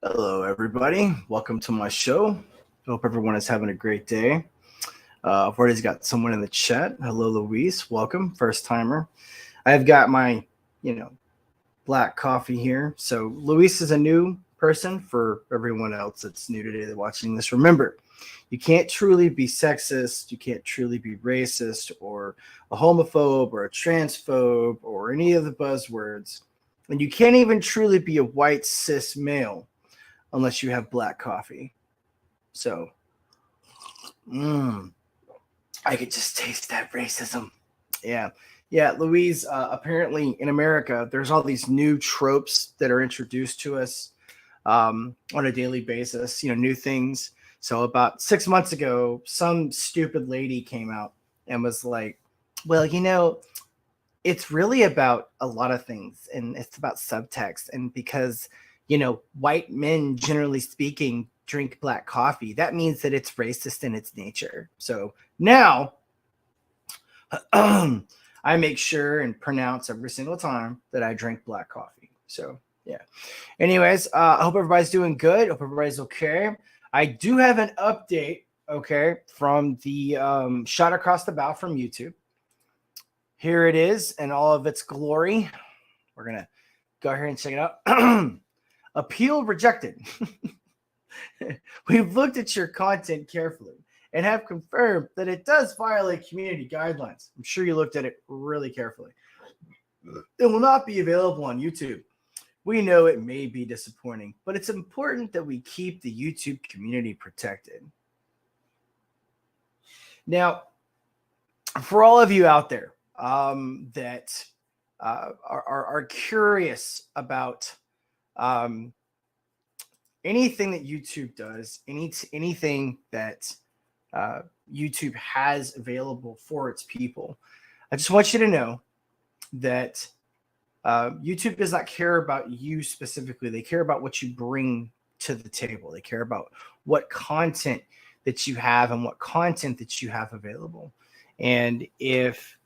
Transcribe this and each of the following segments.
Hello, everybody. Welcome to my show. Hope everyone is having a great day. I've already got someone in the chat. Hello, Luis. Welcome, first timer. I've got my, you know, black coffee here. So Luis is a new person for everyone else that's new today that's watching this. Remember, you can't truly be sexist, you can't truly be racist or a homophobe or a transphobe or any of the buzzwords. And you can't even truly be a white cis male unless you have black coffee. So, I could just taste that racism. Yeah. Yeah, Louise, apparently in America, there's all these new tropes that are introduced to us on a daily basis, new things. So, about 6 months ago, some stupid lady came out and was like, well, it's really about a lot of things and it's about subtext. And because, white men, generally speaking, drink black coffee, that means that it's racist in its nature. So now I make sure and pronounce every single time that I drink black coffee. So yeah. Anyways, I hope everybody's doing good. Hope everybody's okay. I do have an update, okay, from the shot across the bow from YouTube. Here it is in all of its glory. We're gonna go ahead and check it out. Appeal rejected. We've looked at your content carefully and have confirmed that it does violate community guidelines. I'm sure you looked at it really carefully. It will not be available on YouTube. We know it may be disappointing, but it's important that we keep the YouTube community protected. Now, for all of you out there that are curious about anything that YouTube does, anything that YouTube has available for its people, I just want you to know that YouTube does not care about you specifically. They care about what you bring to the table. They care about what content that you have and what content that you have available. And if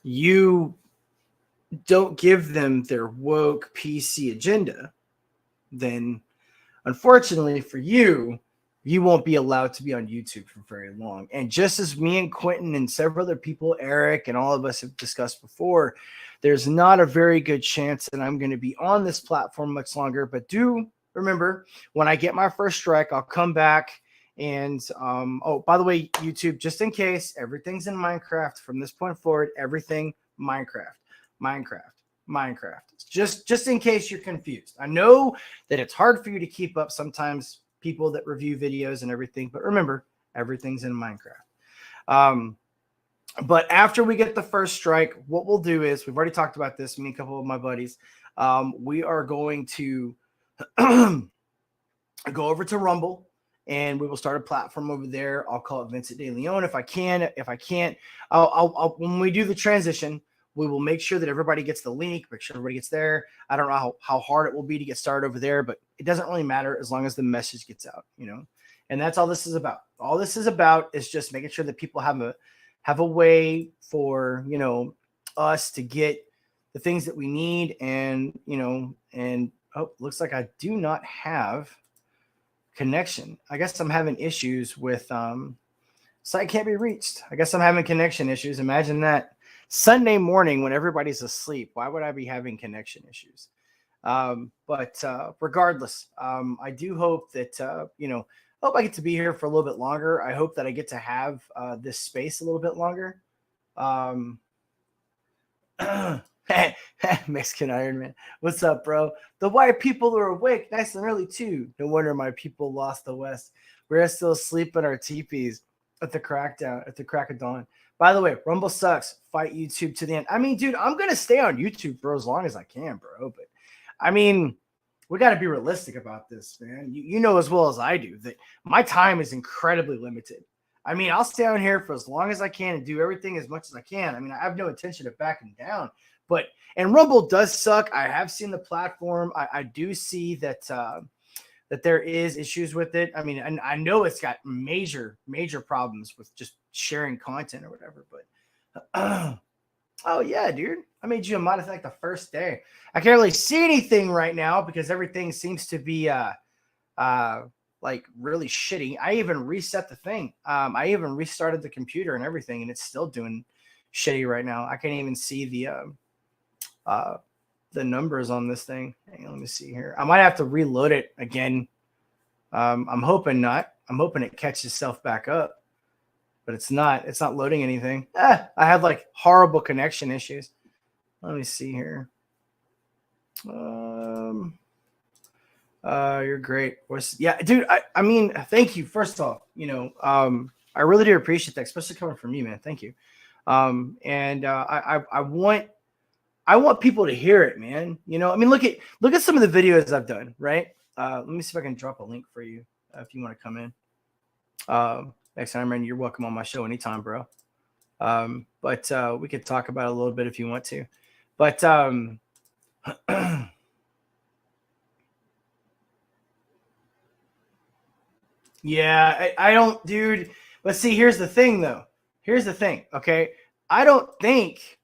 you don't give them their woke PC agenda, then unfortunately for you, you won't be allowed to be on YouTube for very long. And just as me and Quentin and several other people, Eric and all of us have discussed before, there's not a very good chance that I'm going to be on this platform much longer. But do remember, when I get my first strike, I'll come back. And oh, by the way, YouTube, just in case, everything's in Minecraft from this point forward. Everything Minecraft. Just in case you're confused. I know that it's hard for you to keep up sometimes, people that review videos and everything, but remember, everything's in Minecraft. But after we get the first strike, what we'll do is, we've already talked about this, me and a couple of my buddies, we are going to go over to Rumble. And we will start a platform over there. I'll call it Vincent De Leon if I can. If I can't, I'll when we do the transition, we will make sure that everybody gets the link, make sure everybody gets there. I don't know how hard it will be to get started over there, but it doesn't really matter as long as the message gets out, And that's all this is about. All this is about is just making sure that people have a way for, us to get the things that we need. And, looks like I do not have connection. I guess I'm having issues with site can't be reached. I guess I'm having connection issues. Imagine that. Sunday morning when everybody's asleep, why would I be having connection issues? But regardless, I do hope that hope I get to be here for a little bit longer. I hope that I get to have this space a little bit longer. Mexican Iron Man. What's up, bro? The white people are awake nice and early too. No wonder my people lost the West. We're still asleep in our teepees at the crack of dawn. By the way, Rumble sucks. Fight YouTube to the end. I mean, dude, I'm gonna stay on YouTube for as long as I can, bro. But I mean, we got to be realistic about this, man. You know as well as I do that my time is incredibly limited. I mean, I'll stay on here for as long as I can and do everything as much as I can. I mean, I have no intention of backing down. And Rumble does suck. I have seen the platform. I do see that that there is issues with it. I mean, and I know it's got major problems with just sharing content or whatever. But oh yeah, dude, I made you a mod like the first day. I can't really see anything right now because everything seems to be like really shitty. I even reset the thing. I even restarted the computer and everything, and it's still doing shitty right now. I can't even see the numbers on this thing. Hang on, let me see here. I might have to reload it again. I'm hoping not. I'm hoping it catches itself back up, but it's not. It's not loading anything. I had like horrible connection issues. Let me see here. You're great. Yeah, dude. I mean, thank you. First off, I really do appreciate that, especially coming from you, man. Thank you. And I want people to hear it, man. I mean, look at some of the videos I've done, right? Let me see if I can drop a link for you if you want to come in. Next time, man, you're welcome on my show anytime, bro. But we could talk about it a little bit if you want to. But yeah, I don't, dude. But see, here's the thing, though. Here's the thing, okay? I don't think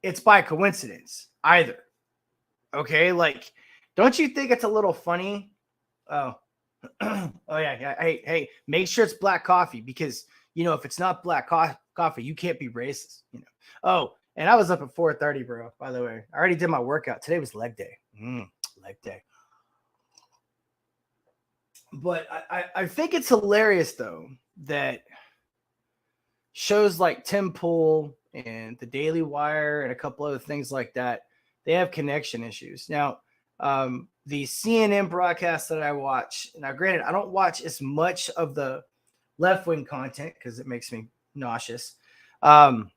it's by coincidence either. Okay, like, don't you think it's a little funny? Oh, oh yeah. Hey, make sure it's black coffee because if it's not black coffee, you can't be racist. Oh, and I was up at 4:30, bro. By the way, I already did my workout. Today was leg day. Leg day. But I think it's hilarious though that shows like Tim Pool and the Daily Wire and a couple other things like that, they have connection issues. Now, the CNN broadcast that I watch, now granted, I don't watch as much of the left-wing content because it makes me nauseous. But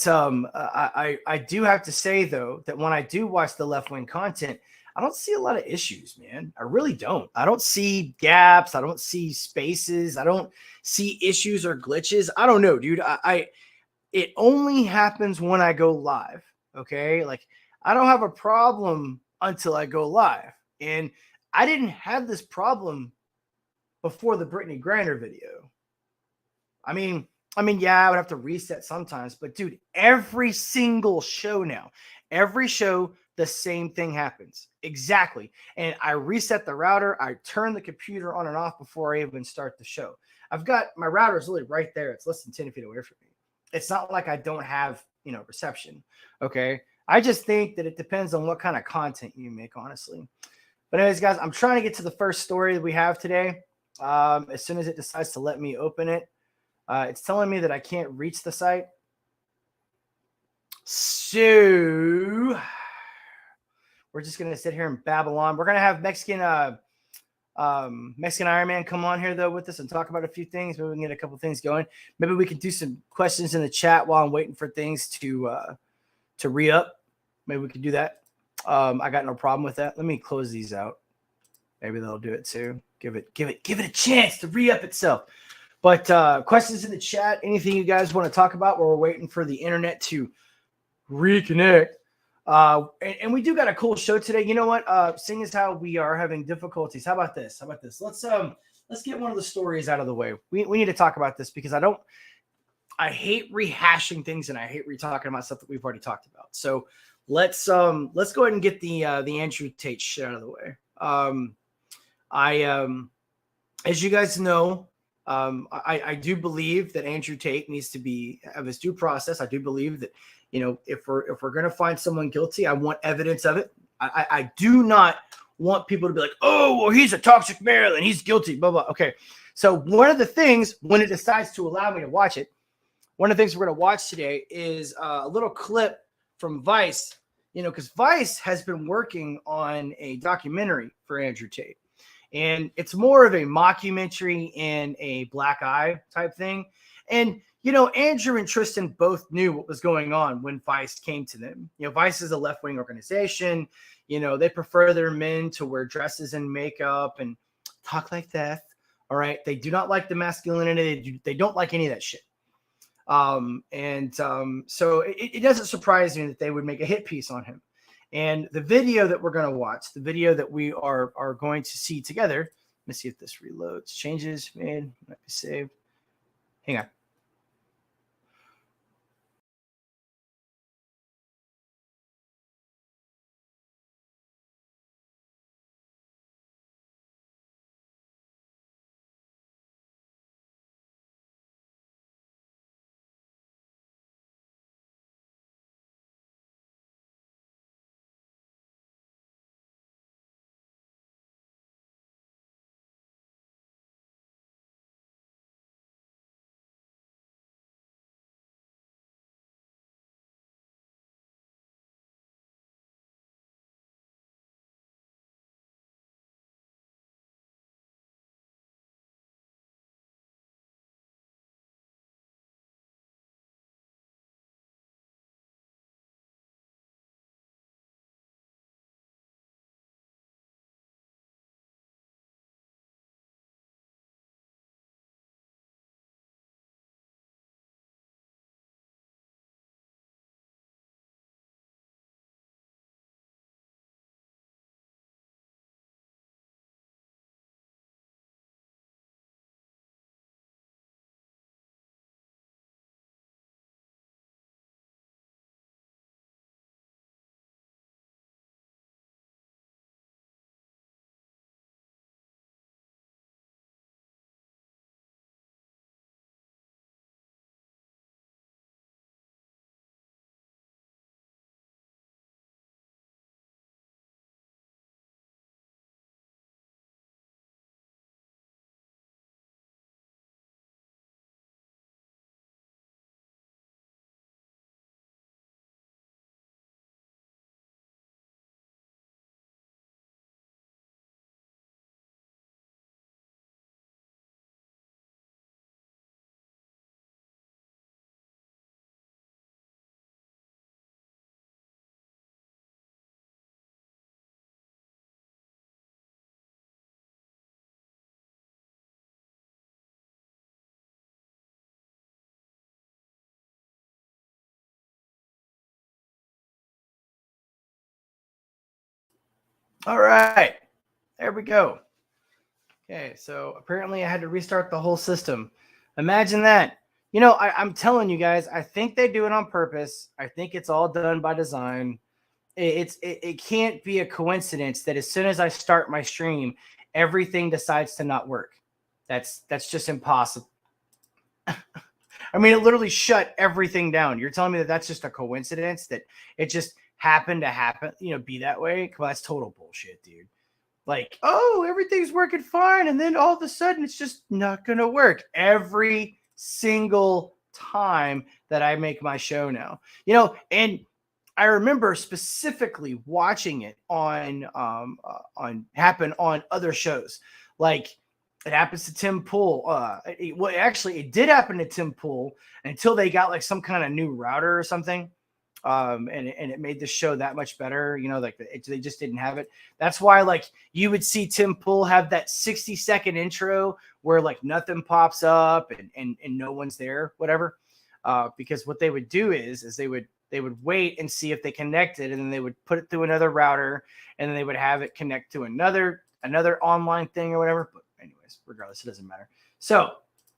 I do have to say, though, that when I do watch the left-wing content, I don't see a lot of issues, man. I really don't. I don't see gaps. I don't see spaces. I don't see issues or glitches. I don't know, dude. It only happens when I go live. Okay. Like I don't have a problem until I go live. And I didn't have this problem before the Brittany Griner video. I mean, yeah, I would have to reset sometimes, but dude, every single show now, every show, the same thing happens. Exactly. And I reset the router. I turn the computer on and off before I even start the show. I've got my router is literally right there. It's less than 10 feet away from me. It's not like I don't have, reception. Okay. I just think that it depends on what kind of content you make, honestly. But anyways, guys, I'm trying to get to the first story that we have today. As soon as it decides to let me open it, it's telling me that I can't reach the site. So we're just going to sit here and babble on. We're going to have Mexican Iron Man come on here, though, with us and talk about a few things. Maybe we can get a couple things going. Maybe we can do some questions in the chat while I'm waiting for things to re-up. Maybe we could do that. I got no problem with that. Let me close these out. Maybe they'll do it too. Give it a chance to re-up itself. But questions in the chat, anything you guys want to talk about while we're waiting for the internet to reconnect. And we do got a cool show today. You know what? Seeing as how we are having difficulties, how about this? Let's get one of the stories out of the way. We need to talk about this because I hate rehashing things and I hate re-talking about stuff that we've already talked about. So let's go ahead and get the Andrew Tate shit out of the way. As you guys know, I do believe that Andrew Tate needs to have his due process. I do believe that, if we're going to find someone guilty, I want evidence of it. I do not want people to be like, oh, well, he's a toxic male and he's guilty, blah, blah. Okay. So one of the things, when it decides to allow me to watch it, one of the things we're going to watch today is a little clip from Vice, because Vice has been working on a documentary for Andrew Tate. And it's more of a mockumentary and a black eye type thing. And, Andrew and Tristan both knew what was going on when Vice came to them. Vice is a left-wing organization. They prefer their men to wear dresses and makeup and talk like that. All right. They do not like the masculinity. They don't like any of that shit. So it doesn't surprise me that they would make a hit piece on him. And the video that we're going to watch, the video that we are going to see together, let me see if this reloads, changes made, might be saved. Hang on. All right. There we go. Okay, so apparently I had to restart the whole system. Imagine that. You know, I'm telling you guys, I think they do it on purpose. I think it's all done by design. It can't be a coincidence that as soon as I start my stream, everything decides to not work. That's just impossible. I mean, it literally shut everything down. You're telling me that that's just a coincidence, that it just happened to happen, be that way? Come on, that's total bullshit, dude. Like, oh, everything's working fine, and then all of a sudden it's just not going to work every single time that I make my show now. And I remember specifically watching it on happen on other shows. Like, it happens to Tim Pool. It did happen to Tim Pool until they got like some kind of new router or something. And it made the show that much better. They just didn't have it. That's why, like, you would see Tim Pool have that 60-second intro where like nothing pops up and no one's there, whatever. Because what they would do is they would wait and see if they connected, and then they would put it through another router, and then they would have it connect to another online thing or whatever. But anyways, regardless, it doesn't matter. So,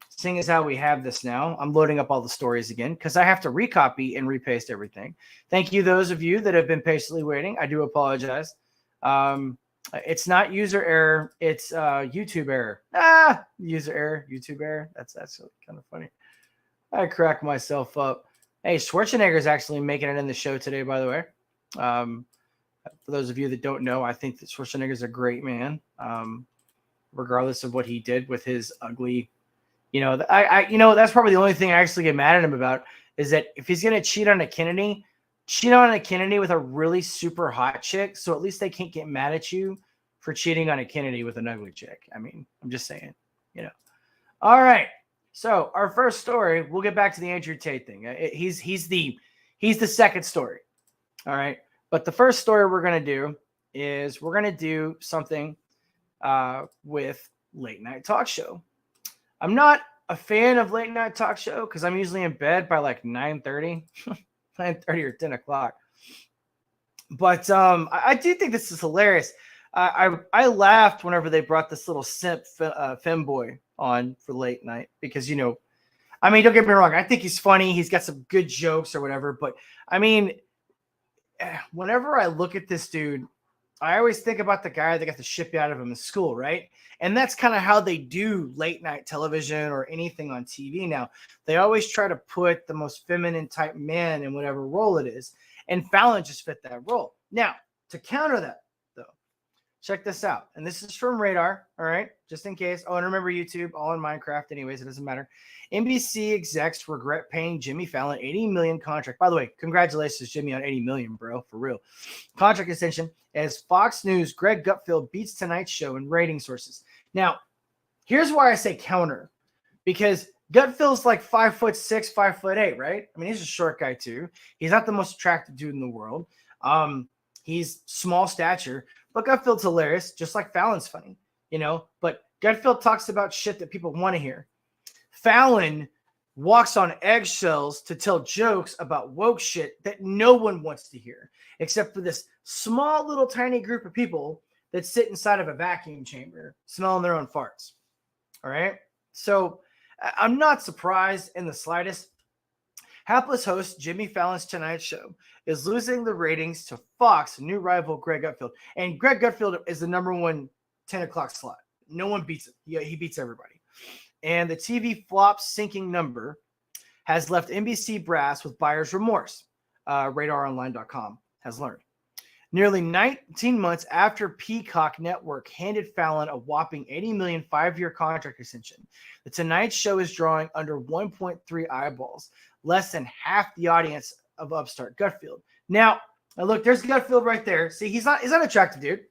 seeing as how we have this now, I'm loading up all the stories again because I have to recopy and repaste everything. Thank you, those of you that have been patiently waiting. I do apologize. It's not user error. It's YouTube error. User error, YouTube error. That's kind of funny. I crack myself up. Hey, Schwarzenegger is actually making it in the show today, by the way. For those of you that don't know, I think that Schwarzenegger is a great man, regardless of what he did with his ugly. That's probably the only thing I actually get mad at him about is that if he's gonna cheat on a Kennedy with a really super hot chick, so at least they can't get mad at you for cheating on a Kennedy with an ugly chick. I mean, I'm just saying, All right. So our first story, we'll get back to the Andrew Tate thing. He's the second story. All right. But the first story we're going to do is we're going to do something with late night talk show. I'm not a fan of late night talk show because I'm usually in bed by like 9:30 or 10 o'clock. But I do think this is hilarious. I laughed whenever they brought this little simp femboy on for late night because, I mean, don't get me wrong. I think he's funny. He's got some good jokes or whatever. But I mean, whenever I look at this dude, I always think about the guy that got the shit out of him in school, right? And that's kind of how they do late night television or anything on TV now. They always try to put the most feminine type man in whatever role it is. And Fallon just fit that role. Now, to counter that, though, check this out. And this is from Radar, all right? Just in case. Oh, and remember YouTube, all in Minecraft anyways. It doesn't matter. NBC execs regret paying Jimmy Fallon $80 million contract. By the way, congratulations, Jimmy, on $80 million, bro, for real. Contract extension as Fox News' Greg Gutfield beats Tonight Show in rating sources. Now, here's why I say counter. Because Gutfield's like 5'6", 5'8", right? I mean, he's a short guy too. He's not the most attractive dude in the world. He's small stature, but Gutfield's hilarious, just like Fallon's funny, But Gutfield talks about shit that people want to hear. Fallon walks on eggshells to tell jokes about woke shit that no one wants to hear, except for this small little tiny group of people that sit inside of a vacuum chamber smelling their own farts. All right. So I'm not surprised in the slightest. Hapless host Jimmy Fallon's Tonight Show is losing the ratings to Fox new rival Greg Gutfield. And Greg Gutfield is the number one 10 o'clock slot. No one beats him. He beats everybody. And the TV flop sinking number has left NBC brass with buyer's remorse, RadarOnline.com has learned. Nearly 19 months after Peacock Network handed Fallon a whopping $80 million 5-year contract extension, The Tonight Show is drawing under 1.3 eyeballs, less than half the audience of upstart Gutfield. Now look, there's Gutfield right there. See, he's not an attractive dude,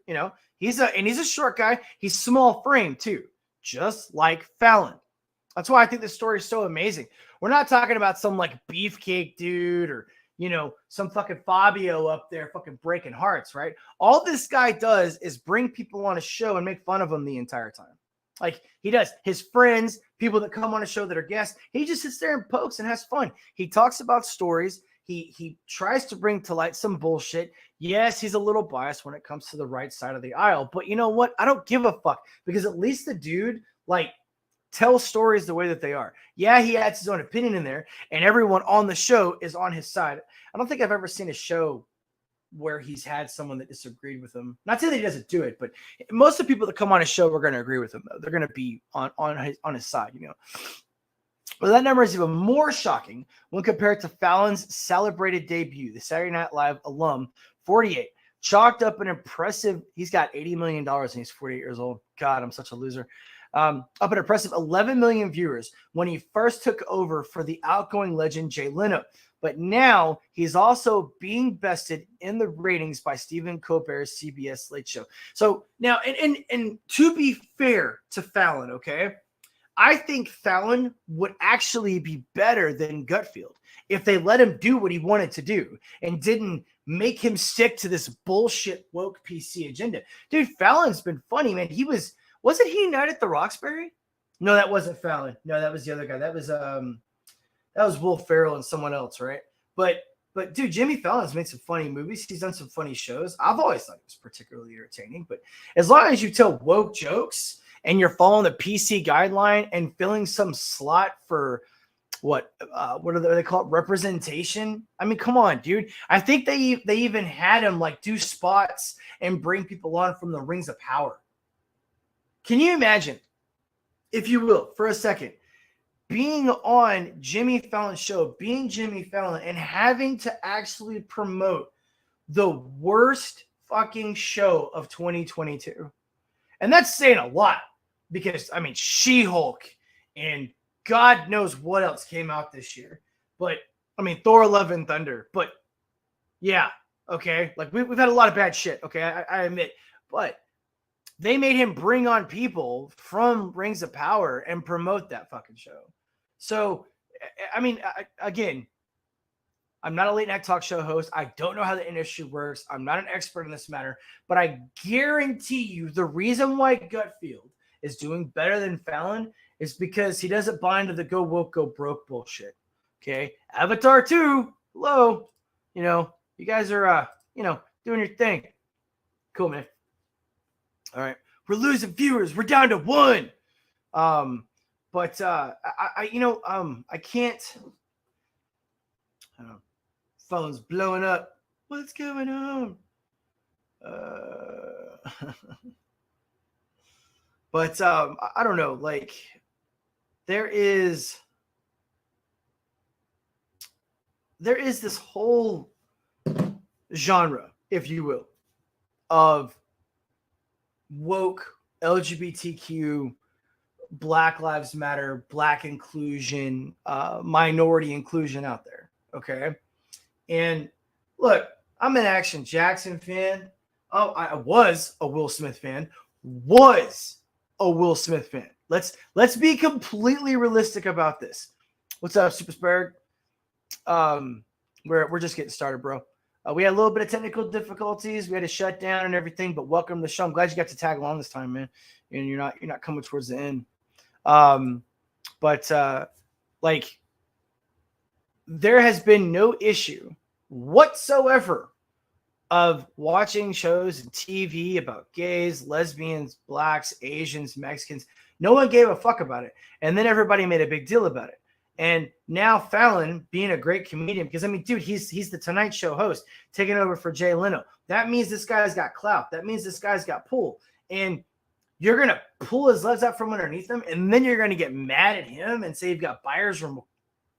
He's a short guy. He's small frame too, just like Fallon. That's why I think this story is so amazing. We're not talking about some like beefcake dude or some fucking Fabio up there fucking breaking hearts, right? All this guy does is bring people on a show and make fun of them the entire time. Like he does. His friends, people that come on a show that are guests, he just sits there and pokes and has fun. He talks about stories. He tries to bring to light some bullshit. Yes, he's a little biased when it comes to the right side of the aisle, but you know what? I don't give a fuck, because at least the dude like tells stories the way that they are. Yeah, he adds his own opinion in there, and everyone on the show is on his side. I don't think I've ever seen a show where he's had someone that disagreed with him. Not saying that he doesn't do it, but most of the people that come on his show are going to agree with him, though. They're going to be on his side, you know. But that number is even more shocking when compared to Fallon's celebrated debut, the Saturday Night Live alum, 48. Chalked up an impressive, he's got $80 million and he's 48 years old. God, I'm such a loser. Up an impressive 11 million viewers when he first took over for the outgoing legend Jay Leno. But now he's also being bested in the ratings by Stephen Colbert's CBS Late Show. So now, and to be fair to Fallon, okay, I think Fallon would actually be better than Gutfield if they let him do what he wanted to do and didn't make him stick to this bullshit woke PC agenda. Dude, Fallon's been funny, man. Wasn't he United at the Roxbury? No, that wasn't Fallon. No, that was the other guy. That was Will Ferrell and someone else, right? But dude, Jimmy Fallon's made some funny movies. He's done some funny shows. I've always thought it was particularly entertaining. But as long as you tell woke jokes and you're following the PC guideline and filling some slot for what do they call it? Representation. I mean, come on, dude. I think they even had him like do spots and bring people on from the Rings of Power. Can you imagine, if you will, for a second, being on Jimmy Fallon's show, being Jimmy Fallon, and having to actually promote the worst fucking show of 2022? And that's saying a lot, because, I mean, She-Hulk and God knows what else came out this year. But, I mean, Thor: Love and Thunder. But, yeah, okay? Like, we've had a lot of bad shit, okay? I admit. But they made him bring on people from Rings of Power and promote that fucking show. So, I mean, again, I'm not a late night talk show host. I don't know how the industry works. I'm not an expert in this matter. But I guarantee you the reason why Gutfield is doing better than Fallon is because he doesn't buy into the go woke, go broke bullshit. Okay? Avatar 2, hello. You know, you guys are, doing your thing. Cool, man. All right. We're losing viewers. We're down to 1. But I can't. Phone's blowing up. What's going on? But I don't know. Like, there is this whole genre, if you will, of woke LGBTQ, Black Lives Matter, Black inclusion, minority inclusion out there. Okay. And look, I'm an Action Jackson fan. Oh, I was a Will Smith fan. Let's be completely realistic about this. What's up, Supersberg? We're just getting started, bro. We had a little bit of technical difficulties. We had to shut down and everything, but welcome to the show. I'm glad you got to tag along this time, man. And you're not coming towards the end. Like, there has been no issue whatsoever of watching shows and TV about gays, lesbians, blacks, Asians, Mexicans. No one gave a fuck about it. And then everybody made a big deal about it. And now Fallon, being a great comedian, because, I mean, dude, he's the Tonight Show host, taking over for Jay Leno. That means this guy's got clout. That means this guy's got pull. And you're going to pull his legs out from underneath him, and then you're going to get mad at him and say you've got buyer's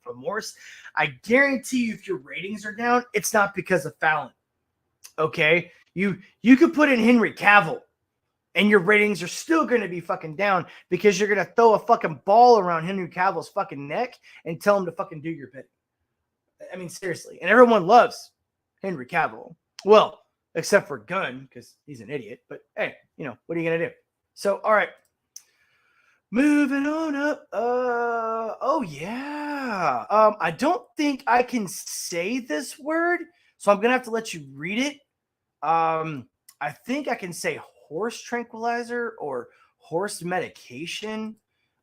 remorse. I guarantee you, if your ratings are down, it's not because of Fallon. Okay? You could put in Henry Cavill, and your ratings are still going to be fucking down because you're going to throw a fucking ball around Henry Cavill's fucking neck and tell him to fucking do your bidding. I mean, seriously. And everyone loves Henry Cavill. Well, except for Gunn, because he's an idiot. But hey, what are you going to do? So, all right. Moving on up. Oh, yeah. I don't think I can say this word, so I'm going to have to let you read it. I think I can say horse tranquilizer or horse medication,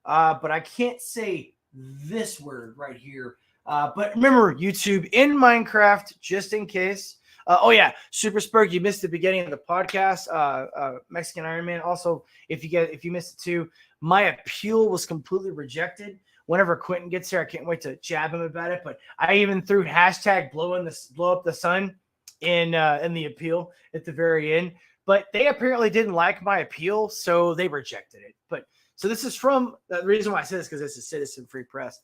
but I can't say this word right here. But remember, YouTube in Minecraft, just in case. Oh yeah, Super Spurg, you missed the beginning of the podcast. Mexican Iron Man. Also, if you missed it too, my appeal was completely rejected. Whenever Quentin gets here, I can't wait to jab him about it. But I even threw hashtag blow up the sun in the appeal at the very end. But they apparently didn't like my appeal, so they rejected it. But so this is from the reason why I said this, because this is Citizen Free Press.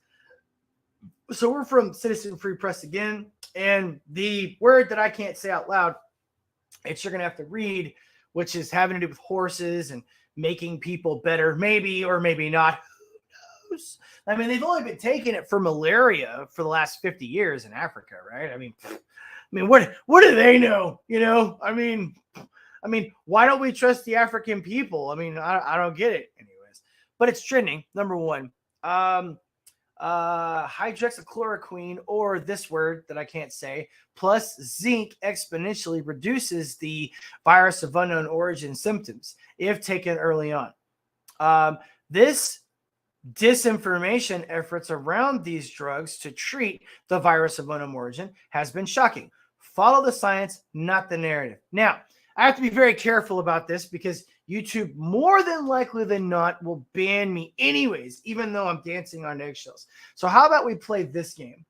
So we're from Citizen Free Press again, and the word that I can't say out loud, it's you're gonna have to read, which is having to do with horses and making people better, maybe or maybe not. Who knows? I mean, they've only been taking it for malaria for the last 50 years in Africa, right? I mean, what do they know? You know, I mean, why don't we trust the African people? I mean, I don't get it, anyways. But it's trending, number one. Hydroxychloroquine, or this word that I can't say, plus zinc exponentially reduces the virus of unknown origin symptoms if taken early on. This disinformation efforts around these drugs to treat the virus of unknown origin has been shocking. Follow the science, not the narrative. Now, I have to be very careful about this because YouTube, more than likely than not, will ban me anyways, even though I'm dancing on eggshells. So how about we play this game?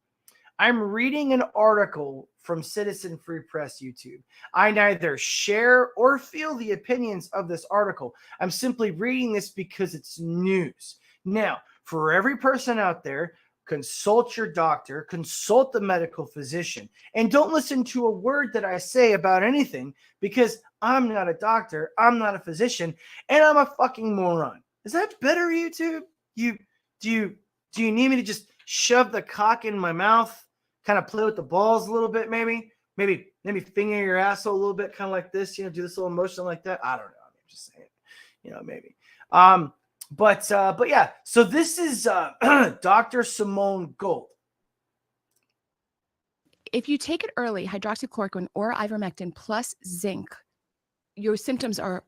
I'm reading an article from Citizen Free Press YouTube. I neither share or feel the opinions of this article. I'm simply reading this because it's news. Now, for every person out there, consult your doctor, consult the medical physician, and don't listen to a word that I say about anything, because I'm not a doctor, I'm not a physician, and I'm a fucking moron. Is that better, YouTube? Do you need me to just shove the cock in my mouth, kind of play with the balls a little bit, maybe finger your asshole a little bit, kind of like this, do this little motion like that? I don't know. I'm just saying, maybe. But yeah, so this is Dr. Simone Gold. If you take it early, hydroxychloroquine or ivermectin plus zinc, your symptoms are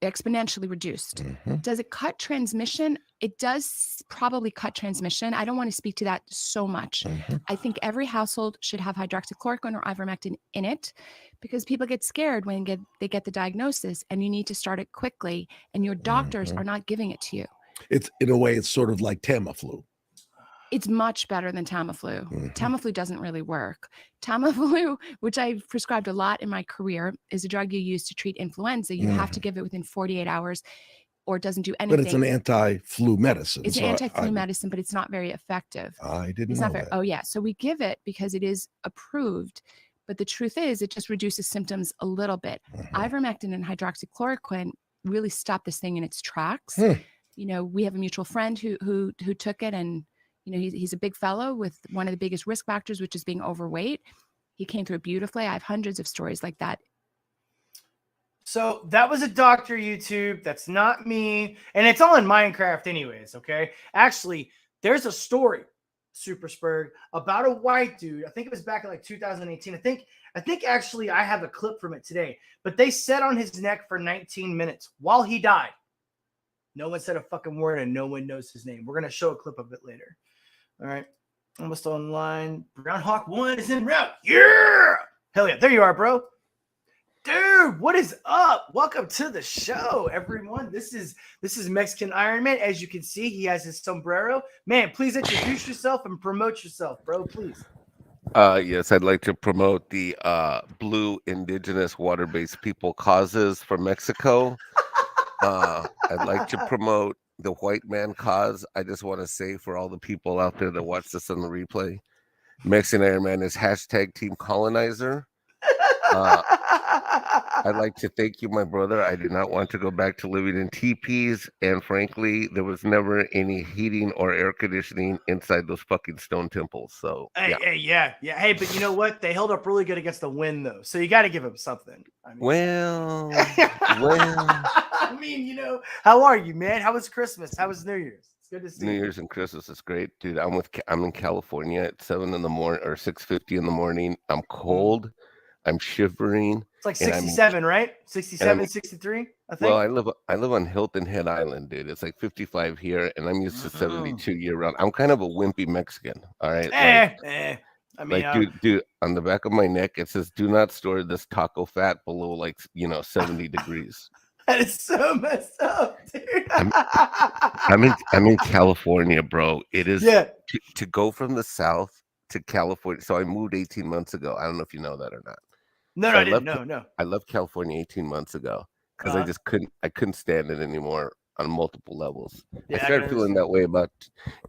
exponentially reduced. Mm-hmm. Does it cut transmission? It does probably cut transmission. I don't want to speak to that so much. Mm-hmm. I think every household should have hydroxychloroquine or ivermectin in it, because people get scared when they get the diagnosis, and you need to start it quickly, and your doctors are not giving it to you. It's, in a way, it's sort of like Tamiflu. It's much better than Tamiflu. Mm-hmm. Tamiflu doesn't really work. Tamiflu, which I've prescribed a lot in my career, is a drug you use to treat influenza. You have to give it within 48 hours or it doesn't do anything. But it's an anti-flu medicine. It's an anti-flu medicine, but it's not very effective. I didn't know that. Oh, yeah. So we give it because it is approved. But the truth is, it just reduces symptoms a little bit. Mm-hmm. Ivermectin and hydroxychloroquine really stop this thing in its tracks. We have a mutual friend who took it, and he's a big fellow with one of the biggest risk factors, which is being overweight. He came through it beautifully. I have hundreds of stories like that. So that was a doctor, YouTube. That's not me. And it's all in Minecraft anyways, okay? Actually, there's a story, Super Spurg, about a white dude. I think it was back in like 2018. I think actually I have a clip from it today. But they sat on his neck for 19 minutes while he died. No one said a fucking word, and no one knows his name. We're going to show a clip of it later. All right. Almost online. Brown Hawk 1 is en route. Yeah! Hell yeah. There you are, bro. Dude, what is up? Welcome to the show, everyone. This is Mexican Iron Man. As you can see, he has his sombrero. Man, please introduce yourself and promote yourself, bro, please. Yes, I'd like to promote the Blue Indigenous Water-Based People Causes for Mexico. I'd like to promote the white man cause. I just want to say, for all the people out there that watch this on the replay, Mexican Iron Man is hashtag Team Colonizer. I'd like to thank you, my brother. I did not want to go back to living in teepees, and frankly, there was never any heating or air conditioning inside those fucking stone temples. So, yeah. Hey, but you know what? They held up really good against the wind, though. So you got to give them something. Well. I mean, how are you, man? How was Christmas? How was New Year's? It's good to see you. New Year's and Christmas is great, dude. I'm in California at 7 in the morning or 6:50 in the morning. I'm cold. I'm shivering. It's like And I mean, 67, right? 67, mean, 63, I think. well, I live on Hilton Head Island, dude. It's like 55 here, and I'm used to 72 year round. I'm kind of a wimpy Mexican. All right, I mean, dude, on the back of my neck it says, "Do not store this taco fat below 70 degrees." that is so messed up, dude. I'm in California, bro. It is Yeah. to go from the South to California. So I moved 18 months ago. I don't know if you know that or not. No, So no, I didn't. No. I left California 18 months ago because Uh-huh. I couldn't stand it anymore on multiple levels. Yeah, I I started can feeling understand. that way about,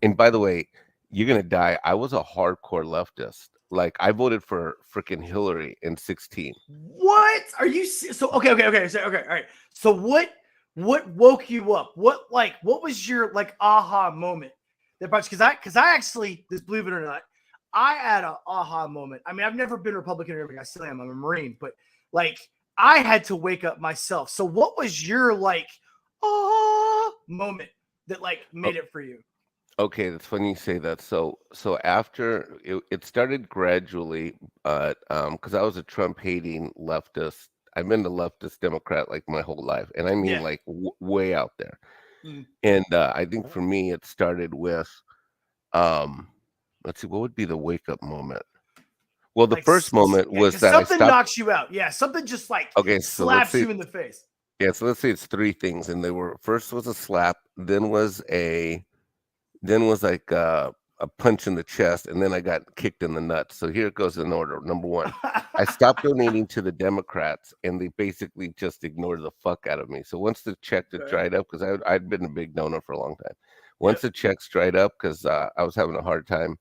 and by the way, you're gonna die. I was a hardcore leftist. Like I voted for freaking Hillary in 16. What are you so okay? So, okay, all right. So what woke you up? What was your like aha moment? Because I actually, just believe it or not, I had an aha moment. I mean, I've never been Republican or anything. I still am. I'm a Marine, but like I had to wake up myself. So what was your like aha moment that like made it for you? Okay, that's funny you say that. So after it started gradually, because I was a Trump hating leftist. I've been a leftist Democrat like my whole life, and I mean Yeah. like way out there. Mm. And I think for me, it started with, let's see, what would be the wake up moment? Well, the Like, first moment yeah, was because that I something stopped. knocks you out. Yeah, something just like Okay, so let's slaps see. you in the face. Yeah, so let's say it's three things, and they were first was a slap, then was like a punch in the chest, and then I got kicked in the nuts. So here it goes in order. Number one, I stopped donating to the Democrats, and they basically just ignored the fuck out of me. So once the check had Okay. dried up, because I'd been a big donor for a long time. Once Yep. the checks dried up, because I was having a hard time.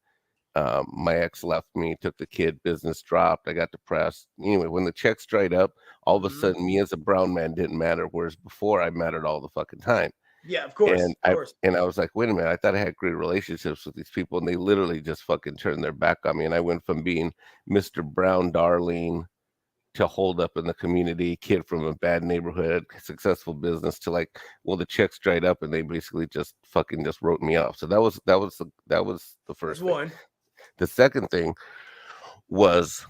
My ex left me, took the kid, business dropped. I got depressed. Anyway, when the checks dried up, all of a sudden, me as a brown man didn't matter. Whereas before, I mattered all the fucking time. Yeah, of course, And of course. I was like, wait a minute, I thought I had great relationships with these people, and they literally just fucking turned their back on me. And I went from being Mr. Brown darling to hold up in the community, kid from a bad neighborhood, successful business, to like, well, the checks dried up and they basically just fucking just wrote me off. So that was the first thing. One. The second thing was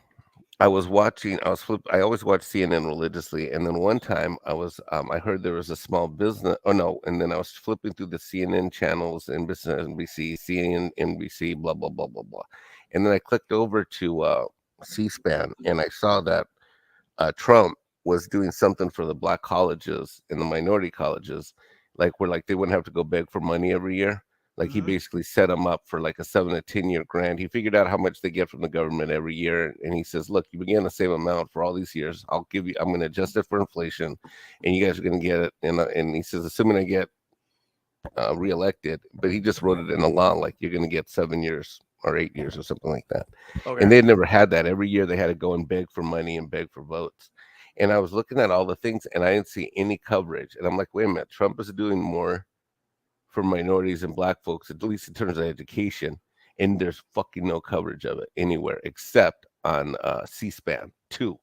I always watch CNN religiously, and then one time I heard there was a small business. Oh no! And then I was flipping through the CNN channels, NBC, CNN, NBC, blah blah blah blah blah, and then I clicked over to C-SPAN, and I saw that Trump was doing something for the black colleges and the minority colleges, like where like they wouldn't have to go beg for money every year. Like he basically set them up for like a 7 to 10 year grant. He figured out how much they get from the government every year, and he says, "Look, you began the same amount for all these years. I'm going to adjust it for inflation, and you guys are going to get it." And he says, assuming I get reelected, but he just wrote it in the law, like you're going to get 7 years or 8 years or something like that. Okay. And they'd never had that. Every year they had to go and beg for money and beg for votes. And I was looking at all the things, and I didn't see any coverage. And I'm like, wait a minute, Trump is doing more for minorities and black folks, at least in terms of education, and there's fucking no coverage of it anywhere except on C-SPAN 2,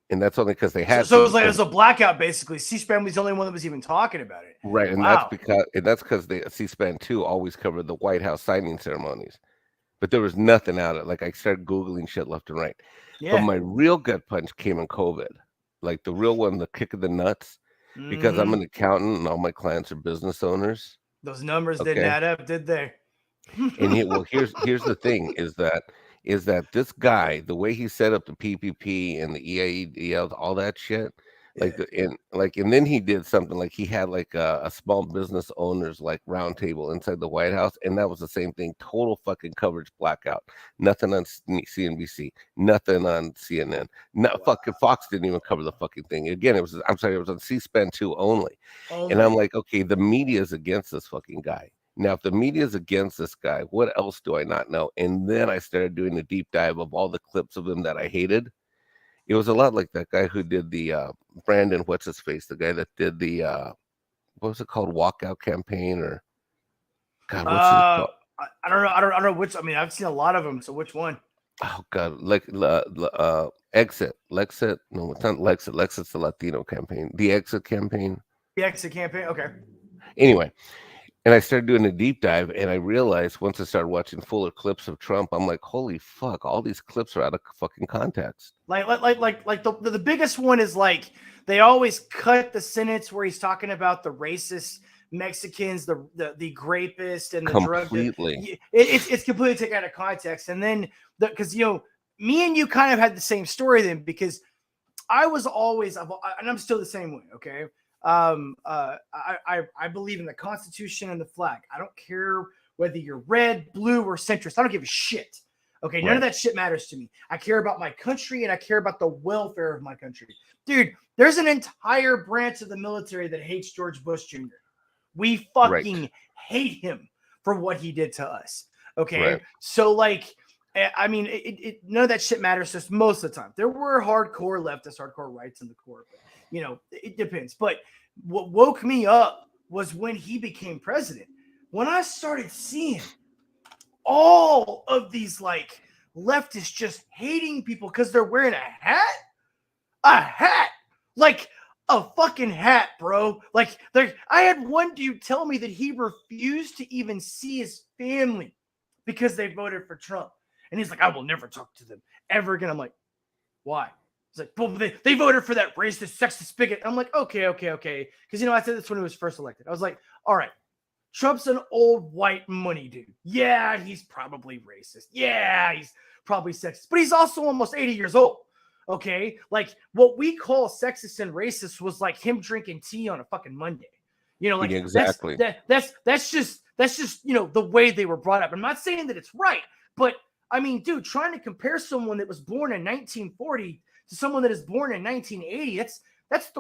and that's only because they had so it was like it was a blackout basically. C-SPAN was the only one that was even talking about it. right, and wow. that's because the C-SPAN 2 always covered the White House signing ceremonies, but there was nothing out of it. Like I started googling shit left and right, Yeah. but my real gut punch came in COVID, like the real one, the kick of the nuts. Because I'm an accountant and all my clients are business owners. Those numbers didn't add up, did they? And here's the thing is that this guy, the way he set up the PPP and the EIDL, all that shit, and then he did something like he had like a small business owners like roundtable inside the White House, and that was the same thing. Total fucking coverage blackout. Nothing on CNBC, nothing on CNN. Fucking Fox didn't even cover the fucking thing. Again, it was on C-SPAN 2 only. And I'm like, okay, the media is against this fucking guy. Now, if the media is against this guy, what else do I not know? And then I started doing a deep dive of all the clips of him that I hated. It was a lot like that guy who did the Brandon, what's his face, the guy that did the what was it called, walkout campaign, or God, what's it called? I don't know. I don't know which. I mean, I've seen a lot of them. So which one? Oh God, like Exit. No, it's not Lexit. Lexit's the Latino campaign. The Exit campaign. The Exit campaign. Okay. Anyway, And I started doing a deep dive, and I realized once I started watching fuller clips of Trump, I'm like, holy fuck, all these clips are out of fucking context. Like the biggest one is like they always cut the sentence where he's talking about the racist Mexicans, the grapists, and the Completely. It's completely taken out of context. And then because me and you kind of had the same story then, because I was always, and I'm still the same way. Okay. I believe in the Constitution and the flag. I don't care whether you're red, blue, or centrist. I don't give a shit. Okay, none of that shit matters to me. I care about my country and I care about the welfare of my country. Dude, there's an entire branch of the military that hates George Bush Jr. We fucking hate him for what he did to us. Okay, Right. so like, I mean, none of that shit matters just most of the time. There were hardcore leftists, hardcore rights in the Corps, but it depends. But what woke me up was when he became president. When I started seeing all of these like leftists just hating people because they're wearing a hat, like a fucking hat, bro. Like I had one dude tell me that he refused to even see his family because they voted for Trump. And he's like, I will never talk to them ever again. I'm like, why? He's like, well, they voted for that racist, sexist bigot. I'm like, okay. Because, I said this when he was first elected. I was like, all right, Trump's an old white money dude. Yeah, he's probably racist. Yeah, he's probably sexist. But he's also almost 80 years old. Okay? Like, what we call sexist and racist was like him drinking tea on a fucking Monday. Like exactly. That's just the way they were brought up. I'm not saying that it's right, but I mean, dude, trying to compare someone that was born in 1940 to someone that is born in 1980, that's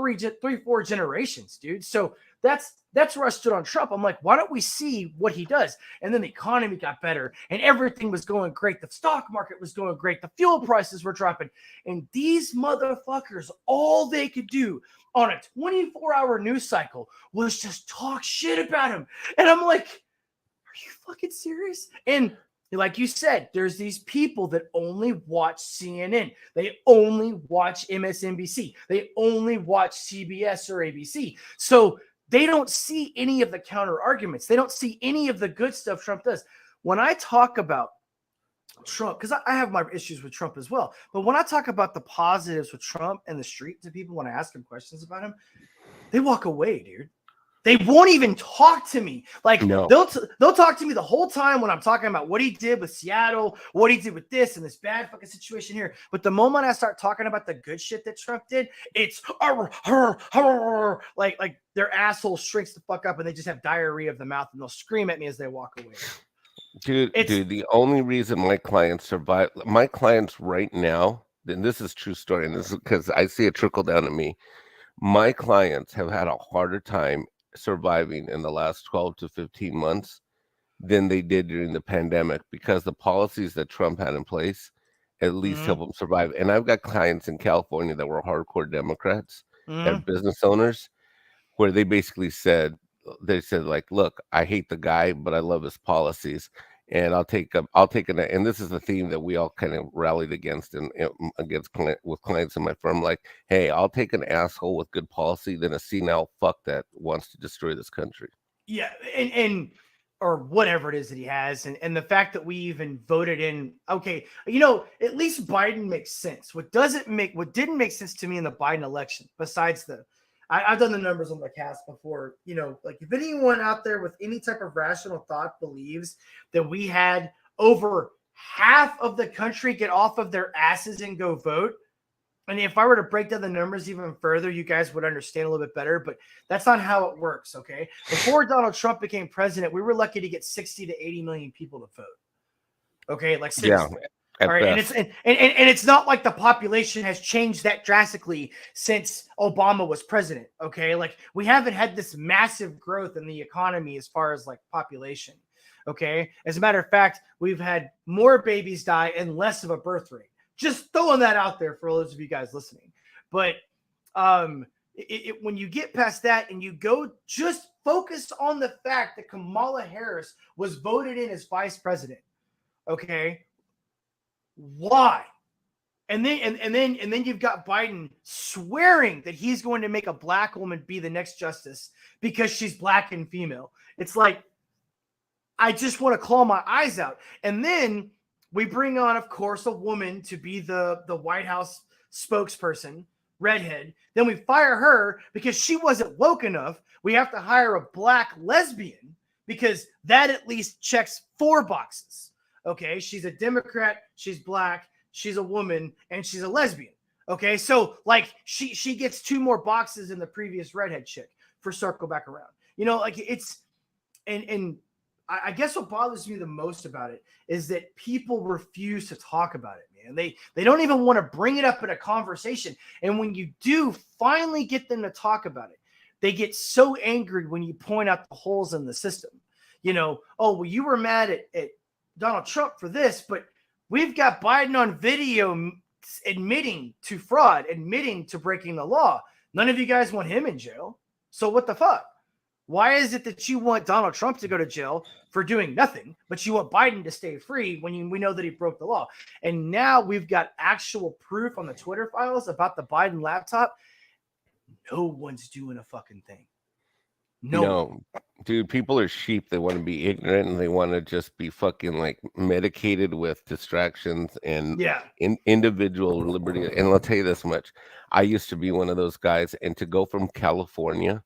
four generations, dude. So that's where I stood on Trump. I'm like, why don't we see what he does? And then the economy got better and everything was going great. The stock market was going great. The fuel prices were dropping. And these motherfuckers, all they could do on a 24-hour news cycle was just talk shit about him. And I'm like, are you fucking serious? And like you said, there's these people that only watch CNN. They only watch MSNBC. They only watch CBS or ABC. So they don't see any of the counter arguments. They don't see any of the good stuff Trump does. When I talk about Trump, because I have my issues with Trump as well, but when I talk about the positives with Trump and the street to people, when I ask them questions about him, they walk away, dude. They won't even talk to me. Like, no. They'll talk to me the whole time when I'm talking about what he did with Seattle, what he did with this and this bad fucking situation here. But the moment I start talking about the good shit that Trump did, it's like their asshole shrinks the fuck up and they just have diarrhea of the mouth and they'll scream at me as they walk away. Dude, the only reason my clients survive, my clients right now, and this is true story, and this is because I see it trickle down to me. My clients have had a harder time surviving in the last 12 to 15 months than they did during the pandemic because the policies that Trump had in place at least help them survive. And I've got clients in California that were hardcore Democrats and business owners where they basically said, like, look, I hate the guy, but I love his policies. And I'll take and this is the theme that we all kind of rallied against with clients in my firm. Like, hey, I'll take an asshole with good policy than a senile fuck that wants to destroy this country. Yeah, and or whatever it is that he has, and the fact that we even voted in. Okay, at least Biden makes sense. What didn't make sense to me in the Biden election, besides I've done the numbers on the cast before, like if anyone out there with any type of rational thought believes that we had over half of the country get off of their asses and go vote. And if I were to break down the numbers even further, you guys would understand a little bit better, but that's not how it works. Okay. Before Donald Trump became president, we were lucky to get 60 to 80 million people to vote. Okay. Like seriously. Yeah. All right, and it's not like the population has changed that drastically since Obama was president. Okay, like we haven't had this massive growth in the economy as far as like population. Okay, as a matter of fact, we've had more babies die and less of a birth rate. Just throwing that out there for those of you guys listening. But when you get past that and you go just focus on the fact that Kamala Harris was voted in as vice president. Okay. Why? And then you've got Biden swearing that he's going to make a black woman be the next justice because she's black and female. It's like, I just want to claw my eyes out. And then we bring on, of course, a woman to be the White House spokesperson, redhead. Then we fire her because she wasn't woke enough. We have to hire a black lesbian because that at least checks 4 boxes. Okay, she's a Democrat, she's black, she's a woman, and she's a lesbian. Okay, so like she gets 2 more boxes than the previous redhead chick for circle back around. You know, like it's and I guess what bothers me the most about it is that people refuse to talk about it, man. They don't even want to bring it up in a conversation. And when you do finally get them to talk about it, they get so angry when you point out the holes in the system. You know, oh, well, you were mad at Donald Trump for this, but we've got Biden on video admitting to fraud, admitting to breaking the law. None of you guys want him in jail. So what the fuck? Why is it that you want Donald Trump to go to jail for doing nothing, but you want Biden to stay free when we know that he broke the law? And now we've got actual proof on the Twitter files about the Biden laptop. No one's doing a fucking thing. No, dude, people are sheep. They want to be ignorant and they want to just be fucking like medicated with distractions and individual liberty. And I'll tell you this much. I used to be one of those guys, and to go from California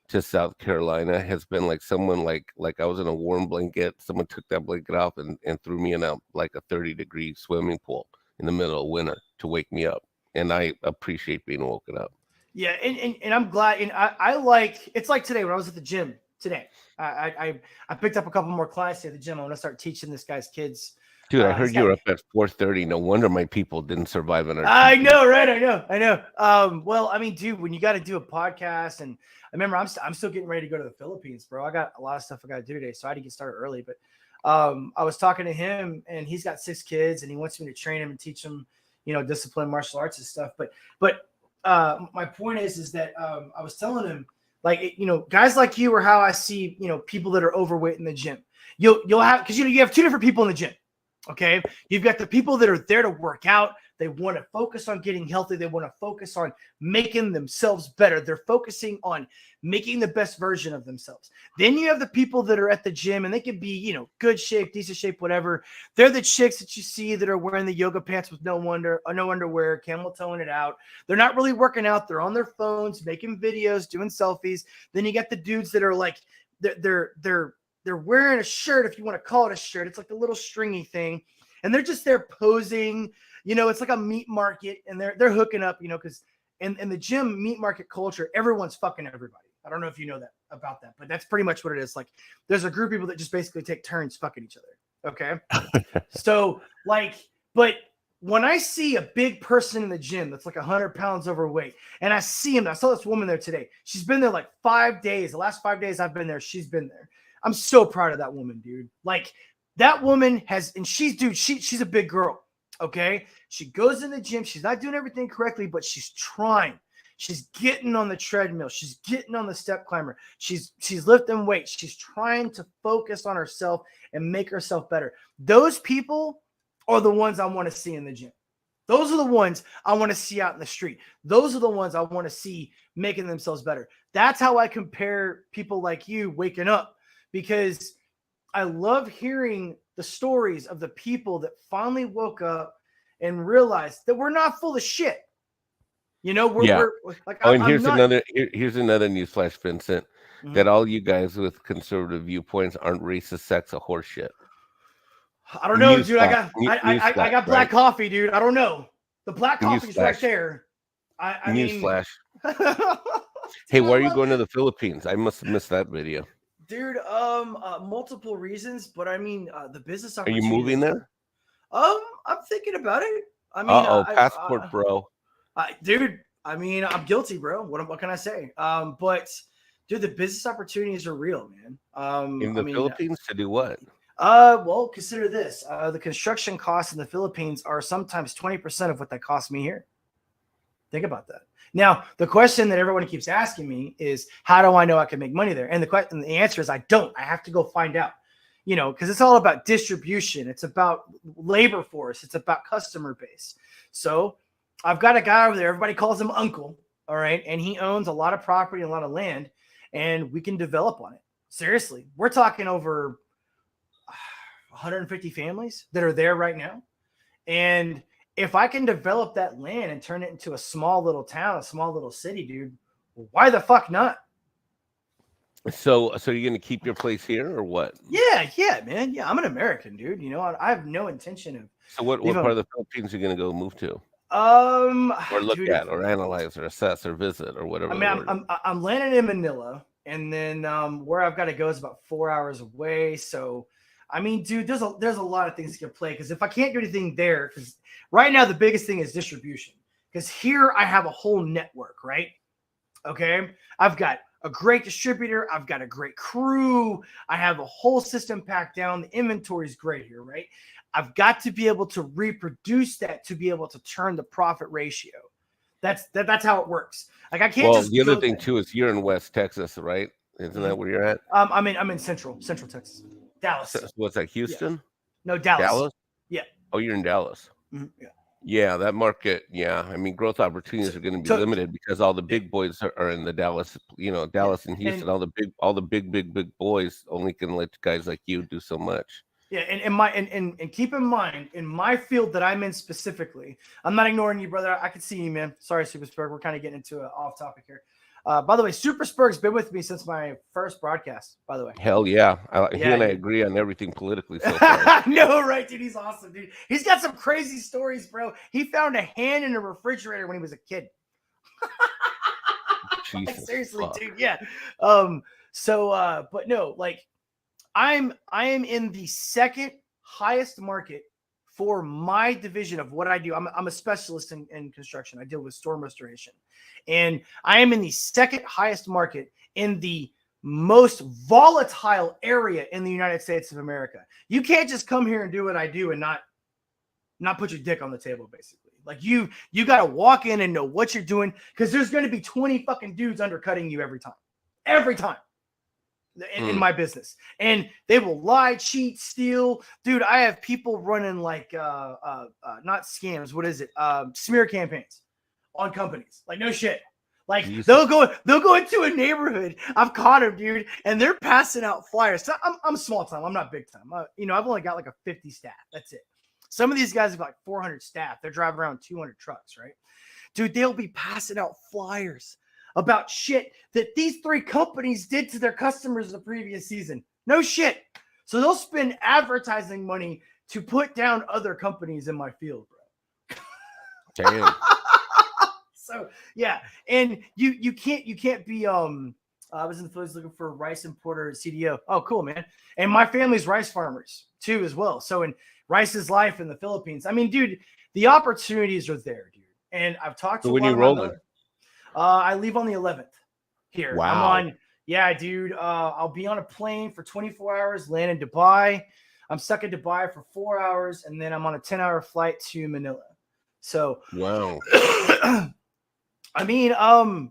to South Carolina has been like someone like I was in a warm blanket. Someone took that blanket off and threw me in a 30-degree swimming pool in the middle of winter to wake me up. And I appreciate being woken up. Yeah, and I'm glad. And I like, it's like today when I was at the gym today. I picked up a couple more clients at the gym. I want to start teaching this guy's kids. Dude, I heard you were up at 4:30. No wonder my people didn't survive in our. I know, right? I know. Well, I mean, dude, when you got to do a podcast, and I remember I'm still getting ready to go to the Philippines, bro. I got a lot of stuff I got to do today, so I had to get started early. But I was talking to him, and he's got 6 kids, and he wants me to train him and teach them, discipline, martial arts and stuff. But my point is that I was telling him, like, guys like you are how I see, people that are overweight in the gym. You'll have, because you have 2 different people in the gym. Okay, you've got the people that are there to work out. They want to focus on getting healthy. They want to focus on making themselves better. They're focusing on making the best version of themselves. Then you have the people that are at the gym, and they can be, good shape, decent shape, whatever. They're the chicks that you see that are wearing the yoga pants with no underwear, camel toeing it out. They're not really working out. They're on their phones, making videos, doing selfies. Then you got the dudes that are like, they're wearing a shirt, if you want to call it a shirt. It's like a little stringy thing. And they're just there posing. It's like a meat market, and they're hooking up, because in the gym meat market culture, everyone's fucking everybody. I don't know if you know that about that, but that's pretty much what it is. Like, there's a group of people that just basically take turns fucking each other. Okay. So but when I see a big person in the gym that's like 100 pounds overweight, and I see him, I saw this woman there today. She's been there like 5 days. The last 5 days I've been there, she's been there. I'm so proud of that woman, dude. Like, that woman she's a big girl. Okay. She goes in the gym. She's not doing everything correctly, but she's trying. She's getting on the treadmill. She's getting on the step climber. She's lifting weights. She's trying to focus on herself and make herself better. Those people are the ones I want to see in the gym. Those are the ones I want to see out in the street. Those are the ones I want to see making themselves better. That's how I compare people like you waking up, because I love hearing the stories of the people that finally woke up and realized that we're not full of shit. We're like, and here's another newsflash, Vincent, that all you guys with conservative viewpoints aren't racist, sex, or horse shit. I don't know, dude. I got black coffee, dude. I don't know. The black coffee's right there. I mean, newsflash. Hey, why are you going to the Philippines? I must have missed that video. Dude, multiple reasons, but I mean, the business opportunity. Are you moving there? I'm thinking about it. I mean, passport, bro. Dude, I mean, I'm guilty, bro. What can I say? But dude, the business opportunities are real, man. In the Philippines, to do what? Well, consider this. The construction costs in the Philippines are sometimes 20% of what that cost me here. Think about that. Now, the question that everyone keeps asking me is, how do I know I can make money there? And the answer is, I don't. I have to go find out, because it's all about distribution. It's about labor force. It's about customer base. So I've got a guy over there. Everybody calls him Uncle. All right. And he owns a lot of property and a lot of land, and we can develop on it. Seriously. We're talking over 150 families that are there right now. And if I can develop that land and turn it into a small little town, a small little city, dude, why the fuck not? So you're gonna keep your place here or what? Yeah, man. Yeah, I'm an American, dude. You know, I have no intention of. So what part of the Philippines are you gonna go move to? Or look Dude, at, or analyze, or assess, or visit, or whatever. I mean, I'm landing in Manila, and then where I've got to go is about 4 hours away. So, I mean, dude, there's a lot of things to play, because if I can't do anything there, because right now the biggest thing is distribution. Because here I have a whole network, right? Okay, I've got a great distributor, I've got a great crew, I have a whole system packed down. The inventory is great here, right? I've got to be able to reproduce that to be able to turn the profit ratio. That's how it works. Like I can't. Well, the other thing too is you're in West Texas, right? Isn't that where you're at? I'm in Central Texas, Dallas. So, what's that? Houston? Yeah. No, Dallas. Dallas. Yeah. Oh, you're in Dallas. Mm-hmm. Yeah. Yeah, that market. Yeah, I mean, growth opportunities are going to be limited because all the big boys are in the Dallas. You know, Dallas and Houston. And all the big boys only can let guys like you do so much. Yeah, and keep in mind, in my field that I'm in specifically, I'm not ignoring you, brother. I can see you, man. Sorry, Super Spurg. We're kind of getting into an off topic here. By the way, Super Spurg's been with me since my first broadcast, by the way. Hell yeah. He and I agree on everything politically so far. No, right, dude. He's awesome, dude. He's got some crazy stories, bro. He found a hand in a refrigerator when he was a kid. Jesus, like, seriously, fuck. dude. Yeah. But no, like, I am in the second highest market for my division of what I do. I'm a specialist in construction. I deal with storm restoration. And I am in the second highest market in the most volatile area in the United States of America. You can't just come here and do what I do and not put your dick on the table, basically. Like you got to walk in and know what you're doing, because there's going to be 20 fucking dudes undercutting you every time. Every time. In my business, and they will lie, cheat, steal. Dude, I have people running like not scams, what is it, smear campaigns on companies. Like, no shit. Like, Jesus. they'll go into a neighborhood. I've caught them, dude, and they're passing out flyers. So I'm small time, I'm not big time. I've only got like a 50 staff. That's it. Some of these guys have like 400 staff. They're driving around 200 trucks, right? Dude, they'll be passing out flyers about shit that these 3 companies did to their customers the previous season. No shit. So they'll spend advertising money to put down other companies in my field, bro. Damn. So yeah, and you can't be I was in the Philippines looking for rice importer CDO. Oh, cool, man. And my family's rice farmers too as well. So in Rice's life in the Philippines, I mean, dude, the opportunities are there, dude. And I've talked to. So when you rolling? I leave on the 11th here. Wow. Dude. I'll be on a plane for 24 hours, land in Dubai. I'm stuck in Dubai for 4 hours, and then I'm on a 10-hour flight to Manila. So, wow. I mean, I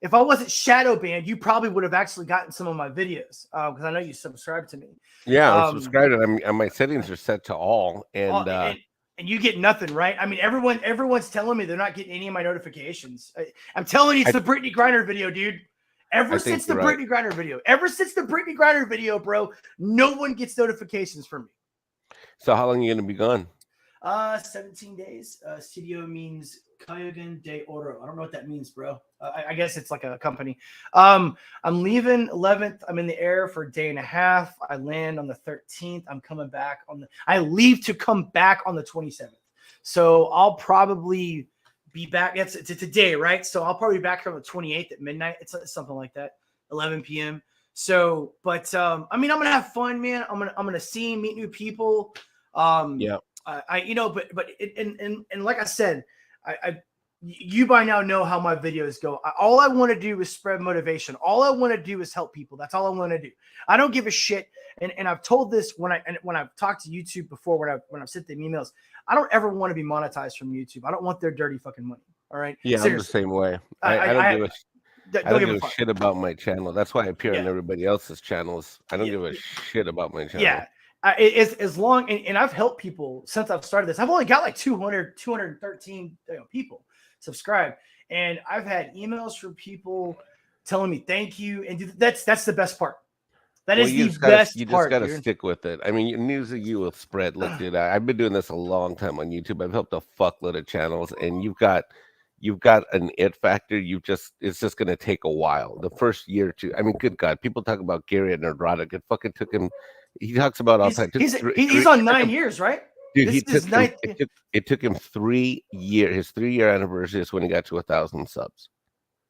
if I wasn't shadow banned, you probably would have actually gotten some of my videos, because I know you subscribe to me. Yeah, I'm subscribed. And my settings are set to all, and you get nothing, right? I mean, everyone's telling me they're not getting any of my notifications. I'm telling you, it's the Brittany Griner video, dude. Ever since the Brittany Griner video, bro, no one gets notifications from me. So how long are you going to be gone? 17 days. Studio means Cayugan de Oro. I don't know what that means, bro. I guess it's like a company. I'm leaving 11th. I'm in the air for a day and a half. I land on the 13th. I'm coming back I leave to come back on the 27th. So I'll probably be back. It's today, right? So I'll probably be back here on the 28th at midnight. It's something like that, 11 p.m. So, but I mean, I'm gonna have fun, man. I'm gonna see, meet new people. Yeah. And like I said, you by now know how my videos go. All I want to do is spread motivation. All I want to do is help people. That's all I want to do. I don't give a shit. And I've told this when I've talked to YouTube before, when I've sent them emails. I don't ever want to be monetized from YouTube. I don't want their dirty fucking money. All right. Yeah, seriously. I'm the same way. I don't give a shit about my channel. That's why I appear on everybody else's channels. I don't give a shit about my channel. Yeah. As long and I've helped people since I've started this. I've only got like 213 people subscribe, and I've had emails from people telling me thank you, and that's the best part. That Well, is you the just gotta best part, dude. stick with it. I mean, your news of you will spread. Look, dude, I've been doing this a long time on YouTube. I've helped a fuckload of channels, and you've got an it factor. It's just gonna take a while. The first year or two. I mean, good God, people talk about Gary and Nerdrotic. It fucking took him. He talks about all the time. He's on 9 years, right? Dude, This he is his took him. ninth. It took him 3 years. His 3-year anniversary is when he got to 1,000 subs.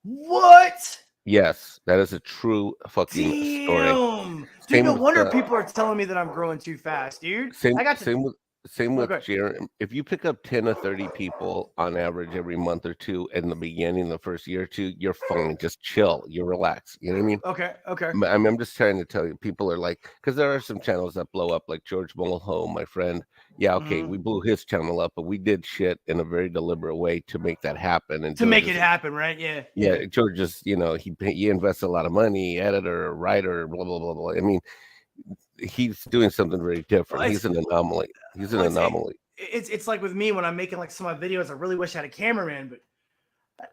What? Yes, that is a true fucking story. Damn. Dude, Same no with, wonder people are telling me that I'm growing too fast, dude. Same I got to with okay. Jeremy. If you pick up 10 or 30 people on average every month or two in the beginning, the first year or two, you're fine. Just chill. You relax. You know what I mean? Okay. I'm just trying to tell you, people are like, because there are some channels that blow up, like George Mulholland, my friend. Yeah, okay, we blew his channel up, but we did shit in a very deliberate way to make that happen. And to make it happen, right? Yeah. George just, he invested a lot of money, editor, writer, blah blah blah blah. I mean, he's doing something very different. Well, he's an anomaly. He's an anomaly. It's like with me when I'm making like some of my videos. I really wish I had a cameraman, but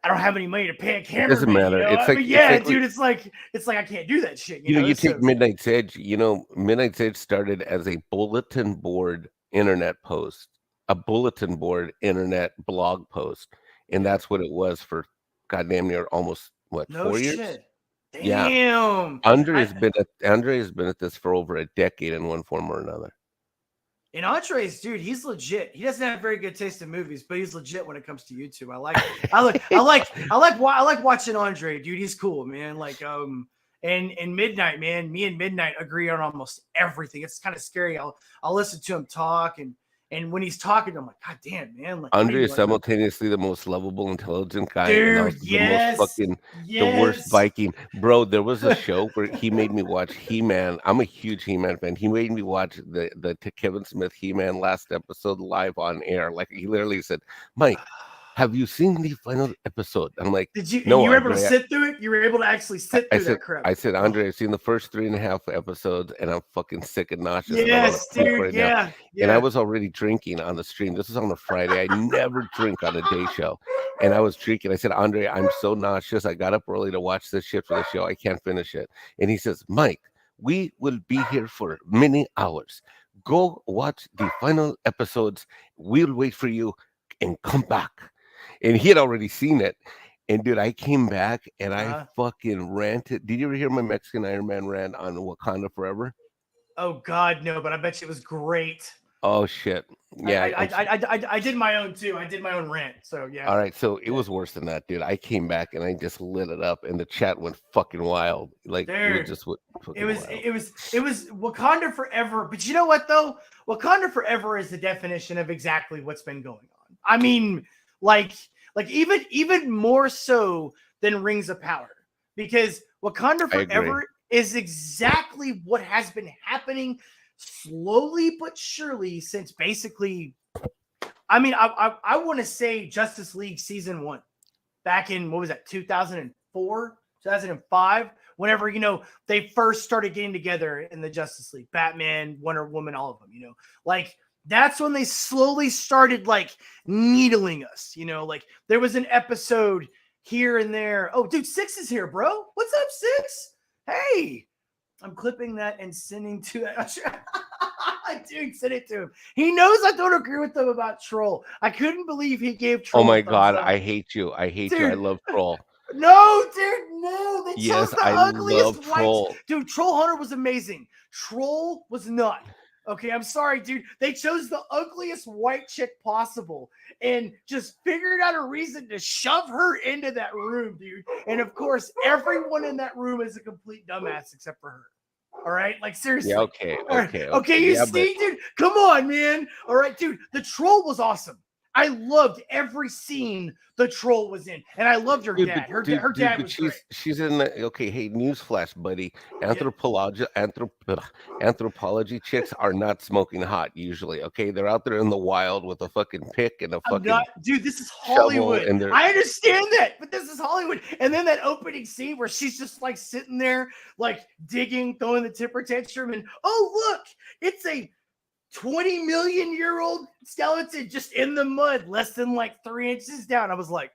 I don't have any money to pay a cameraman. It doesn't matter. It's like, dude. It's like I can't do that shit. You take Midnight's Edge. Midnight's Edge started as a bulletin board internet post, a bulletin board internet blog post, and that's what it was for goddamn near almost 4 years. Shit. Damn. Yeah. Andre has been at this for over a decade in one form or another. And Andre's, dude, he's legit. He doesn't have very good taste in movies, but he's legit when it comes to YouTube. I like watching Andre, dude. He's cool, man. Like, and Midnight, man. Me and Midnight agree on almost everything. It's kind of scary. I'll listen to him talk, and when he's talking, I'm like, God damn, man. Like, Andre is simultaneously the most lovable, intelligent guy, dude, and also the most the worst Viking. Bro, there was a show where he made me watch He-Man. I'm a huge He-Man fan. He made me watch the Kevin Smith He-Man last episode live on air. Like, he literally said, Mike, have you seen the final episode? I'm like, did you? No, you were Andre, able to sit through it? You were able to actually sit through that crap. I said, Andre, I've seen the first 3.5 episodes, and I'm fucking sick and nauseous. Yes, dude. Yeah. And I was already drinking on the stream. This was on a Friday. I never drink on a day show. And I was drinking. I said, Andre, I'm so nauseous. I got up early to watch this shit for the show. I can't finish it. And he says, Mike, we will be here for many hours. Go watch the final episodes. We'll wait for you and come back. And he had already seen it. And dude, I came back and I fucking ranted. Did you ever hear my Mexican Iron Man rant on Wakanda Forever? Oh God, no, but I bet you it was great. Oh shit. Yeah. I did my own too. I did my own rant. So yeah. All right. So it was worse than that, dude. I came back and I just lit it up and the chat went fucking wild. Like, dude, it was Wakanda Forever. But you know what though? Wakanda Forever is the definition of exactly what's been going on. I mean, like even more so than Rings of Power, because Wakanda Forever is exactly what has been happening slowly but surely since basically, I mean, I want to say Justice League season 1 back in, what was that, 2004, 2005, whenever, they first started getting together in the Justice League, Batman, Wonder Woman, all of them, like, that's when they slowly started like needling us, like there was an episode here and there. Oh, dude, Six is here, bro. What's up, Six? Hey, I'm clipping that and sending to dude, send it to him. He knows I don't agree with him about Troll. I couldn't believe he gave Troll. Oh my God, I hate you. I hate you. I love Troll. No, dude, no. They chose the I ugliest love Troll. Dude, Troll Hunter was amazing. Troll was not. Okay, I'm sorry, dude. They chose the ugliest white chick possible and just figured out a reason to shove her into that room, dude. And of course, everyone in that room is a complete dumbass except for her. All right, like seriously. Yeah, okay. Okay, you see, dude? Come on, man. All right, dude. The Troll was awesome. I loved every scene the Troll was in, and I loved her dad. Her dad was great. She's in the hey, newsflash, buddy. Anthropology chicks are not smoking hot usually. Okay, they're out there in the wild with a fucking pick and a fucking dude. This is Hollywood. And I understand that, but this is Hollywood. And then that opening scene where she's just like sitting there, like digging, throwing the temper tantrum, and oh look, it's a 20 million year old skeleton just in the mud, less than like 3 inches down. I was like,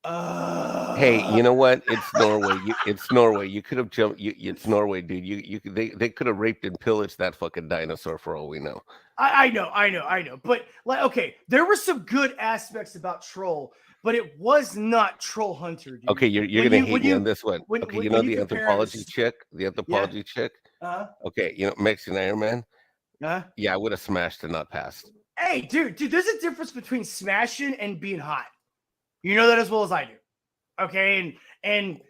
Hey, you know what? It's Norway. It's Norway. You could have jumped. It's Norway, dude. They could have raped and pillaged that fucking dinosaur for all we know. I know. But like, okay, there were some good aspects about Troll, but it was not Troll Hunter, dude. Okay, you're gonna hate me on this one. Okay, you know the anthropology chick, chick. Okay, you know Mexican Iron Man. Yeah, I would have smashed and not passed. Hey, dude, there's a difference between smashing and being hot. You know that as well as I do. Okay, and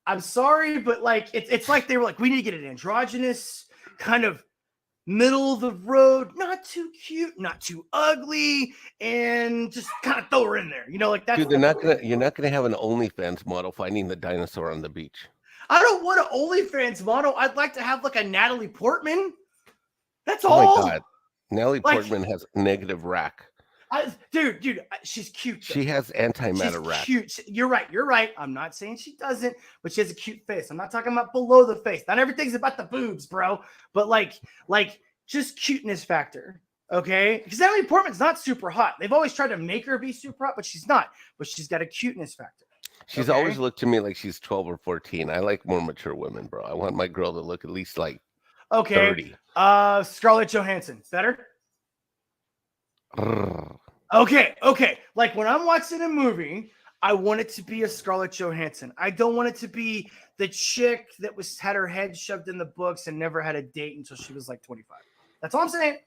I'm sorry, but like it's like they were like, we need to get an androgynous kind of middle of the road, not too cute, not too ugly, and just kind of throw her in there. You know, like that. Dude, you're not gonna have an OnlyFans model finding the dinosaur on the beach. I don't want an OnlyFans model. I'd like to have like a Natalie Portman. That's Oh all. my god, Natalie Portman has negative rack. Dude, she's cute. Though. She has antimatter rack. Cute. You're right. I'm not saying she doesn't, but she has a cute face. I'm not talking about below the face. Not everything's about the boobs, bro. But like just cuteness factor. Okay, because Natalie Portman's not super hot. They've always tried to make her be super hot, but she's not. But she's got a cuteness factor. She's always looked to me like she's 12 or 14. I like more mature women, bro. I want my girl to look at least like 30. Scarlett Johansson, better. Okay. Like when I'm watching a movie, I want it to be a Scarlett Johansson. I don't want it to be the chick that had her head shoved in the books and never had a date until she was like 25. That's all I'm saying.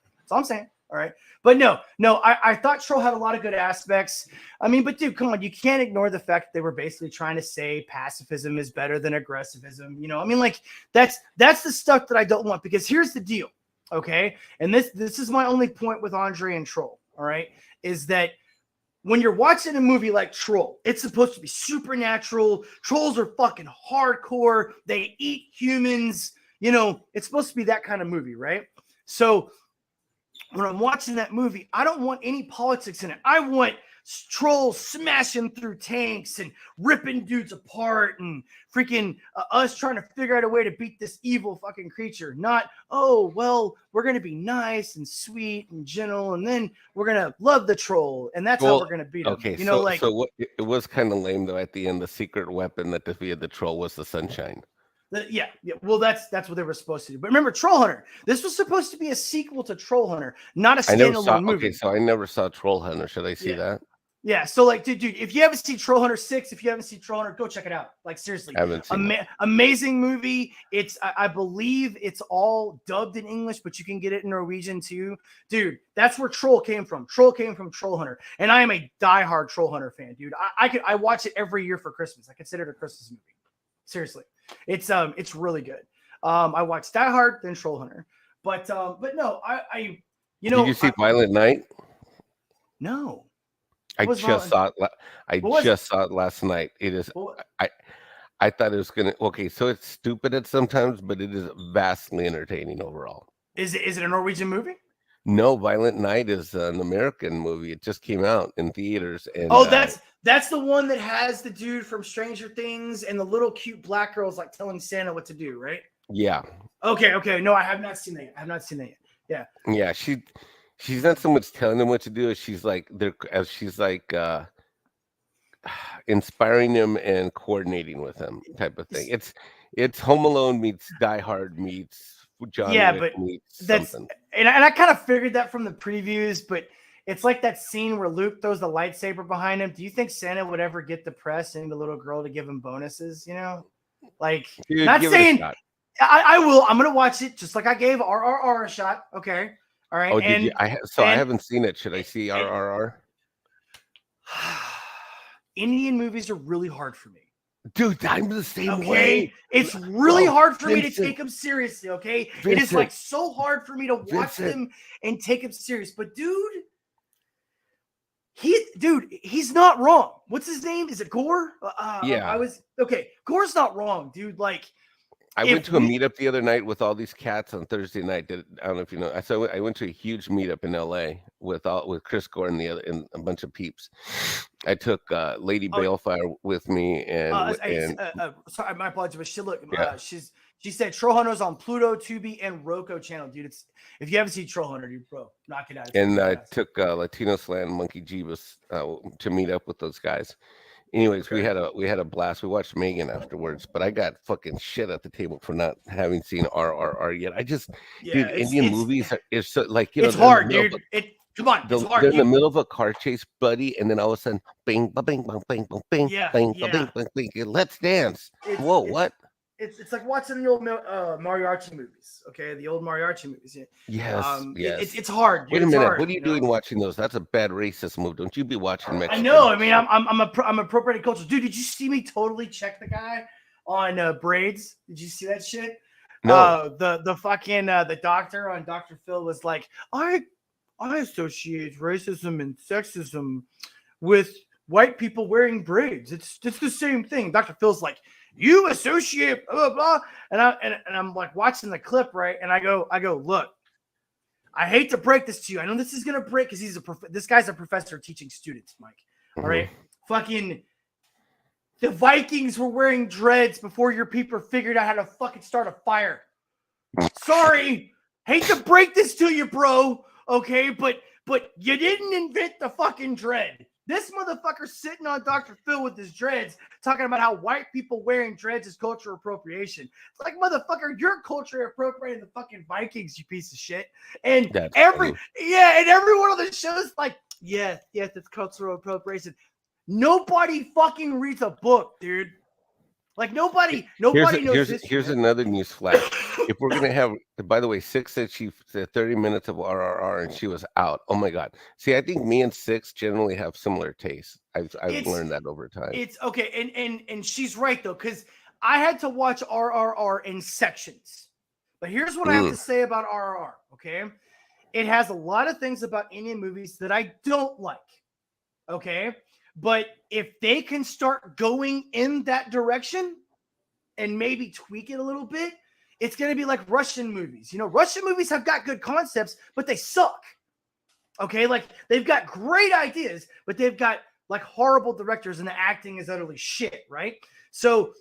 All right. But no, I thought Troll had a lot of good aspects. I mean, but dude, come on, you can't ignore the fact that they were basically trying to say pacifism is better than aggressivism. You know, I mean, like that's the stuff that I don't want, because here's the deal. Okay. And this is my only point with Andre and Troll. All right. Is that when you're watching a movie like Troll, it's supposed to be supernatural. Trolls are fucking hardcore. They eat humans. You know, it's supposed to be that kind of movie, right? So when I'm watching that movie, I don't want any politics in it. I want Trolls smashing through tanks and ripping dudes apart and freaking us trying to figure out a way to beat this evil fucking creature. Not, oh, well, we're going to be nice and sweet and gentle, and then we're going to love the troll, and that's how we're going to beat him. Okay, it was kind of lame, though, at the end. The secret weapon that defeated the troll was the sunshine. Yeah. Well, that's what they were supposed to do. But remember, Troll Hunter. This was supposed to be a sequel to Troll Hunter, not a standalone movie. Okay, so I never saw Troll Hunter. Should I see that? Yeah. So, like, dude, if you haven't seen Troll Hunter 6, if you haven't seen Troll Hunter, go check it out. Like, seriously, amazing movie. It's, I believe, it's all dubbed in English, but you can get it in Norwegian too, dude. That's where Troll came from. Troll came from Troll Hunter, and I am a diehard Troll Hunter fan, dude. I watch it every year for Christmas. I consider it a Christmas movie. Seriously, it's really good. I watched Die Hard, then Troll Hunter, but no, I you know. Did you see Violent Night? No, I just saw it last night. It is. I thought it was gonna. Okay, so it's stupid at sometimes, but it is vastly entertaining overall. Is it a Norwegian movie? No, Violent Night is an American movie. It just came out in theaters. And that's the one that has the dude from Stranger Things and the little cute black girl's like telling Santa what to do, right? Yeah. Okay. No, I have not seen that yet. Yeah. Yeah, she's not so much telling them what to do as she's like inspiring them and coordinating with them, type of thing. It's Home Alone meets Die Hard meets John Wick meets something. And I kind of figured that from the previews, but it's like that scene where Luke throws the lightsaber behind him. Do you think Santa would ever get depressed and the little girl to give him bonuses? You know, like, dude, not saying I will. I'm gonna watch it just like I gave RRR a shot. Okay, all right. Oh, did you? I haven't seen it. Should I see RRR? Indian movies are really hard for me. Dude, I'm the same way. It's really hard for me to take them seriously, okay? It is like so hard for me to watch them and take them serious. But dude, he's not wrong. What's his name? Is it Gore? Yeah. Gore's not wrong, dude. Like, I went to a meetup the other night with all these cats on Thursday night. I don't know if you know. I went to a huge meetup in LA with Chris Gore and a bunch of peeps. I took Lady Balefire with me, sorry, my apologies, but she said Troll Hunter's on Pluto, Tubi, and Roku channel, dude. If you haven't seen Troll Hunter, dude, bro, knock it out. And I took Latino Slam Monkey Jeebus to meet up with those guys. Anyways, we had a blast. We watched Megan afterwards, but I got fucking shit at the table for not having seen RRR yet. Dude, Indian movies are so like it's hard, dude. Come on, it's hard. They're in the middle of a car chase, buddy, and then all of a sudden, bing, ba, bing, bang, bing, bang, bing, bang, ba, bing, bang, bing. Let's dance. Whoa, what? It's like watching the old Mariachi movies. Okay, the old Mariachi movies. Yes, yes. It's hard. Dude. Wait a minute. Hard, what are you doing watching those? That's a bad racist move. Don't you be watching Mexican? I know. I mean, I'm appropriating culture, dude. Did you see me totally check the guy on braids? Did you see that shit? No. The fucking the doctor on Dr. Phil was like, I associate racism and sexism with white people wearing braids. It's the same thing. Dr. Phil's like, you associate blah blah, and I'm like watching the clip, right? And I go, look, I hate to break this to you. I know this is gonna break because this guy's a professor teaching students, Mike. All right, fucking the Vikings were wearing dreads before your people figured out how to fucking start a fire. Sorry, hate to break this to you, bro. Okay, but you didn't invent the fucking dread. This motherfucker sitting on Dr. Phil with his dreads talking about how white people wearing dreads is cultural appropriation. It's like, motherfucker, you're culture appropriating the fucking Vikings, you piece of shit. And every one of the shows like, yes, it's cultural appropriation. Nobody fucking reads a book, dude. Like nobody knows this. Here's another news flash. If we're gonna have, by the way, Six said she said 30 minutes of RRR and she was out. Oh my god. See, I think me and Six generally have similar tastes. I've learned that over time. It's okay, and she's right though, because I had to watch RRR in sections. But here's what I have to say about RRR. Okay, it has a lot of things about Indian movies that I don't like. Okay. But if they can start going in that direction and maybe tweak it a little bit, it's going to be like Russian movies. You know, Russian movies have got good concepts, but they suck. Okay, like they've got great ideas, but they've got like horrible directors and the acting is utterly shit, right? So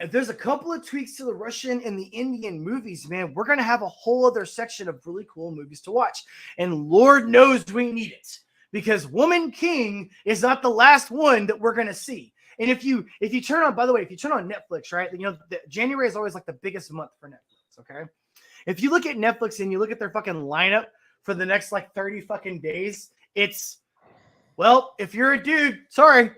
if there's a couple of tweaks to the Russian and the Indian movies, man, we're going to have a whole other section of really cool movies to watch. And Lord knows we need it. Because Woman King is not the last one that we're going to see. And if you turn on, by the way, if you turn on Netflix, right, you know, January is always like the biggest month for Netflix, okay? If you look at Netflix and you look at their fucking lineup for the next like 30 fucking days, it's, well, if you're a dude, sorry.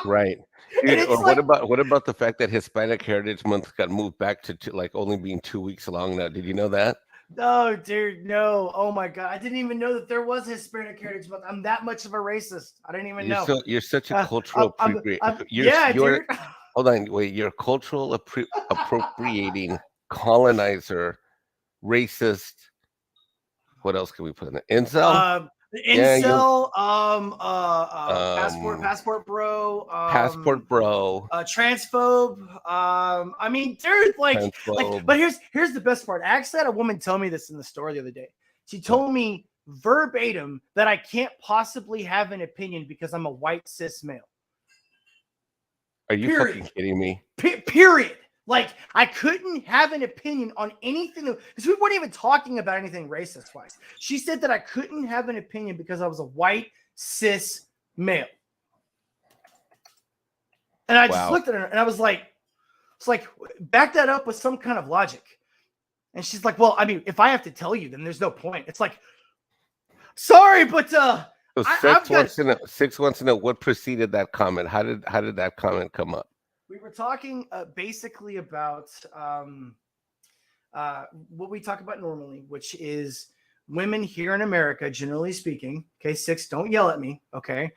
Right. Dude, or like, what about the fact that Hispanic Heritage Month got moved back to like only being 2 weeks long now? Did you know that? No, dude, no. Oh my god, I didn't even know that there was Hispanic Heritage Month. I'm that much of a racist. I didn't even know. You're such a cultural appropriator. Dude. Hold on, wait. You're cultural appropriating, colonizer, racist. What else can we put in it? Incel. The incel, passport bro, transphobe. I mean, dude, like, but here's the best part. I actually had a woman tell me this in the store the other day. She told me verbatim that I can't possibly have an opinion because I'm a white cis male. Are you fucking kidding me? Period. Like, I couldn't have an opinion on anything because we weren't even talking about anything racist wise. She said that I couldn't have an opinion because I was a white cis male. And I just looked at her and I was like, it's like, back that up with some kind of logic. And she's like, well, I mean, if I have to tell you, then there's no point. It's like, sorry, but so Six wants to know what preceded that comment. How did that comment come up? We were talking basically about what we talk about normally, which is women here in America, generally speaking. Okay, Six, don't yell at me. Okay,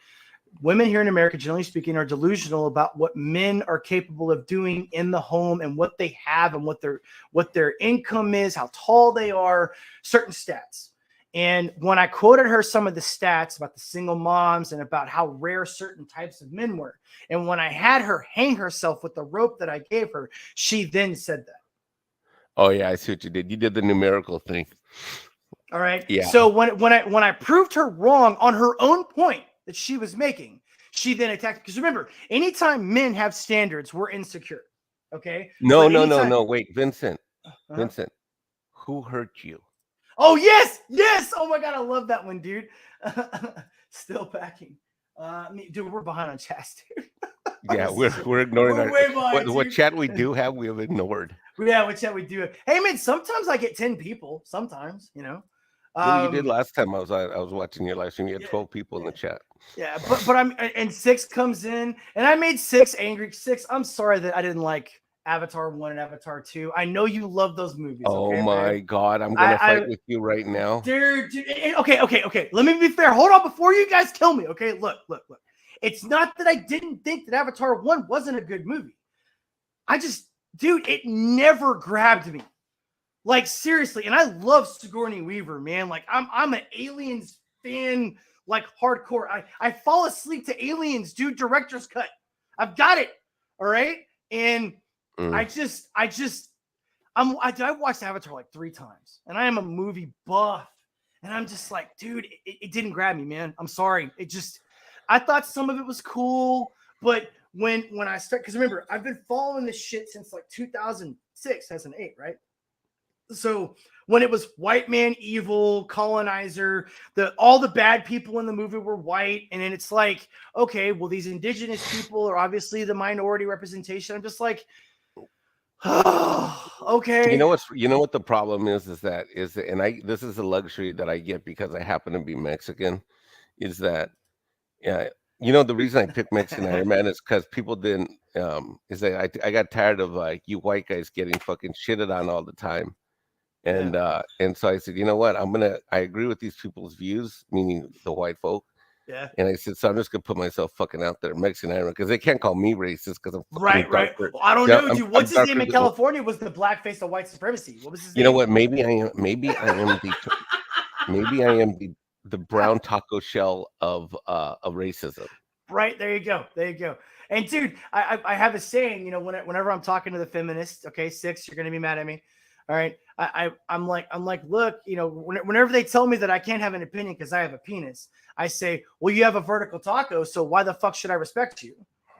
women here in America, generally speaking, are delusional about what men are capable of doing in the home and what they have and what their income is, how tall they are, certain stats. And when I quoted her some of the stats about the single moms and about how rare certain types of men were, and when I had her hang herself with the rope that I gave her, she then said that. Oh yeah, I see what you did. You did the numerical thing. All right. Yeah. So when I proved her wrong on her own point that she was making, she then attacked. Because remember, anytime men have standards, we're insecure. Okay. No. Wait, Vincent. Vincent, who hurt you? Oh, yes. Oh, my God. I love that one, dude. Still packing. Dude, we're behind on chats, dude. Yeah, we're ignoring We're way behind, what dude. chat we do have. We have ignored. Yeah, what chat we do. Hey, man, sometimes I get 10 people. Sometimes, you know. Well, you did last time I was watching your live stream. You had 12 people in the chat. Yeah, but I'm and 6 comes in, and I made 6 angry. 6. I'm sorry that I didn't like Avatar 1 and Avatar 2. I know you love those movies. Oh okay, my babe? God, I'm gonna fight with you right now, dude. Okay. Let me be fair. Hold on before you guys kill me. Okay, look. It's not that I didn't think that Avatar 1 wasn't a good movie. I just, dude, it never grabbed me. Like, seriously. And I love Sigourney Weaver, man. Like, I'm an Aliens fan, like, hardcore. I fall asleep to Aliens, dude, director's cut. I've got it. All right. And I watched Avatar like 3 times, and I am a movie buff. And I'm just like, dude, it didn't grab me, man. I'm sorry. I thought some of it was cool, but when I start, because remember, I've been following this shit since like 2006, 2008, right? So when it was white man evil, colonizer, all the bad people in the movie were white, and then it's like, okay, well, these indigenous people are obviously the minority representation. I'm just like, oh, okay. You know what the problem is that this is a luxury that I get because I happen to be Mexican, is that the reason I picked Mexican Iron Man is because people didn't is that I got tired of like you white guys getting fucking shitted on all the time. And so I said, you know what? I agree with these people's views, meaning the white folk. Yeah. And I said, so I'm just gonna put myself fucking out there, Mexican Iron, because they can't call me racist because I'm fucking right. Well, I don't know, dude. What's his name in California? Was the blackface of white supremacy? What was his name? You know what? Maybe I am the brown taco shell of racism. Right, there you go. And dude, I have a saying, whenever I'm talking to the feminists, okay, 6, you're gonna be mad at me. All right. I'm like, look, whenever they tell me that I can't have an opinion because I have a penis, I say, well, you have a vertical taco, so why the fuck should I respect you?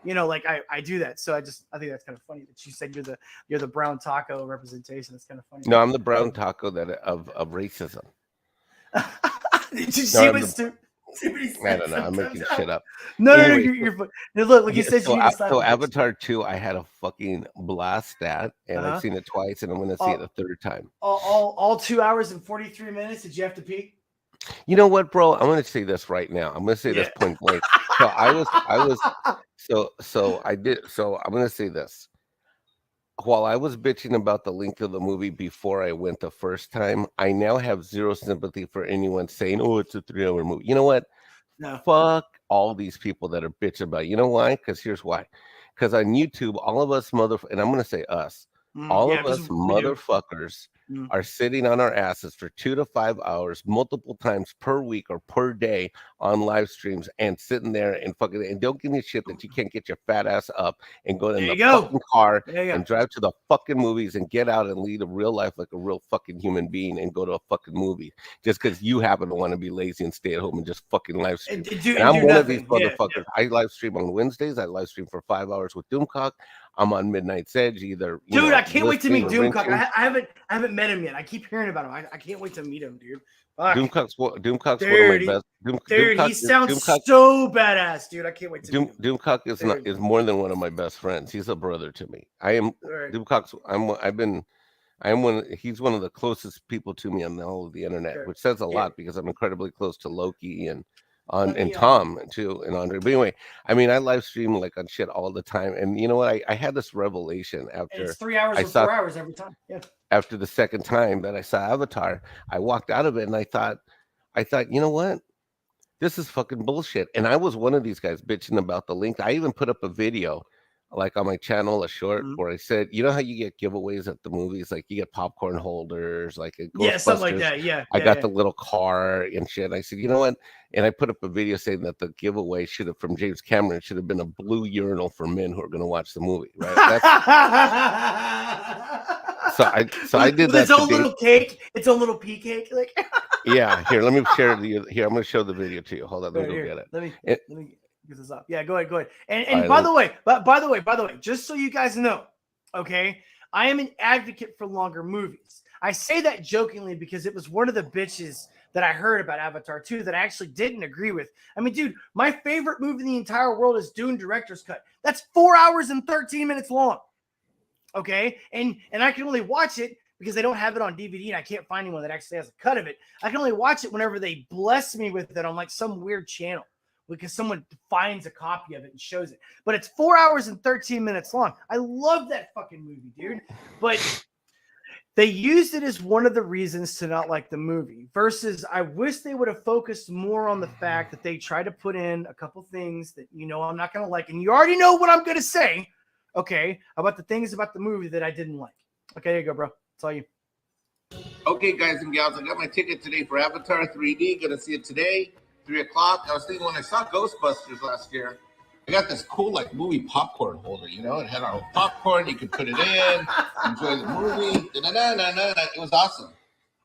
Like I do that. So I think that's kind of funny that you said you're the brown taco representation. That's kind of funny. No, I'm the brown taco of racism. Did you see what I don't know. I'm making shit up. No, you're look, like you said. So Avatar 2, I had a fucking blast at, and I've seen it twice, and I'm going to see it a third time. All 2 hours and 43 minutes. Did you have to pee? You know what, bro? I'm going to say this right now. I'm going to say this point blank. So I'm going to say this. While I was bitching about the length of the movie before I went the first time, I now have zero sympathy for anyone saying, oh, it's a 3-hour movie. You know what? No. Fuck all these people that are bitching about it. You know why? Because here's why. Because on YouTube, all of us and I'm going to say us, all of us motherfuckers are sitting on our asses for 2 to 5 hours, multiple times per week or per day on live streams, and sitting there and fucking, and don't give me shit that you can't get your fat ass up and go in the fucking car and drive to the fucking movies and get out and lead a real life like a real fucking human being and go to a fucking movie just because you happen to want to be lazy and stay at home and just fucking live stream. And I'm one of these motherfuckers. I live stream on Wednesdays. I live stream for 5 hours with Doomcock. I'm on Midnight's Edge either. Dude, I can't wait to meet Doomcock. I haven't met him yet. I keep hearing about him. I can't wait to meet him, dude. Doomcock's one of my best. He sounds so badass, dude. I can't wait to meet him. Doomcock is more than one of my best friends. He's a brother to me. I am Doomcock's. He's one of the closest people to me on all of the internet, which says a lot because I'm incredibly close to Loki and Tom too, and Andre. But anyway, I mean, I live stream like on shit all the time, and you know what? I had this revelation after it's 3 hours or 4 hours every time. Yeah. After the second time that I saw Avatar, I walked out of it and I thought, you know what? This is fucking bullshit. And I was one of these guys bitching about the link. I even put up a video like on my channel, a short where I said, you know how you get giveaways at the movies, like you get popcorn holders, like something like that. I got the little car and shit. I said, you know what? And I put up a video saying that the giveaway from James Cameron should have been a blue urinal for men who are going to watch the movie, right? So I did that. It's a little cake. It's a little pea cake. Like yeah. Here, let me share here. I'm going to show the video to you. Hold on, let me go get it. Let me get this up. Yeah, go ahead. And by the way, just so you guys know, okay, I am an advocate for longer movies. I say that jokingly because it was one of the bitches that I heard about Avatar 2 that I actually didn't agree with. I mean, dude, my favorite movie in the entire world is Dune Director's Cut. That's 4 hours and 13 minutes long. Okay. And I can only watch it because they don't have it on DVD and I can't find anyone that actually has a cut of it. I can only watch it whenever they bless me with it on like some weird channel because someone finds a copy of it and shows it. But it's 4 hours and 13 minutes long. I love that fucking movie, dude. But they used it as one of the reasons to not like the movie versus I wish they would have focused more on the fact that they tried to put in a couple things that, you know, I'm not going to like. And you already know what I'm going to say. Okay. About the things about the movie that I didn't like. Okay. There you go, bro. It's all you. Okay, guys and gals, I got my ticket today for Avatar 3D. Gonna see it today, 3 o'clock. I was thinking when I saw Ghostbusters last year, I got this cool like movie popcorn holder, you know? It had our popcorn, you could put it in, enjoy the movie. It was awesome.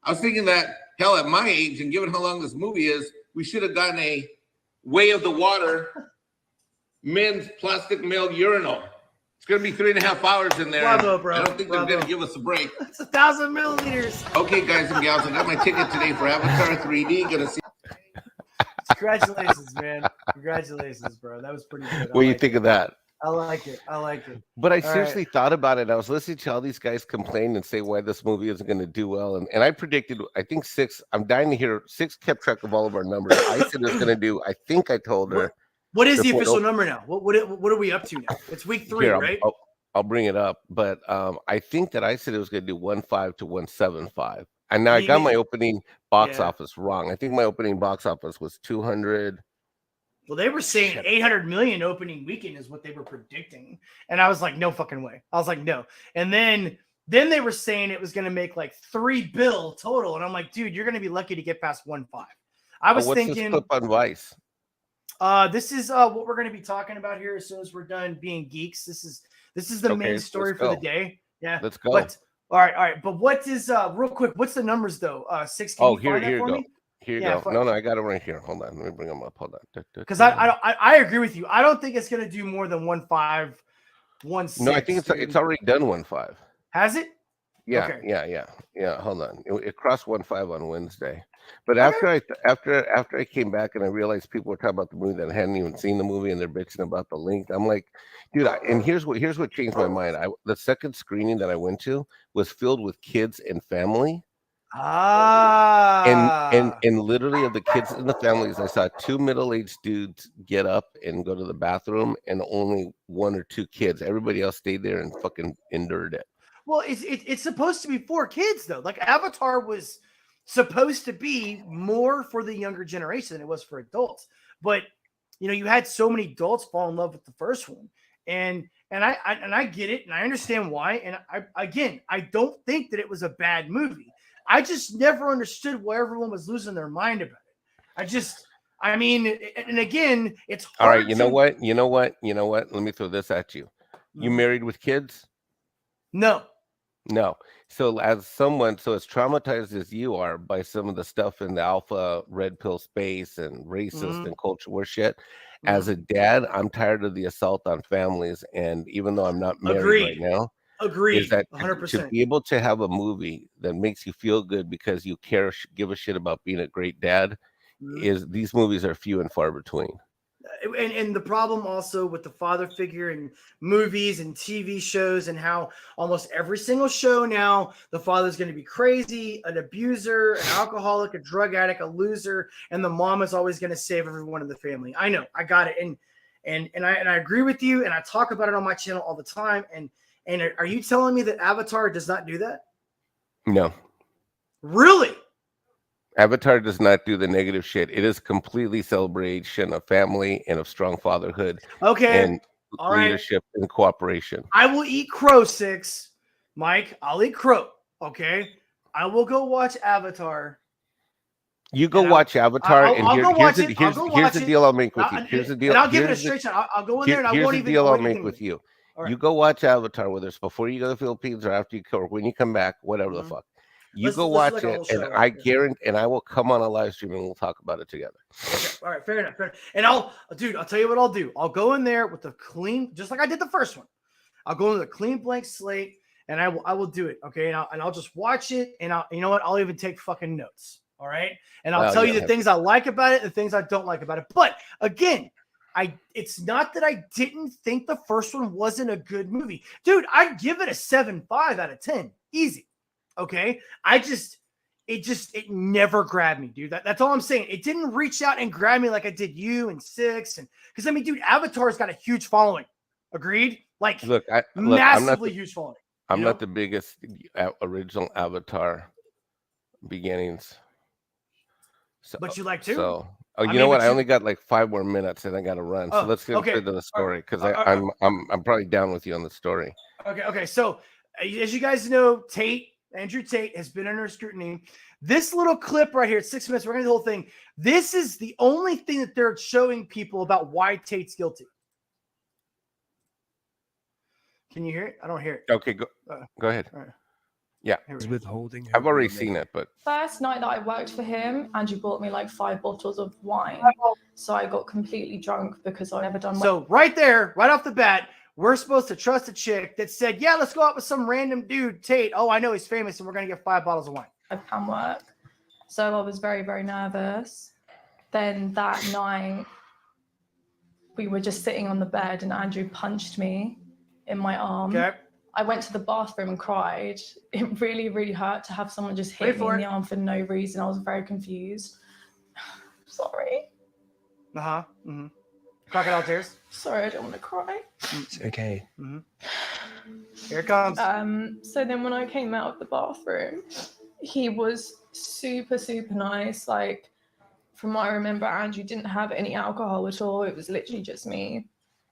I was thinking that, hell, at my age, and given how long this movie is, we should have gotten a Way of the Water men's plastic male urinal. It's going to be 3.5 hours in there. Bravo, bro. I don't think Bravo. they're going to give us a break. It's 1,000 milliliters. Okay, guys and gals, I got my ticket today for Avatar 3D. Gonna see. Congratulations, man. Congratulations, bro. That was pretty good. What do you think of that? I like it. I like it. But I All seriously thought about it. I was listening to all these guys complain and say why this movie isn't going to do well. And I predicted, I think 6, I'm dying to hear, 6 kept track of all of our numbers. I said it was going to do, I think I told her. What is the official number now? What are we up to now? It's week 3, Here, right? I'll bring it up. but I think that I said it was going to do 1.5 to 1.75. And now I got my opening box office wrong. I think my opening box office was 200. Well, they were saying 800 million opening weekend is what they were predicting. And I was like, no fucking way. I was like, no. And then they were saying it was going to make like $3 billion total. And I'm like, dude, you're going to be lucky to get past 1.5. I was what's thinking this clip on Vice? This is what we're going to be talking about here as soon as we're done being geeks. This is the main story for the day. Yeah. Let's go. But, all right. But what is real quick? What's the numbers though? 6. Can you find that for me? Here you go. No, I got it right here. Hold on. Let me bring them up. Hold on. Because I agree with you. I don't think it's going to do more than 1.5, 1.6. No, I think it's already done 1.5. Has it? Yeah, Okay. yeah. Hold on. It crossed 1.5 on Wednesday. But after I came back and I realized people were talking about the movie that hadn't even seen the movie and they're bitching about the link, I'm like, dude. And here's what changed my mind. The second screening that I went to was filled with kids and family. And literally of the kids and the families, I saw 2 middle-aged dudes get up and go to the bathroom, and only 1 or 2 kids. Everybody else stayed there and fucking endured it. Well, it's supposed to be for kids though. Like Avatar was supposed to be more for the younger generation than it was for adults. But you know, you had so many adults fall in love with the first one, and I get it, and I understand why. And I don't think that it was a bad movie. I just never understood why everyone was losing their mind about it. I mean, and again, it's hard. All right, you know what? Let me throw this at you. You married with kids? No. So as traumatized as you are by some of the stuff in the alpha red pill space and racist and culture war shit, as a dad, I'm tired of the assault on families. And even though I'm not married right now, is that 100%. to be able to have a movie that makes you feel good because you give a shit about being a great dad, is these movies are few and far between. And the problem also with the father figure in movies and TV shows, and how almost every single show now, the father's going to be crazy, an abuser, an alcoholic, a drug addict, a loser, and the mom is always going to save everyone in the family. I know, I got it. And I agree with you, and I talk about it on my channel all the time. And are you telling me that Avatar does not do that? No. Really? Avatar does not do the negative shit. It is completely celebration of family and of strong fatherhood. Okay. And leadership and cooperation. I will eat crow, 6. Mike, I'll eat crow. Okay. I will go watch Avatar. You go watch Avatar, and here's the deal I'll make with you. Here's the deal. And I'll give it a straight shot. I'll go in there and I won't even. Here's the deal I'll make with you. Right. You go watch Avatar, whether it's before you go to the Philippines or after you go, or when you come back, whatever the fuck. You go watch it, and I guarantee, and I will come on a live stream and we'll talk about it together. Okay. All right, fair enough. And I'll tell you what I'll do. I'll go in there with a clean, just like I did the first one. I'll go in with a clean blank slate, and I will do it. Okay, and I'll just watch it, and you know what? I'll even take fucking notes. All right. And I'll Well, tell you yeah. the things I like about it, the things I don't like about it. But again, it's not that I didn't think the first one wasn't a good movie. Dude, I'd give it a 7.5 out of 10. Easy. Okay. It never grabbed me, dude. That's all I'm saying. It didn't reach out and grab me like I did you and 6. And because I mean, dude, Avatar's got a huge following. Agreed? Like massively huge following. I'm not the biggest original Avatar beginnings. So, but you like to? So, you know what? I only got like 5 more minutes, and I got to run. So let's get into the story because I'm probably down with you on the story. Okay. So as you guys know, Andrew Tate has been under scrutiny. This little clip right here, 6 minutes. We're gonna do the whole thing. This is the only thing that they're showing people about why Tate's guilty. Can you hear it? I don't hear it. Okay, go ahead. All right. Yeah, withholding. I've already seen it, but first night that I worked for him, Andrew bought me like 5 bottles of wine. So I got completely drunk because I'd never done. So right there, right off the bat, we're supposed to trust a chick that said, "Yeah, let's go out with some random dude, Tate. Oh, I know he's famous, and we're gonna get 5 bottles of wine." £5 work. So I was very, very nervous. Then that night, we were just sitting on the bed, and Andrew punched me in my arm. Okay. I went to the bathroom and cried. It really, really hurt to have someone just hit me in the arm for no reason. I was very confused. Sorry. Mm-hmm. Crocodile tears. Sorry, I don't want to cry. It's okay. Mm-hmm. Here it comes. So then when I came out of the bathroom, he was super, super nice. Like, from what I remember, Andrew didn't have any alcohol at all. It was literally just me.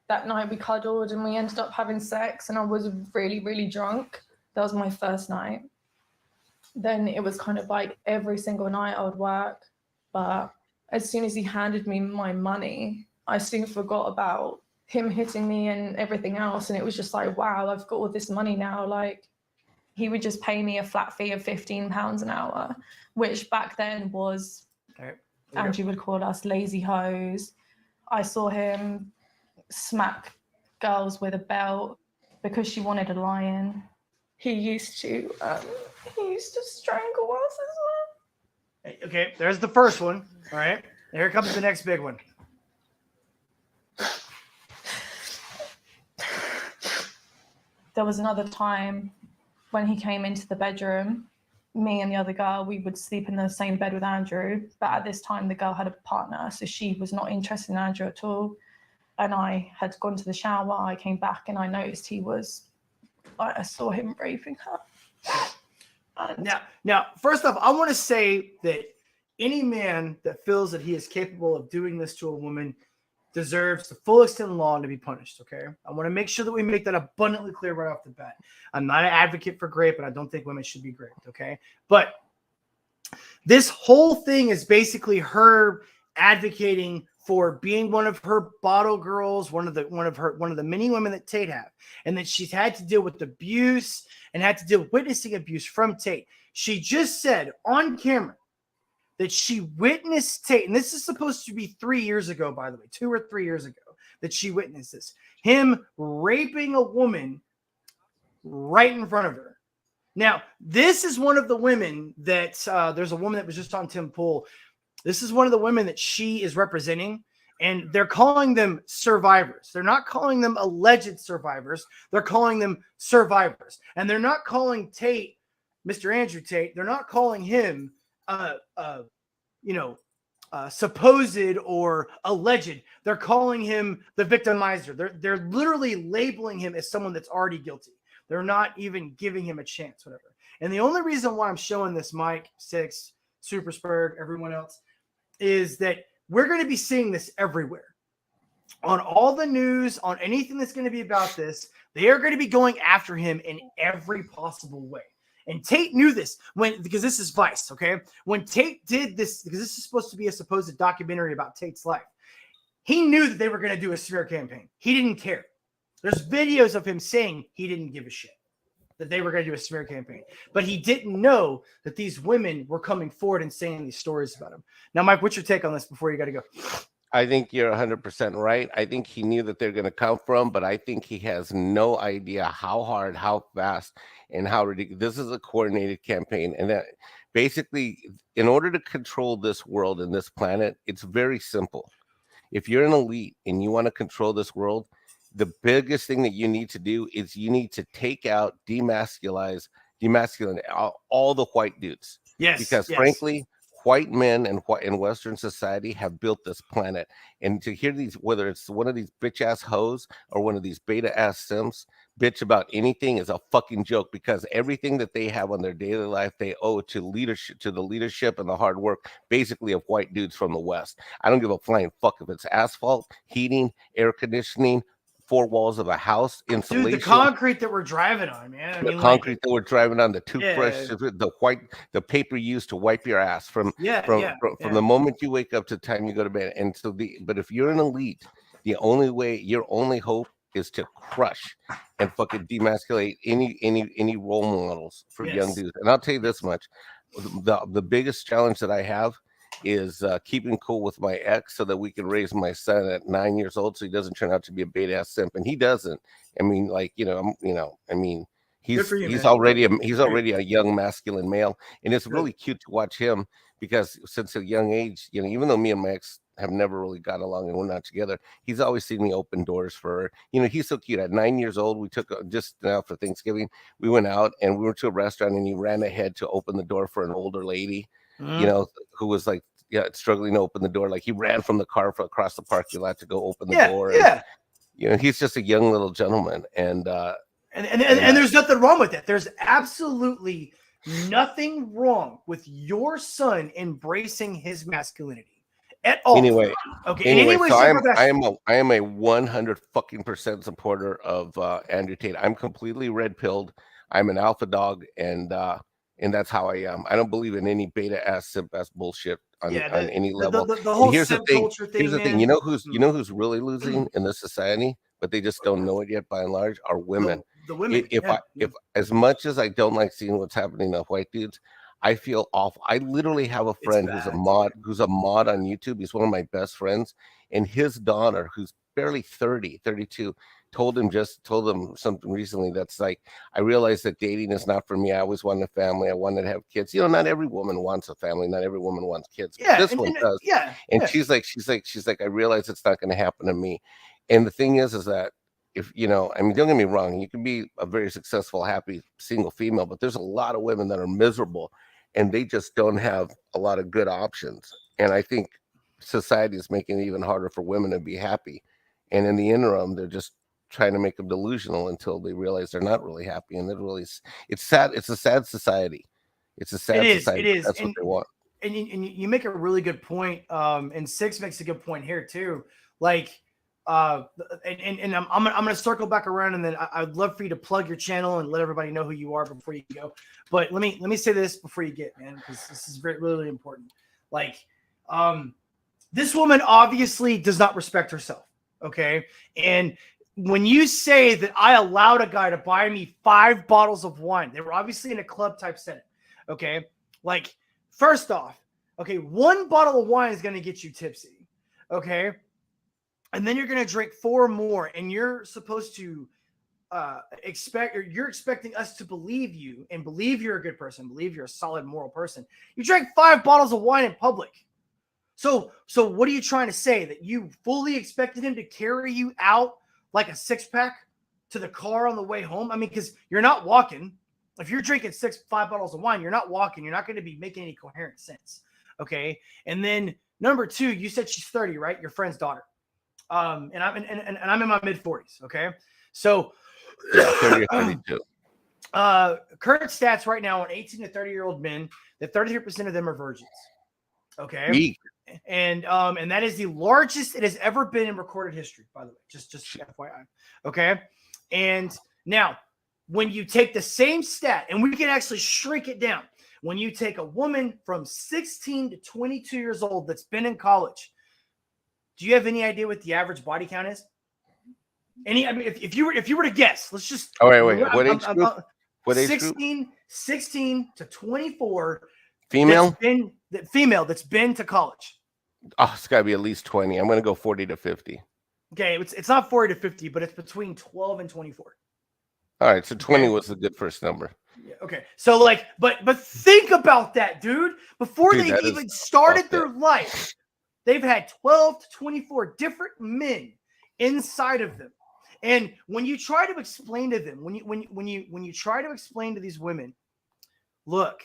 That night we cuddled and we ended up having sex, and I was really, really drunk. That was my first night. Then it was kind of like every single night I would work. But as soon as he handed me my money, I soon forgot about him hitting me and everything else. And it was just like, wow, I've got all this money now. Like, he would just pay me a flat fee of £15 an hour, which back then was, Andrew would call us lazy hoes. I saw him smack girls with a belt because she wanted a lion. He used to strangle us as well. Okay, there's the first one. All right, here comes the next big one. There was another time when he came into the bedroom. Me and the other girl, we would sleep in the same bed with Andrew, but at this time the girl had a partner, so she was not interested in Andrew at all. And I had gone to the shower. I came back and I noticed I saw him raping her. Now, first off, I want to say that any man that feels that he is capable of doing this to a woman deserves the full extent of law to be punished, okay? I want to make sure that we make that abundantly clear right off the bat. I'm not an advocate for rape, and I don't think women should be raped, okay? But this whole thing is basically her advocating for being one of her bottle girls, one of the many women that Tate have, and that she's had to deal with abuse and had to deal with witnessing abuse from Tate. She just said on camera that she witnessed Tate, and this is supposed to be 3 years ago, by the way, 2 or 3 years ago, that she witnessed this, him raping a woman right in front of her. Now, this is one of the women that there's a woman that was just on Tim Pool. This is one of the women that she is representing, and they're calling them survivors. They're not calling them alleged survivors. They're calling them survivors. And they're not calling Tate, Mr. Andrew Tate, they're not calling him, supposed or alleged. They're calling him the victimizer. They're literally labeling him as someone that's already guilty. They're not even giving him a chance, whatever. And the only reason why I'm showing this, Mike, Six, Superspurg, everyone else, is that we're going to be seeing this everywhere. On all the news, on anything that's going to be about this, they are going to be going after him in every possible way. And Tate knew this because this is Vice, okay? When Tate did this, because this is supposed to be a supposed documentary about Tate's life, he knew that they were going to do a smear campaign. He didn't care. There's videos of him saying he didn't give a shit that they were going to do a smear campaign. But he didn't know that these women were coming forward and saying these stories about him. Now, Mike, what's your take on this before you got to go? I think you're 100% right. I think he knew that they're going to come from, but I think he has no idea how hard, how fast, and how ridiculous. This is a coordinated campaign. And that Basically, in order to control this world and this planet, it's very simple. If you're an elite and you want to control this world, the biggest thing that you need to do is you need to take out, demasculine all the white dudes. Yes. Because yes. frankly, white men and in Western society have built this planet. And to hear these, whether it's one of these bitch ass hoes or one of these beta ass simps, bitch about anything is a fucking joke, because everything that they have on their daily life, they owe to leadership, to the leadership and the hard work, basically, of white dudes from the West. I don't give a flying fuck if it's asphalt, heating, air conditioning, four walls of a house, insulation. Dude, the concrete that we're driving on, man. The concrete that we're driving on, the toothbrush, the paper used to wipe your ass from the moment you wake up to the time you go to bed. And so but if you're an elite, the only way, your only hope is to crush and fucking demasculate any role models for young dudes. And I'll tell you this much: the biggest challenge that I have is keeping cool with my ex so that we can raise my son at 9 years old so he doesn't turn out to be a beta ass simp. And he doesn't. I mean, like, he's already a young masculine male, and it's really cute to watch him, because since a young age, even though me and my ex have never really got along and we're not together, he's always seen me open doors for her. He's so cute. At 9 years old, we took just now for Thanksgiving, we went out and we went to a restaurant, and he ran ahead to open the door for an older lady, who was like, struggling to open the door. Like, he ran from the car across the parking lot to go open the door. And, he's just a young little gentleman. And there's nothing wrong with that. There's absolutely nothing wrong with your son embracing his masculinity at all. Anyway, so I am a 100% supporter of Andrew Tate. I'm completely red pilled. I'm an alpha dog, and that's how I am. I don't believe in any beta ass simp ass bullshit on any level. The whole here's the thing. culture thing. Here's the thing. You know who's really losing in this society, but they just don't know it yet. By and large, are women. The women. If as much as I don't like seeing what's happening to white dudes, I feel awful. I literally have a friend who's a mod on YouTube. He's one of my best friends, and his daughter, who's barely 32, told him something recently that's like, I realized that dating is not for me. I always wanted a family. I wanted to have kids. Not every woman wants a family. Not every woman wants kids. But this one does. She's like, I realize it's not going to happen to me. And the thing is that if don't get me wrong, you can be a very successful, happy single female, but there's a lot of women that are miserable, and they just don't have a lot of good options. And I think society is making it even harder for women to be happy. And in the interim, they're just trying to make them delusional until they realize they're not really happy. And it's sad. It's a sad society. It's a sad society. It is. That's what they want. And you make a really good point. And Six makes a good point here too. Like, I'm going to circle back around, and then I'd love for you to plug your channel and let everybody know who you are before you go. But let me say this before you get, man, because this is really, really important. Like, this woman obviously does not respect herself. Okay. And when you say that I allowed a guy to buy me 5 bottles of wine, they were obviously in a club type setting. Okay. Like, first off, okay, 1 bottle of wine is going to get you tipsy. Okay. And then you're going to drink 4 more, and you're supposed to you're expecting us to believe you and believe you're a good person, believe you're a solid moral person. You drank 5 bottles of wine in public. So what are you trying to say? That you fully expected him to carry you out like a 6-pack to the car on the way home? I mean, because you're not walking. If you're drinking 5 bottles of wine, you're not walking. You're not going to be making any coherent sense. Okay. And then number 2, you said she's 30, right? Your friend's daughter. And I'm in my mid-40s. Okay. So 30 or 32. Current stats right now on 18 to 30-year-old men, that 33% of them are virgins. Okay. And that is the largest it has ever been in recorded history, by the way, just FYI. Okay. And now when you take the same stat, and we can actually shrink it down, when you take a woman from 16 to 22 years old that's been in college, do you have any idea what the average body count is? I mean, if you were to guess, let's just. Oh, wait. What age group? What age 16 to 24. Female? Female that's been to college. Oh, it's got to be at least 20. I'm going to go 40 to 50. Okay, it's not 40 to 50, but it's between 12 and 24. All right, so 20 was a good first number. Okay. So like, but think about that, dude. Before Dude, they've that is even started fucked their up. life, they've had 12 to 24 different men inside of them. And when you try to explain to them, when you try to explain to these women, look,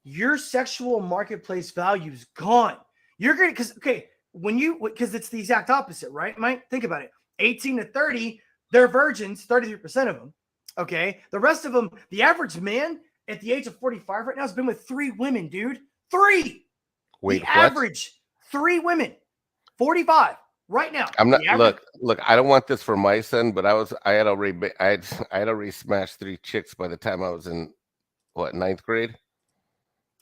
your sexual marketplace value is gone. You're gonna because it's the exact opposite, right, Mike? Think about it. 18 to 30, they're virgins, 33% of them. Okay. The rest of them, the average man at the age of 45 right now has been with 3 women, dude. 3. Wait, The what? average 3 women, 45 right now. I'm not The average- look, I don't want this for my son, but I had already smashed 3 chicks by the time I was in what, 9th grade?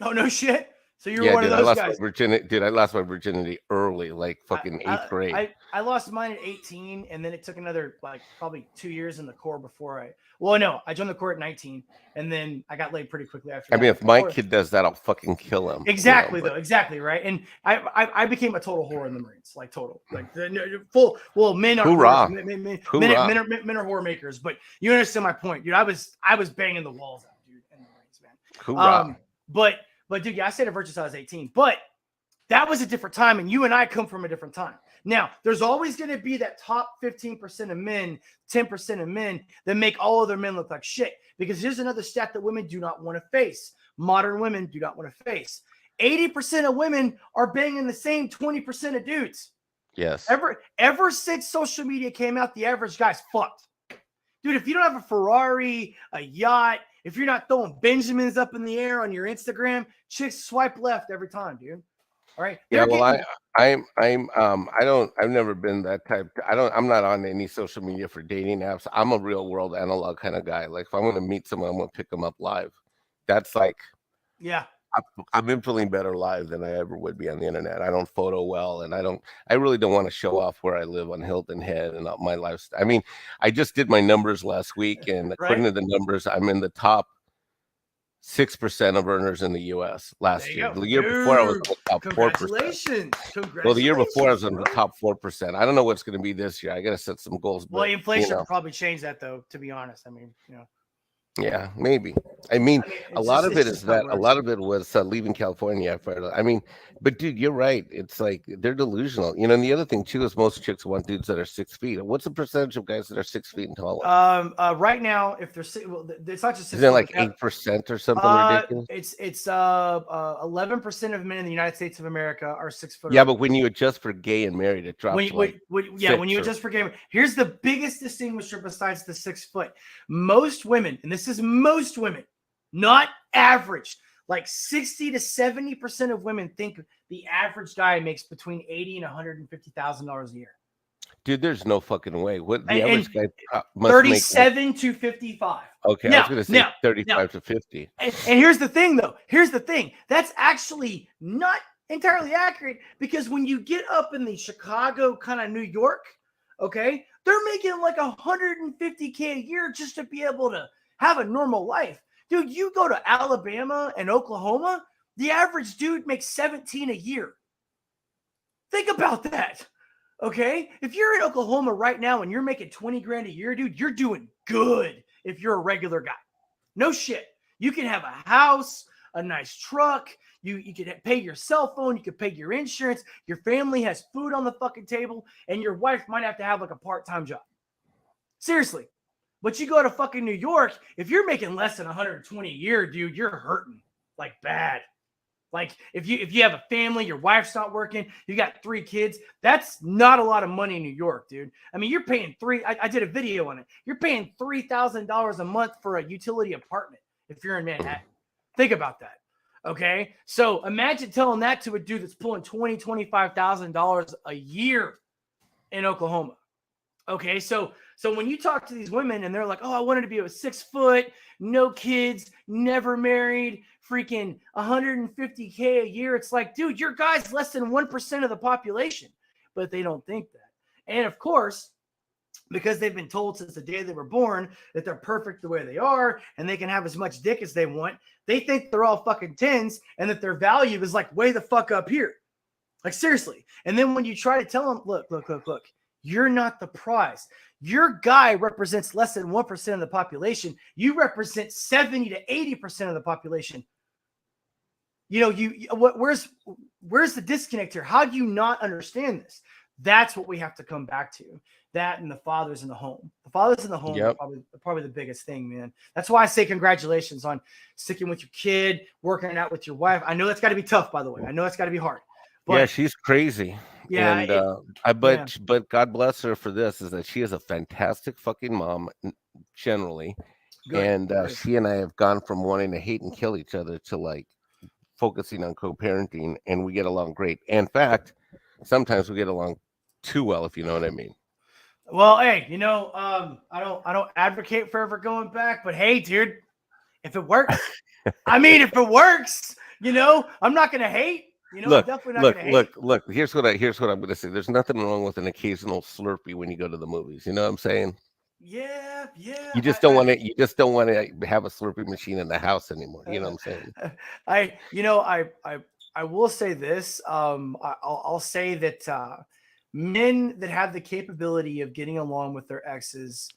Oh, no shit. So you're Yeah, one dude, of I those lost guys. my virginity. Dude, I lost my virginity early, like fucking 8th grade. I lost mine at 18, and then it took another like probably 2 years in the Corps before I joined the Corps at 19, and then I got laid pretty quickly after I that. mean, if my Corps- kid does that, I'll fucking kill him. exactly but though, exactly right. And I became a total whore in the Marines, like total, like the full. Well, men are Hoorah. whores. Men Hoorah. are whore makers, but you understand my point, dude. I was banging the walls out, dude, in the Marines, man. Hoorah. But dude, yeah, I stayed a virgin until I was 18, but that was a different time, and you and I come from a different time. Now, there's always going to be that top 15% of men, 10% of men that make all other men look like shit. Because here's another stat that women do not want to face. Modern women do not want to face. 80% of women are banging the same 20% of dudes. Yes. Ever since social media came out, the average guy's fucked. Dude, if you don't have a Ferrari, a yacht, if you're not throwing Benjamins up in the air on your Instagram, chicks swipe left every time, dude. All right. Yeah, well, I've never been that type. I'm not on any social media for dating apps. I'm a real world analog kind of guy. Like if I'm going to meet someone, I'm going to pick them up live. That's like, yeah. I'm infinitely better live than I ever would be on the internet. I don't photo well, and I really don't want to show off where I live on Hilton Head and my lifestyle. I mean, I just did my numbers last week, and according to the numbers, I'm in the top 6% of earners in the U.S. last year. The year before, I was in the top 4%. Congratulations. Well, the year before, I was in the top 4%. I don't know what's going to be this year. I got to set some goals. Well, but, inflation will probably change that, though, to be honest. I mean, Yeah, maybe. I mean, a lot of it was leaving California. I mean, but dude, you're right. It's like they're delusional. And the other thing too is most chicks want dudes that are 6 feet. What's the percentage of guys that are 6 feet and taller? Right now, if they're it's not just 6 Isn't it like 8% or something ridiculous? It's 11% of men in the United States of America are 6 foot. Yeah, but when you adjust for gay and married, it drops. When you adjust for gay, here's the biggest distinguisher besides the 6 foot. Most women, and this is most women, not average, like 60 to 70% of women think the average guy makes between $80,000 and $150,000 a year. Dude, there's no fucking way. What the average guy must 37 make, to 55. Okay, I was going to say 35 to 50. And here's the thing, though. Here's the thing. That's actually not entirely accurate, because when you get up in the Chicago, kind of New York, okay, they're making like $150K a year just to be able to have a normal life. Dude, you go to Alabama and Oklahoma, the average dude makes 17 a year. Think about that. Okay, if you're in Oklahoma right now and you're making 20 grand a year, dude, you're doing good. If you're a regular guy, no shit, you can have a house, a nice truck. You can pay your cell phone. You can pay your insurance. Your family has food on the fucking table, and your wife might have to have like a part-time job. Seriously. But you go to fucking New York, if you're making less than 120 a year, dude, you're hurting like bad. Like if you have a family, your wife's not working, you got 3 kids, that's not a lot of money in New York, dude. I mean, you're paying I did a video on it. You're paying $3,000 a month for a utility apartment if you're in Manhattan. Think about that. Okay. So imagine telling that to a dude that's pulling $25,000 a year in Oklahoma. Okay. So when you talk to these women and they're like, oh, I wanted to be a 6 foot, no kids, never married, freaking $150K a year. It's like, dude, your guy's less than 1% of the population, but they don't think that. And of course, because they've been told since the day they were born that they're perfect the way they are and they can have as much dick as they want, they think they're all fucking 10s and that their value is like way the fuck up here. Like seriously. And then when you try to tell them, look, You're not the prize. Your guy represents less than 1% of the population. You represent 70 to 80% of the population. You know, where's the disconnect here? How do you not understand this? That's what we have to come back to. That and the fathers in the home. The fathers in the home are probably the biggest thing, man. That's why I say congratulations on sticking with your kid, working out with your wife. I know that's got to be tough, by the way. I know that's got to be hard. But, yeah, she's crazy. Yeah, and but God bless her for this, is that she is a fantastic fucking mom generally. Good, and good. she and I have gone from wanting to hate and kill each other to like focusing on co-parenting, and we get along great. In fact, sometimes we get along too well, if you know what I mean. Well, hey, you know, I don't advocate for ever going back, but hey, dude, if it works, I mean, if it works, you know, I'm not gonna hate. You know, Look, I'm definitely not gonna hate. look. Here's what I'm gonna say. There's nothing wrong with an occasional Slurpee when you go to the movies. You know what I'm saying? Yeah. You just don't want to. You just don't want to have a Slurpee machine in the house anymore. You know what I'm saying? I will say this. I'll say that men that have the capability of getting along with their exes,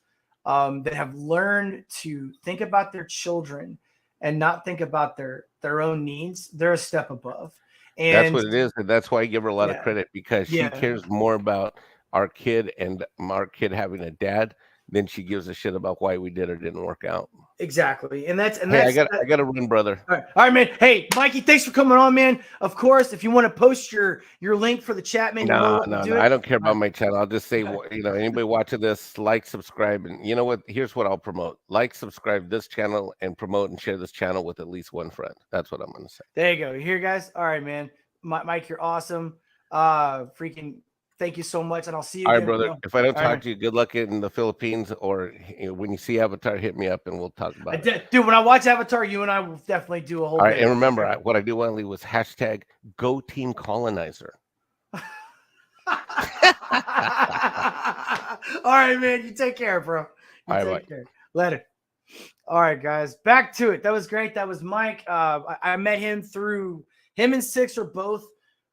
that have learned to think about their children and not think about their own needs, they're a step above. And that's what it is, and that's why I give her a lot of credit, because she cares more about our kid and our kid having a dad than she gives a shit about why we did or didn't work out. Exactly. And that's I got to run, brother. All right, man. Hey, Mikey, thanks for coming on, man. Of course, if you want to post your link for the chat, man, No, I don't care about my channel. I'll just say, you know, anybody watching this, like, subscribe, and you know what? Here's what I'll promote: like, subscribe this channel, and promote and share this channel with at least one friend. That's what I'm going to say. There you go. You hear, guys? All right, man. Mike, you're awesome. Freaking thank you so much, and I'll see you. All right, again. brother. If I don't All talk right, to you, good luck in the Philippines, or when you see Avatar, hit me up and we'll talk about it. Dude, when I watch Avatar, you and I will definitely do a whole. All right, and remember, what I do want to leave was hashtag Go Team Colonizer. All right, man. You take care, bro. Take care. Later. All right, guys. Back to it. That was great. That was Mike. I met him through him and Six are both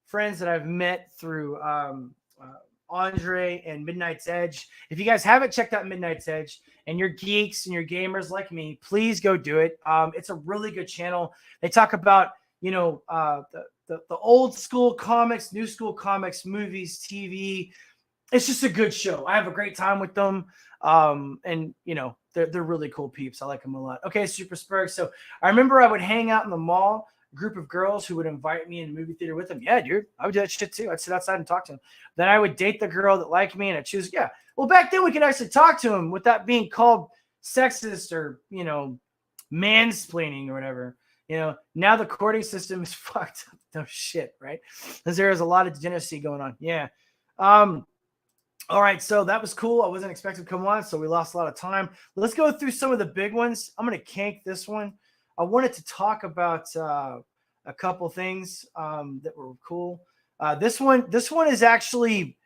friends that I've met through Andre and Midnight's Edge. If you guys haven't checked out Midnight's Edge and you're geeks and you're gamers like me, please go do it. It's a really good channel. They talk about, you know, the old school comics, new school comics, movies, TV. It's just a good show. I have a great time with them. And you know, they're really cool peeps. I like them a lot. Okay, Super Spurg. So I remember I would hang out in the mall, a group of girls who would invite me in the movie theater with them. Yeah, dude, I would do that shit too. I'd sit outside and talk to them. Then I would date the girl that liked me, and I'd choose. Yeah, well, back then we could actually talk to them without being called sexist or, you know, mansplaining or whatever. You know, now the courting system is fucked up. No shit, right? Because there is a lot of degeneracy going on. Yeah. All right, so that was cool. I wasn't expecting to come on, so we lost a lot of time. Let's go through some of the big ones. I'm going to kank this one. I wanted to talk about a couple things that were cool. This one is actually,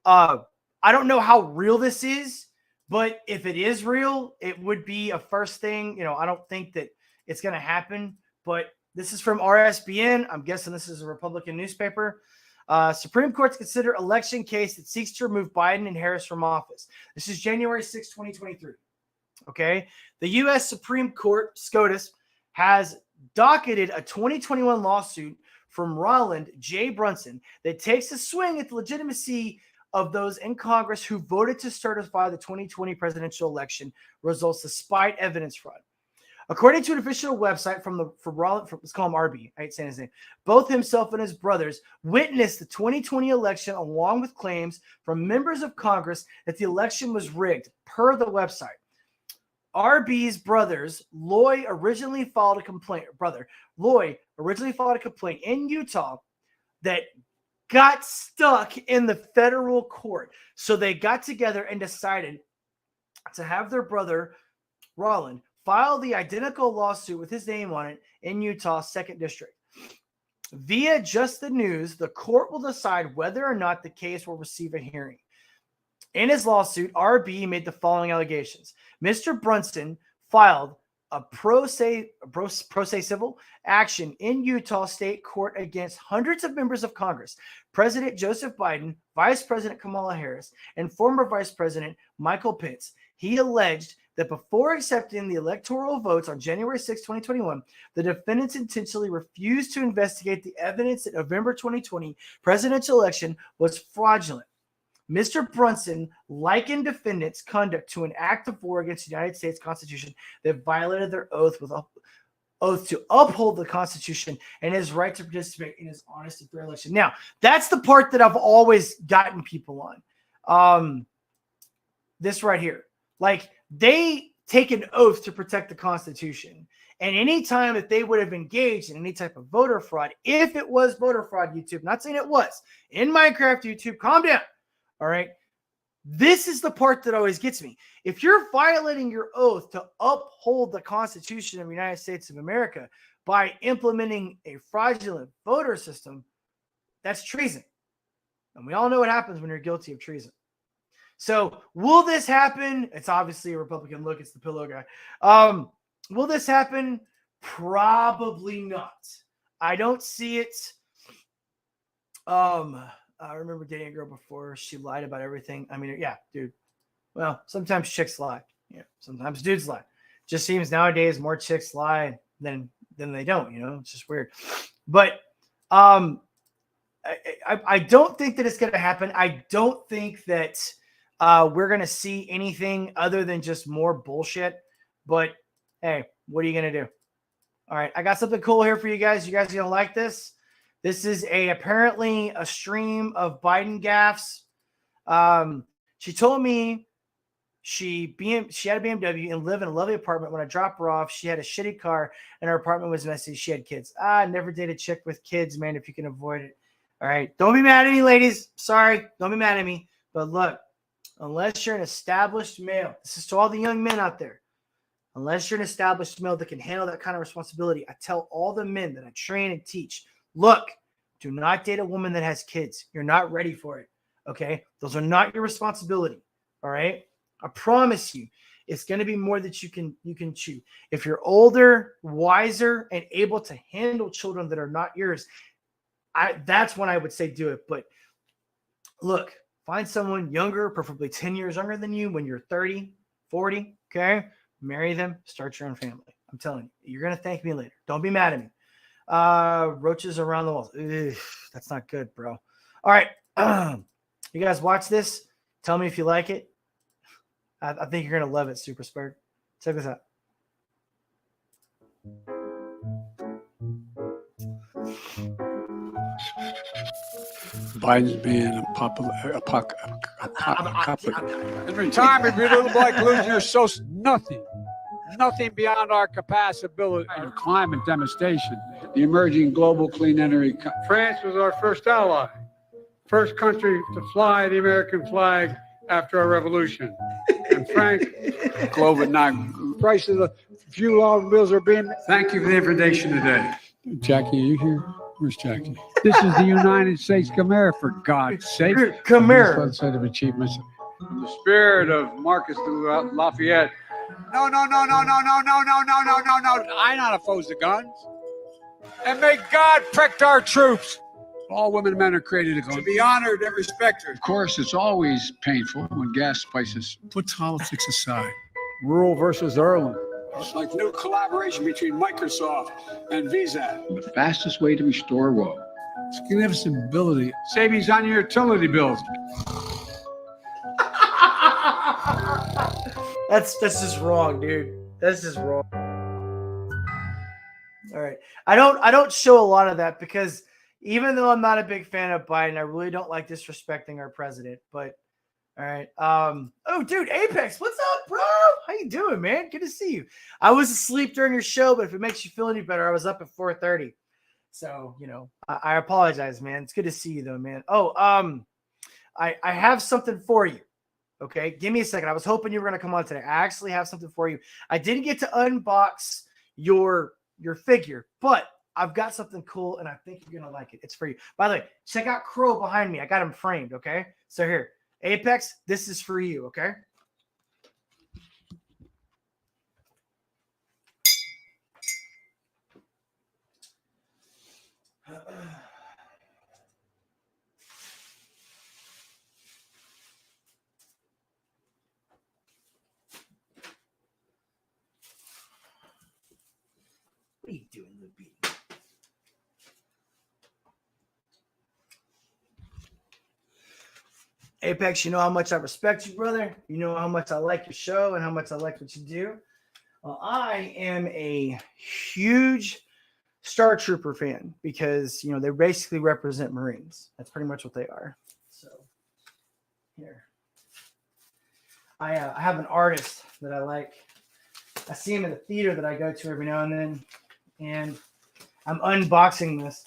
I don't know how real this is, but if it is real, it would be a first thing. You know, I don't think that it's going to happen, but this is from RSBN. I'm guessing this is a Republican newspaper. Supreme Court to consider election case that seeks to remove Biden and Harris from office. This is January 6, 2023. Okay. The U.S. Supreme Court, SCOTUS, has docketed a 2021 lawsuit from Roland J. Brunson that takes a swing at the legitimacy of those in Congress who voted to certify the 2020 presidential election results despite evidence fraud. According to an official website from Roland, let's call him RB, I hate saying his name, both himself and his brothers witnessed the 2020 election along with claims from members of Congress that the election was rigged, per the website. RB's brothers, Loy originally filed a complaint in Utah that got stuck in the federal court. So they got together and decided to have their brother, Roland, file the identical lawsuit with his name on it in Utah's 2nd District. Via Just the News, the court will decide whether or not the case will receive a hearing. In his lawsuit, RB made the following allegations. Mr. Brunson filed a pro se civil action in Utah State Court against hundreds of members of Congress, President Joseph Biden, Vice President Kamala Harris and former Vice President Michael Pence. He alleged that before accepting the electoral votes on January 6, 2021, the defendants intentionally refused to investigate the evidence that November 2020 presidential election was fraudulent. Mr. Brunson likened defendants' conduct to an act of war against the United States Constitution that violated their oath to uphold the Constitution and his right to participate in his honest and fair election. Now, that's the part that I've always gotten people on. This right here. Like, they take an oath to protect the Constitution. And any time that they would have engaged in any type of voter fraud, if it was voter fraud, YouTube, not saying it was, in Minecraft, YouTube, calm down. All right. This is the part that always gets me. If you're violating your oath to uphold the Constitution of the United States of America by implementing a fraudulent voter system, that's treason. And we all know what happens when you're guilty of treason. So will this happen? It's obviously a Republican look. It's the pillow guy. Will this happen? Probably not. I don't see it. I remember dating a girl before. She lied about everything. I mean, yeah, dude. Well, sometimes chicks lie. Yeah, sometimes dudes lie. Just seems nowadays more chicks lie than they don't. You know, it's just weird. But I don't think that it's going to happen. I don't think that we're going to see anything other than just more bullshit. But hey, what are you going to do? All right, I got something cool here for you guys. You guys are going to like this. This is apparently a stream of Biden gaffes. She told me she had a BMW and lived in a lovely apartment. When I dropped her off, she had a shitty car and her apartment was messy. She had kids. Never date a chick with kids, man, if you can avoid it. All right. Don't be mad at me, ladies. Sorry. Don't be mad at me. But look, unless you're an established male, this is to all the young men out there. Unless you're an established male that can handle that kind of responsibility, I tell all the men that I train and teach, look, do not date a woman that has kids. You're not ready for it. Okay. Those are not your responsibility. All right. I promise you, it's going to be more that you can chew. If you're older, wiser, and able to handle children that are not yours, that's when I would say do it. But look, find someone younger, preferably 10 years younger than you when you're 30, 40. Okay. Marry them, start your own family. I'm telling you, you're going to thank me later. Don't be mad at me. Roaches around the walls. Ugh, that's not good, bro. All right. You guys watch this. Tell me if you like it. I think you're going to love it, Super Spurg. Check this out. Biden's being in retirement, we little boy losing your social nothing beyond our capacity of climate devastation. The emerging global clean energy. France was our first ally, first country to fly the American flag after our revolution. And Frank, COVID-19 prices of fuel automobiles are being. Thank you for the information today. Jackie, are you here? Where's Jackie? This is the United States Khmer, for God's sake. Khmer. Set of achievements. The spirit of Marcus Lafayette. No. I'm not opposed to guns. And may God protect our troops. All women and men are created to be honored and respected. Of course, it's always painful when gas prices. Put politics aside. Rural versus urban. It's like new collaboration between Microsoft and Visa. The fastest way to restore what? Significant ability. Savings on your utility bills. That's just wrong, dude. That's just wrong. All right. I don't show a lot of that because even though I'm not a big fan of Biden, I really don't like disrespecting our president. But all right. Oh, dude, Apex, what's up, bro? How you doing, man? Good to see you. I was asleep during your show, but if it makes you feel any better, I was up at 4:30. So, you know, I apologize, man. It's good to see you, though, man. Oh, I have something for you. Okay, give me a second. I was hoping you were going to come on today. I actually have something for you. I didn't get to unbox your figure, but I've got something cool, and I think you're going to like it. It's for you. By the way, check out Crow behind me. I got him framed, okay? So here, Apex, this is for you, okay? What are you doing, Lil B? Apex, you know how much I respect you, brother. You know how much I like your show and how much I like what you do. Well, I am a huge Star Trooper fan because, you know, they basically represent Marines. That's pretty much what they are. So, here. I have an artist that I like. I see him at a theater that I go to every now and then, and I'm unboxing this.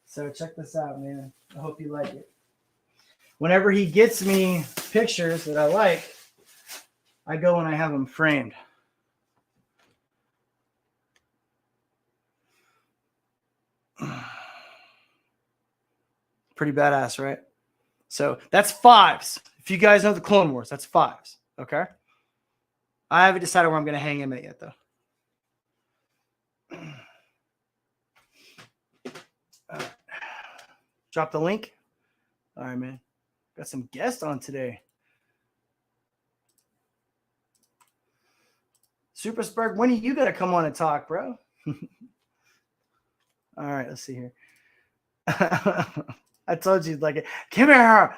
So check this out, man. I hope you like it. Whenever he gets me pictures that I like, I go and I have them framed. Pretty badass, right? So that's 5s. If you guys know the Clone Wars, that's 5s. Okay. I haven't decided where I'm going to hang him at yet, though. All right. Drop the link. All right, man. Got some guests on today. Super Spurg, when are you going to come on and talk, bro? All right, let's see here. I told you, like, come here,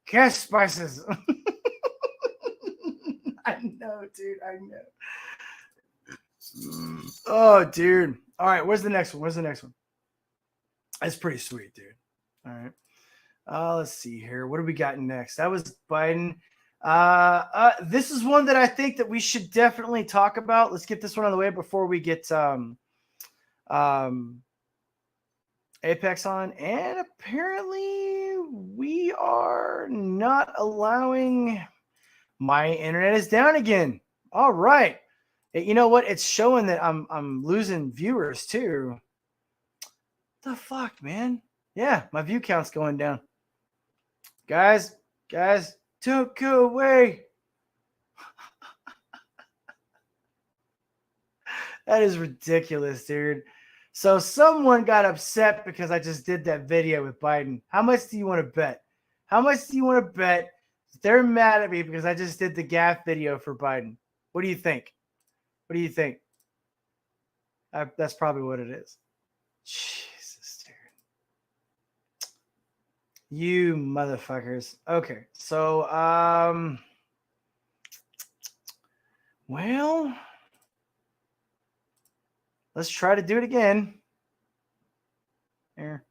cash spices. I know, dude. I know. Oh, dude. All right, where's the next one? Where's the next one? That's pretty sweet, dude. All right. Let's see here. What do we got next? That was Biden. This is one that I think that we should definitely talk about. Let's get this one on the way before we get Apex on. And apparently we are not allowing. My internet is down again. All right. You know what? It's showing that I'm losing viewers too. The fuck, man? Yeah, my view count's going down. Guys, don't go away. That is ridiculous, dude. So someone got upset because I just did that video with Biden. How much do you want to bet? How much do you want to bet they're mad at me because I just did the gaff video for Biden? What do you think? What do you think? That's probably what it is. Jesus, dude. You motherfuckers. Okay, so well, let's try to do it again. Here.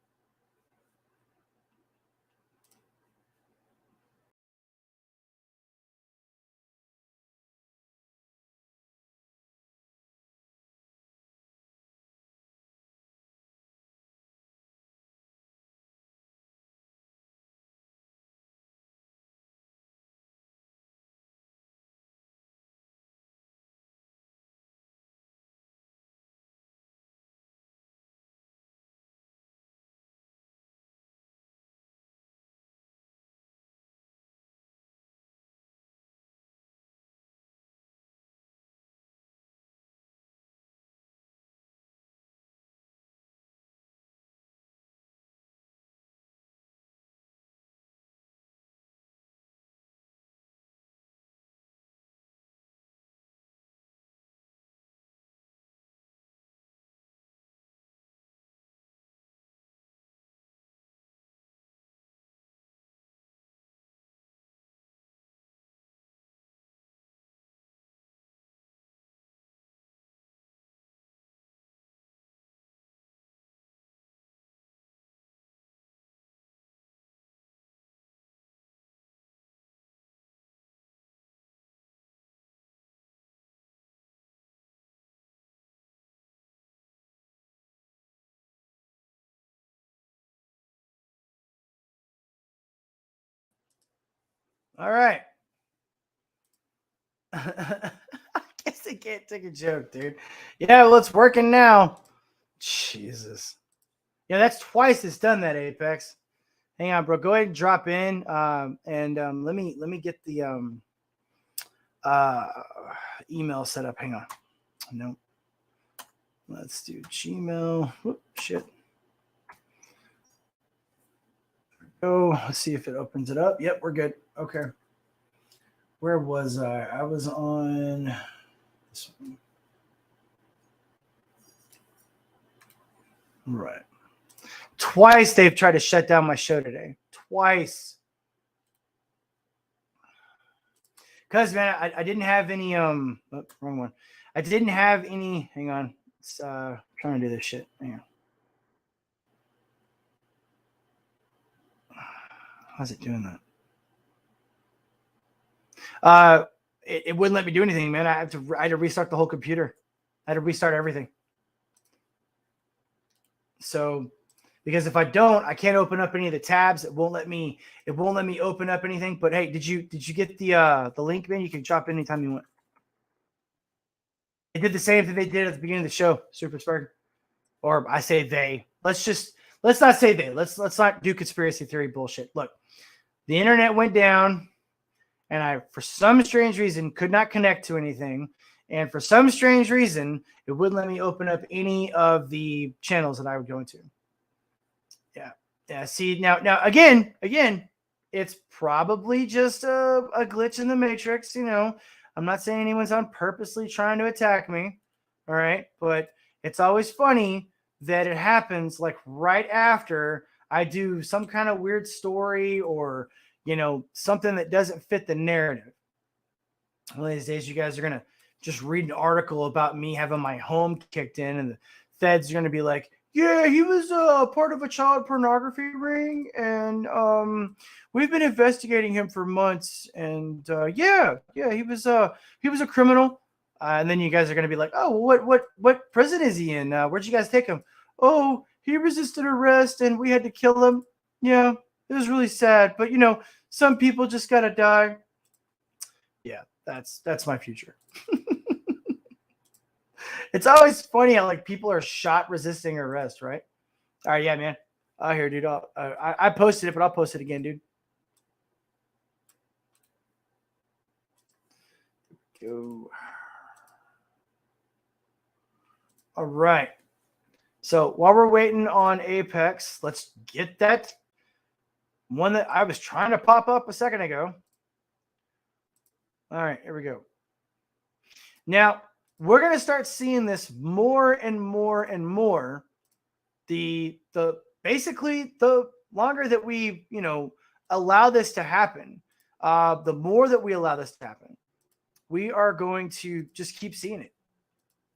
All right. I guess I can't take a joke, dude. Yeah, well, it's working now. Jesus. Yeah, that's twice it's done that, Apex. Hang on, bro. Go ahead and drop in. And let me get the email set up. Hang on. No. Let's do Gmail. Whoop, shit. Oh, let's see if it opens it up. Yep, we're good. Okay. Where was I? I was on this one. Right. Twice they've tried to shut down my show today. Twice. Because, man, I didn't have any, wrong one. I didn't have any, hang on. It's, trying to do this shit. Hang on. How's it doing that? It wouldn't let me do anything, man. I had to restart the whole computer. I had to restart everything. So, because if I don't, I can't open up any of the tabs. It won't let me open up anything. But hey, did you get the link, man? You can drop it anytime you want. It did the same thing they did at the beginning of the show, Super Spark. Or I say they. Let's not say they. Let's not do conspiracy theory bullshit. Look, the internet went down, and I, for some strange reason, could not connect to anything. And for some strange reason, it wouldn't let me open up any of the channels that I would go into. Yeah. See, now again, it's probably just a glitch in the matrix. You know, I'm not saying anyone's on purposely trying to attack me. All right. But it's always funny that it happens like right after I do some kind of weird story or, you know, something that doesn't fit the narrative. One of these days, you guys are going to just read an article about me having my home kicked in, and the feds are going to be like, yeah, he was part of a child pornography ring, and we've been investigating him for months, and yeah, he was a criminal. And then you guys are going to be like, oh, what prison is he in? Where'd you guys take him? Oh, he resisted arrest, and we had to kill him. Yeah, it was really sad, but you know, some people just got to die. Yeah, that's my future. It's always funny how like people are shot resisting arrest, right? All right, yeah, man. Here, dude. I posted it, but I'll post it again, dude. Go. All right. So while we're waiting on Apex, let's get that one that I was trying to pop up a second ago. All right, here we go. Now, we're going to start seeing this more and more and more. Basically, the longer that we, you know, allow this to happen, the more that we allow this to happen, we are going to just keep seeing it.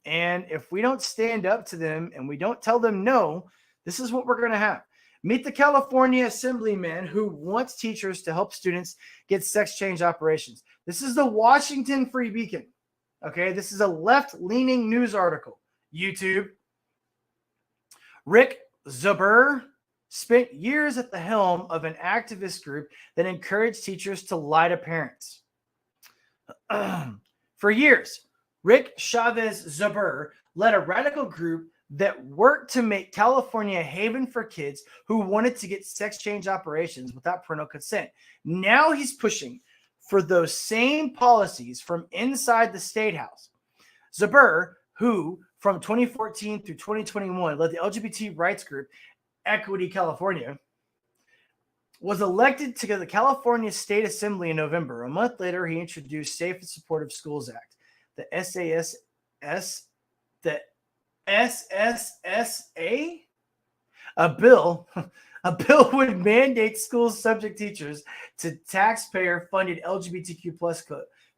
And if we don't stand up to them and we don't tell them no, this is what we're going to have. Meet the California Assemblyman who wants teachers to help students get sex change operations. This is the Washington Free Beacon. Okay, this is a left-leaning news article. YouTube. Rick Zuber spent years at the helm of an activist group that encouraged teachers to lie to parents. For years, Rick Chavez Zuber led a radical group that worked to make California a haven for kids who wanted to get sex change operations without parental consent. Now he's pushing for those same policies from inside the state house. Zuber, who from 2014 through 2021 led the LGBT rights group Equity California, was elected to the California State Assembly in November. A month later, he introduced Safe and Supportive Schools Act, the SSSA, a bill would mandate schools subject teachers to taxpayer-funded LGBTQ plus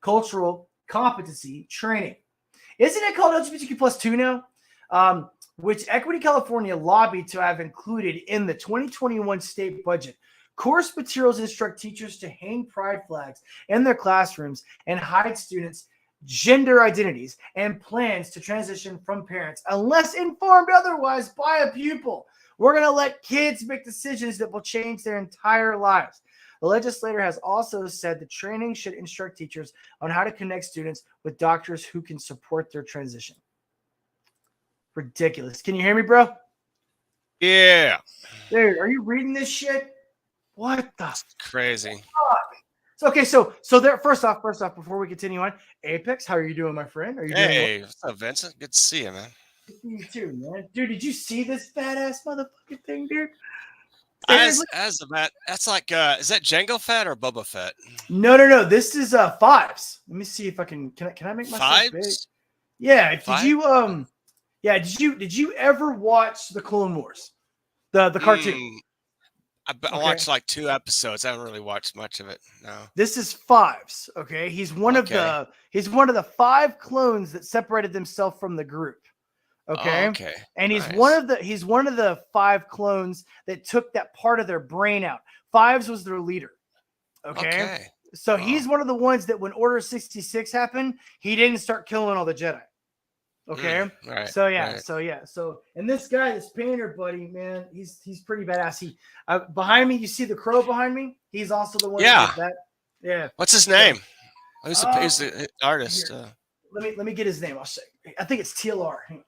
cultural competency training. Isn't it called LGBTQ plus 2 now? Which Equity California lobbied to have included in the 2021 state budget. Course materials instruct teachers to hang pride flags in their classrooms and hide students' gender identities and plans to transition from parents unless informed otherwise by a pupil. We're going to let kids make decisions that will change their entire lives. The legislator has also said the training should instruct teachers on how to connect students with doctors who can support their transition. Ridiculous. Can you hear me, bro? Yeah. Dude, are you reading this shit? What the Crazy. fuck? Okay, so there. First off, before we continue on, Apex, how are you doing, my friend? Are you doing Hey, what's up, Vincent? Good to see you, man. You too, man. Dude, did you see this badass motherfucking thing, dude? As of that, that's like is that Jango Fett or Boba Fett? No. This is fives. Let me see if I can I make myself big? Fives? Yeah. Five? Did you Yeah. Did you ever watch the Clone Wars, the cartoon? I watched like 2 episodes. I haven't really watched much of it. No. This is Fives. Okay, he's one of the 5 clones that separated themselves from the group. Okay. Oh, okay. And he's Nice. one of the 5 clones that took that part of their brain out. Fives was their leader. Okay. Okay. So Wow. he's one of the ones that when Order 66 happened, he didn't start killing all the Jedi. Okay. Right. So yeah. Right. So and this guy, this painter buddy, man, he's pretty badass. He behind me, you see the crow behind me? He's also the one that did that. Yeah. What's his name? Who's the artist? Let me get his name. I'll say. I think it's TLR. Hang on.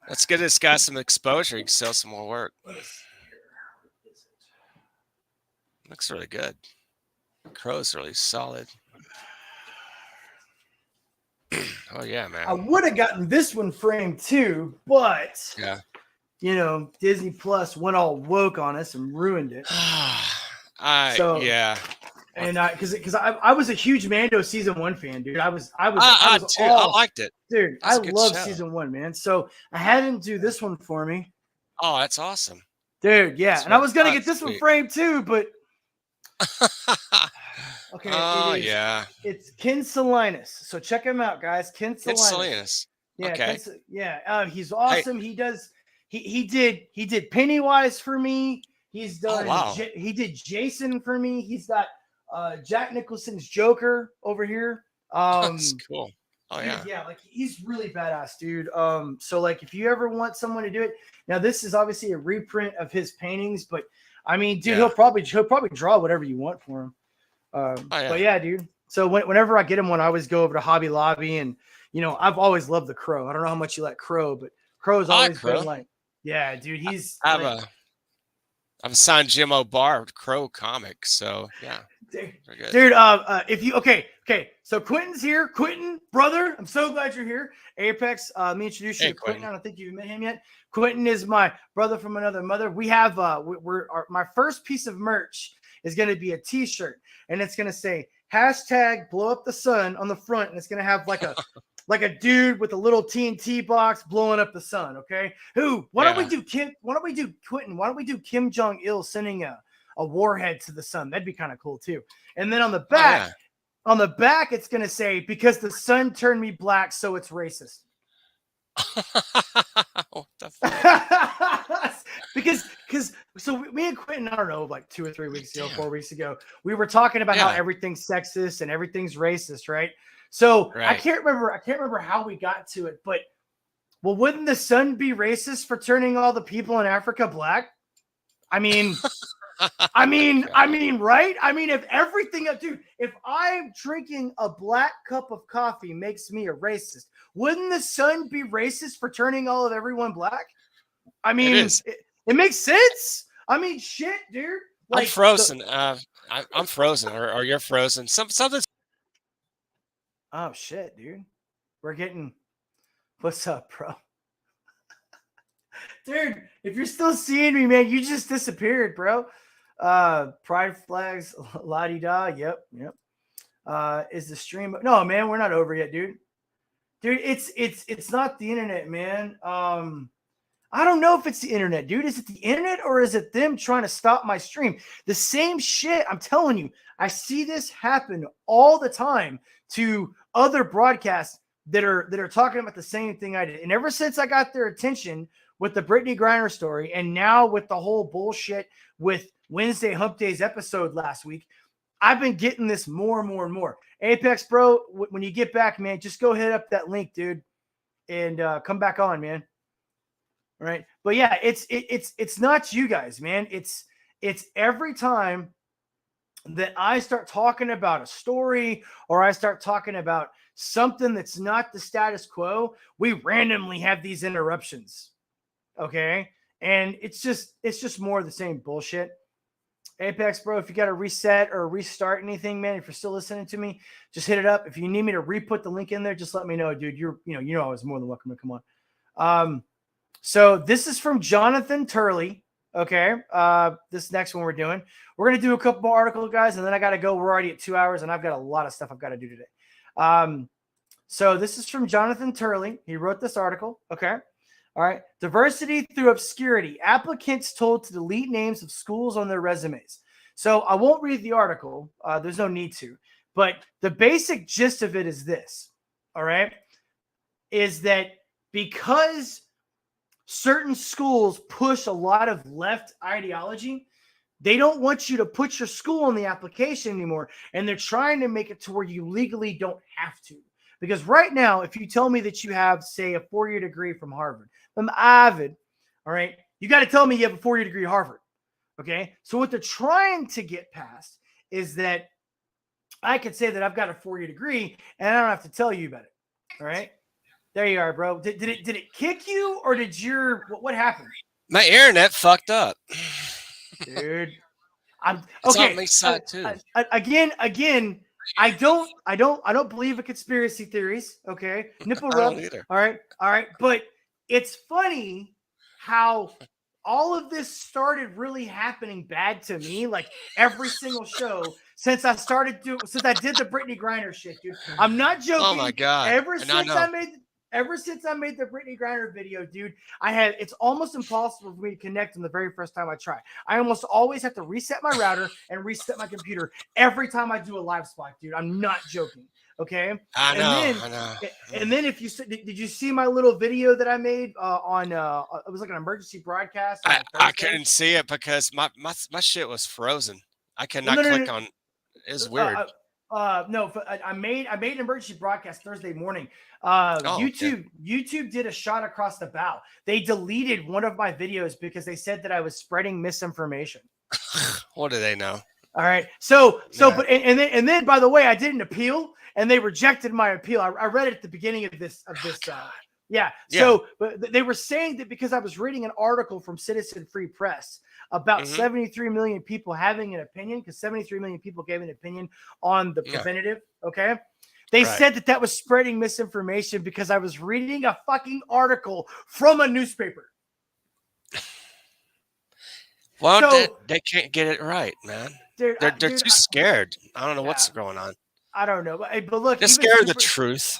Let's get this guy some exposure. He can sell some more work. Looks really good. Crow's really solid. Oh yeah, man. I would have gotten this one framed too, but Yeah. you know, Disney Plus went all woke on us and ruined it. Yeah. And because I was a huge Mando season 1 fan, dude. I was I liked it, dude. That's I a good love show. season 1, man. So I had him do this one for me, Oh, that's awesome. dude. Yeah, That's and I was gonna really get this one sweet. framed too, but okay. Oh, it is, yeah. It's Ken Salinas. So check him out, guys. Ken Salinas. It's Salinas. Yeah, Okay. He's awesome. He did Pennywise for me. He's done. wow. He did Jason for me. He's got Jack Nicholson's Joker over here. That's cool. Oh dude, yeah. yeah, like he's really badass, dude. So like if you ever want someone to do it, now this is obviously a reprint of his paintings, but I mean, dude, Yeah. he'll probably draw whatever you want for him. yeah. But yeah, dude. So whenever I get him one, I always go over to Hobby Lobby, and you know, I've always loved the Crow. I don't know how much you like Crow, but Crow's I like always been Crow. like, yeah, dude. He's I have like, I've signed Jim O'Barr Crow comic, so yeah. dude, Very good. dude, if you okay, so Quentin's here. Quentin, brother, I'm so glad you're here. Apex, let me introduce you Hey, to Quentin. Quentin. I don't think you've met him yet. Quentin is my brother from another mother. We have my first piece of merch is going to be a T-shirt, and it's going to say #blow up the sun on the front, and it's going to have like a like a dude with a little TNT box blowing up the sun. Okay, why don't we do Quentin? Why don't we do Kim Jong-il sending a warhead to the sun? That'd be kind of cool too. And then on the back, it's gonna say, because the sun turned me black, so it's racist. What the fuck? because so me and Quentin, I don't know, like 2 or 3 weeks ago, 4 weeks ago, we were talking about how everything's sexist and everything's racist, right? So I can't remember how we got to it, but well, wouldn't the sun be racist for turning all the people in Africa black? I mean, right? I mean, if everything, dude, if I'm drinking a black cup of coffee makes me a racist, wouldn't the sun be racist for turning all of everyone black? I mean, it makes sense. I mean, shit, dude. Like, I'm frozen. I'm frozen, or you're frozen. Something's. Oh shit, dude. We're getting. What's up, bro? Dude, if you're still seeing me, man, you just disappeared, bro. Pride flags, la-di-da. Yep. Is the stream? No, man, we're not over yet, dude. Dude, it's not the internet, man. I don't know if it's the internet, dude. Is it the internet or is it them trying to stop my stream? The same shit. I'm telling you, I see this happen all the time to other broadcasts that are talking about the same thing I did. And ever since I got their attention with the Brittany Griner story, and now with the whole bullshit with Wednesday Hump Day's episode last week, I've been getting this more and more and more. Apex, bro, when you get back, man, just go hit up that link, dude, and come back on, man. All right. But yeah, it's not you guys, man. It's every time that I start talking about a story or I start talking about something that's not the status quo, we randomly have these interruptions. Okay. And it's just more of the same bullshit. Apex, bro, if you got to reset or restart anything, man, if you're still listening to me, just hit it up. If you need me to re-put the link in there, just let me know, dude. You know I was more than welcome to come on. So this is from Jonathan Turley. Okay. This next one we're doing. We're going to do a couple more articles, guys, and then I got to go. We're already at 2 hours, and I've got a lot of stuff I've got to do today. So this is from Jonathan Turley. He wrote this article. Okay. All right. Diversity through obscurity. Applicants told to delete names of schools on their resumes. So I won't read the article. There's no need to. But the basic gist of it is this. All right. Is that because certain schools push a lot of left ideology, they don't want you to put your school on the application anymore. And they're trying to make it to where you legally don't have to. Because right now, if you tell me that you have, say, a 4-year degree from Harvard, I'm avid, all right, you got to tell me you have a 4-year degree at Harvard, okay? So what they're trying to get past is that I could say that I've got a 4-year degree, and I don't have to tell you about it, all right? There you are, bro. Did it kick you, or did what happened? My internet fucked up. Dude, It's okay. on my side too. Again, I don't believe in conspiracy theories. Okay, nipple I rub. don't either. All right. But it's funny how all of this started really happening bad to me. Like every single show since I did the Brittany Griner shit, dude. I'm not joking. Oh my god! Ever since I made the Brittany Griner video, dude, it's almost impossible for me to connect them the very first time I try. I almost always have to reset my router and reset my computer every time I do a live spot, dude. I'm not joking. Okay. I know. And then if you did you see my little video that I made on it was like an emergency broadcast? I couldn't see it because my shit was frozen. I could not click on. It was weird. No, I made an emergency broadcast Thursday morning. YouTube did a shot across the bow. They deleted one of my videos because they said that I was spreading misinformation. What do they know? All right. But then by the way, I did an appeal and they rejected my appeal. I read it at the beginning of this. Yeah. So, but they were saying that because I was reading an article from Citizen Free Press about 73 million people having an opinion, because 73 million people gave an opinion on the preventative. Okay. They said that was spreading misinformation because I was reading a fucking article from a newspaper. Well, they can't get it right, man. They're too scared. I don't know what's going on. I don't know. But look, they're scared of the truth.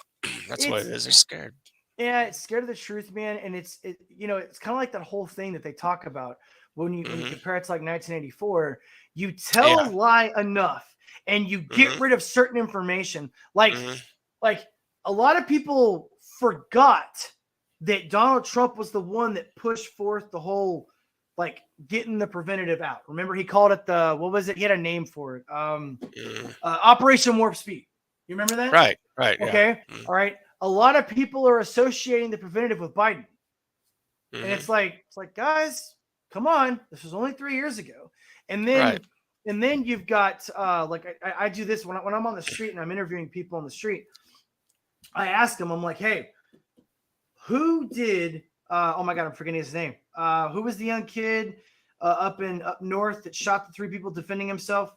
That's what it is. They're scared. Yeah, it's scared of the truth, man. And it's kind of like that whole thing that they talk about when you compare it to like 1984. You tell a lie enough and you get rid of certain information. Like a lot of people forgot that Donald Trump was the one that pushed forth the whole like getting the preventative out. Remember, he called it what was it? He had a name for it. Operation Warp Speed. You remember that? Right. Okay. Yeah. All right. A lot of people are associating the preventative with Biden. And it's like, guys, come on. This was only 3 years ago. And then you've got I do this when I'm on the street and I'm interviewing people on the street. I ask them, I'm like, hey, who did oh my God, I'm forgetting his name. Who was the young kid up north that shot the 3 people defending himself?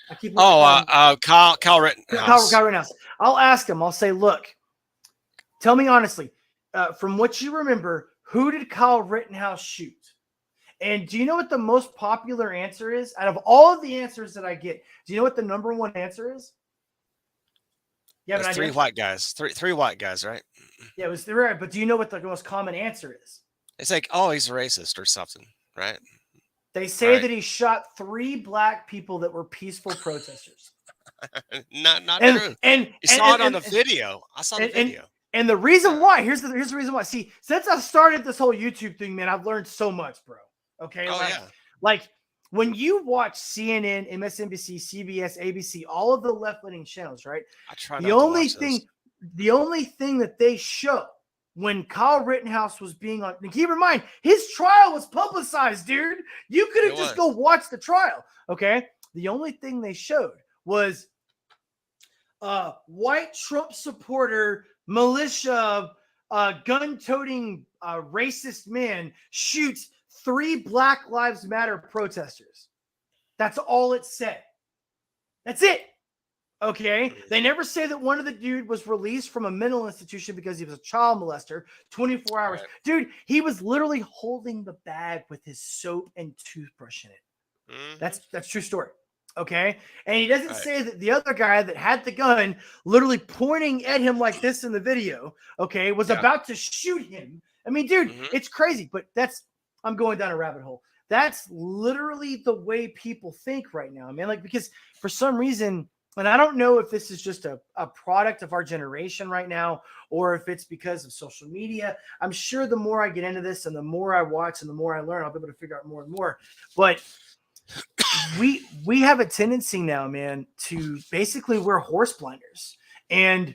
I keep Kyle Rittenhouse. Kyle Rittenhouse. I'll ask him. I'll say, look, tell me honestly, from what you remember, who did Kyle Rittenhouse shoot? And do you know what the most popular answer is? Out of all of the answers that I get, do you know what the number one answer is? Yeah, but 3 white guys. Three white guys, right? Yeah, it was 3. But do you know what the most common answer is? It's like, oh, he's racist or something, right? They say that he shot 3 black people that were peaceful protesters. Not true. And you saw it on the video. I saw the video. And the reason why, here's the reason why. See, since I started this whole YouTube thing, man, I've learned so much, bro. Okay. Like when you watch CNN, MSNBC, CBS, ABC, all of the left-leaning channels, right? I try the only thing that they show when Kyle Rittenhouse was being on, and keep in mind, his trial was publicized, dude. You could have just go watch the trial. Okay. The only thing they showed was white Trump supporter, militia, gun-toting racist man shoots 3 Black Lives Matter protesters. That's all it said. That's it. Okay. They never say that one of the dude was released from a mental institution because he was a child molester, 24 hours. Right. Dude, he was literally holding the bag with his soap and toothbrush in it. That's true story. Okay. And he doesn't Right. say that the other guy that had the gun literally pointing at him like this in the video, okay, was Yeah. about to shoot him. I mean, dude, Mhm. it's crazy, but I'm going down a rabbit hole. That's literally the way people think right now, man. Like, because for some reason, and I don't know if this is just a product of our generation right now, or if it's because of social media. I'm sure the more I get into this and the more I watch and the more I learn, I'll be able to figure out more and more. But we have a tendency now, man, to basically wear horse blinders and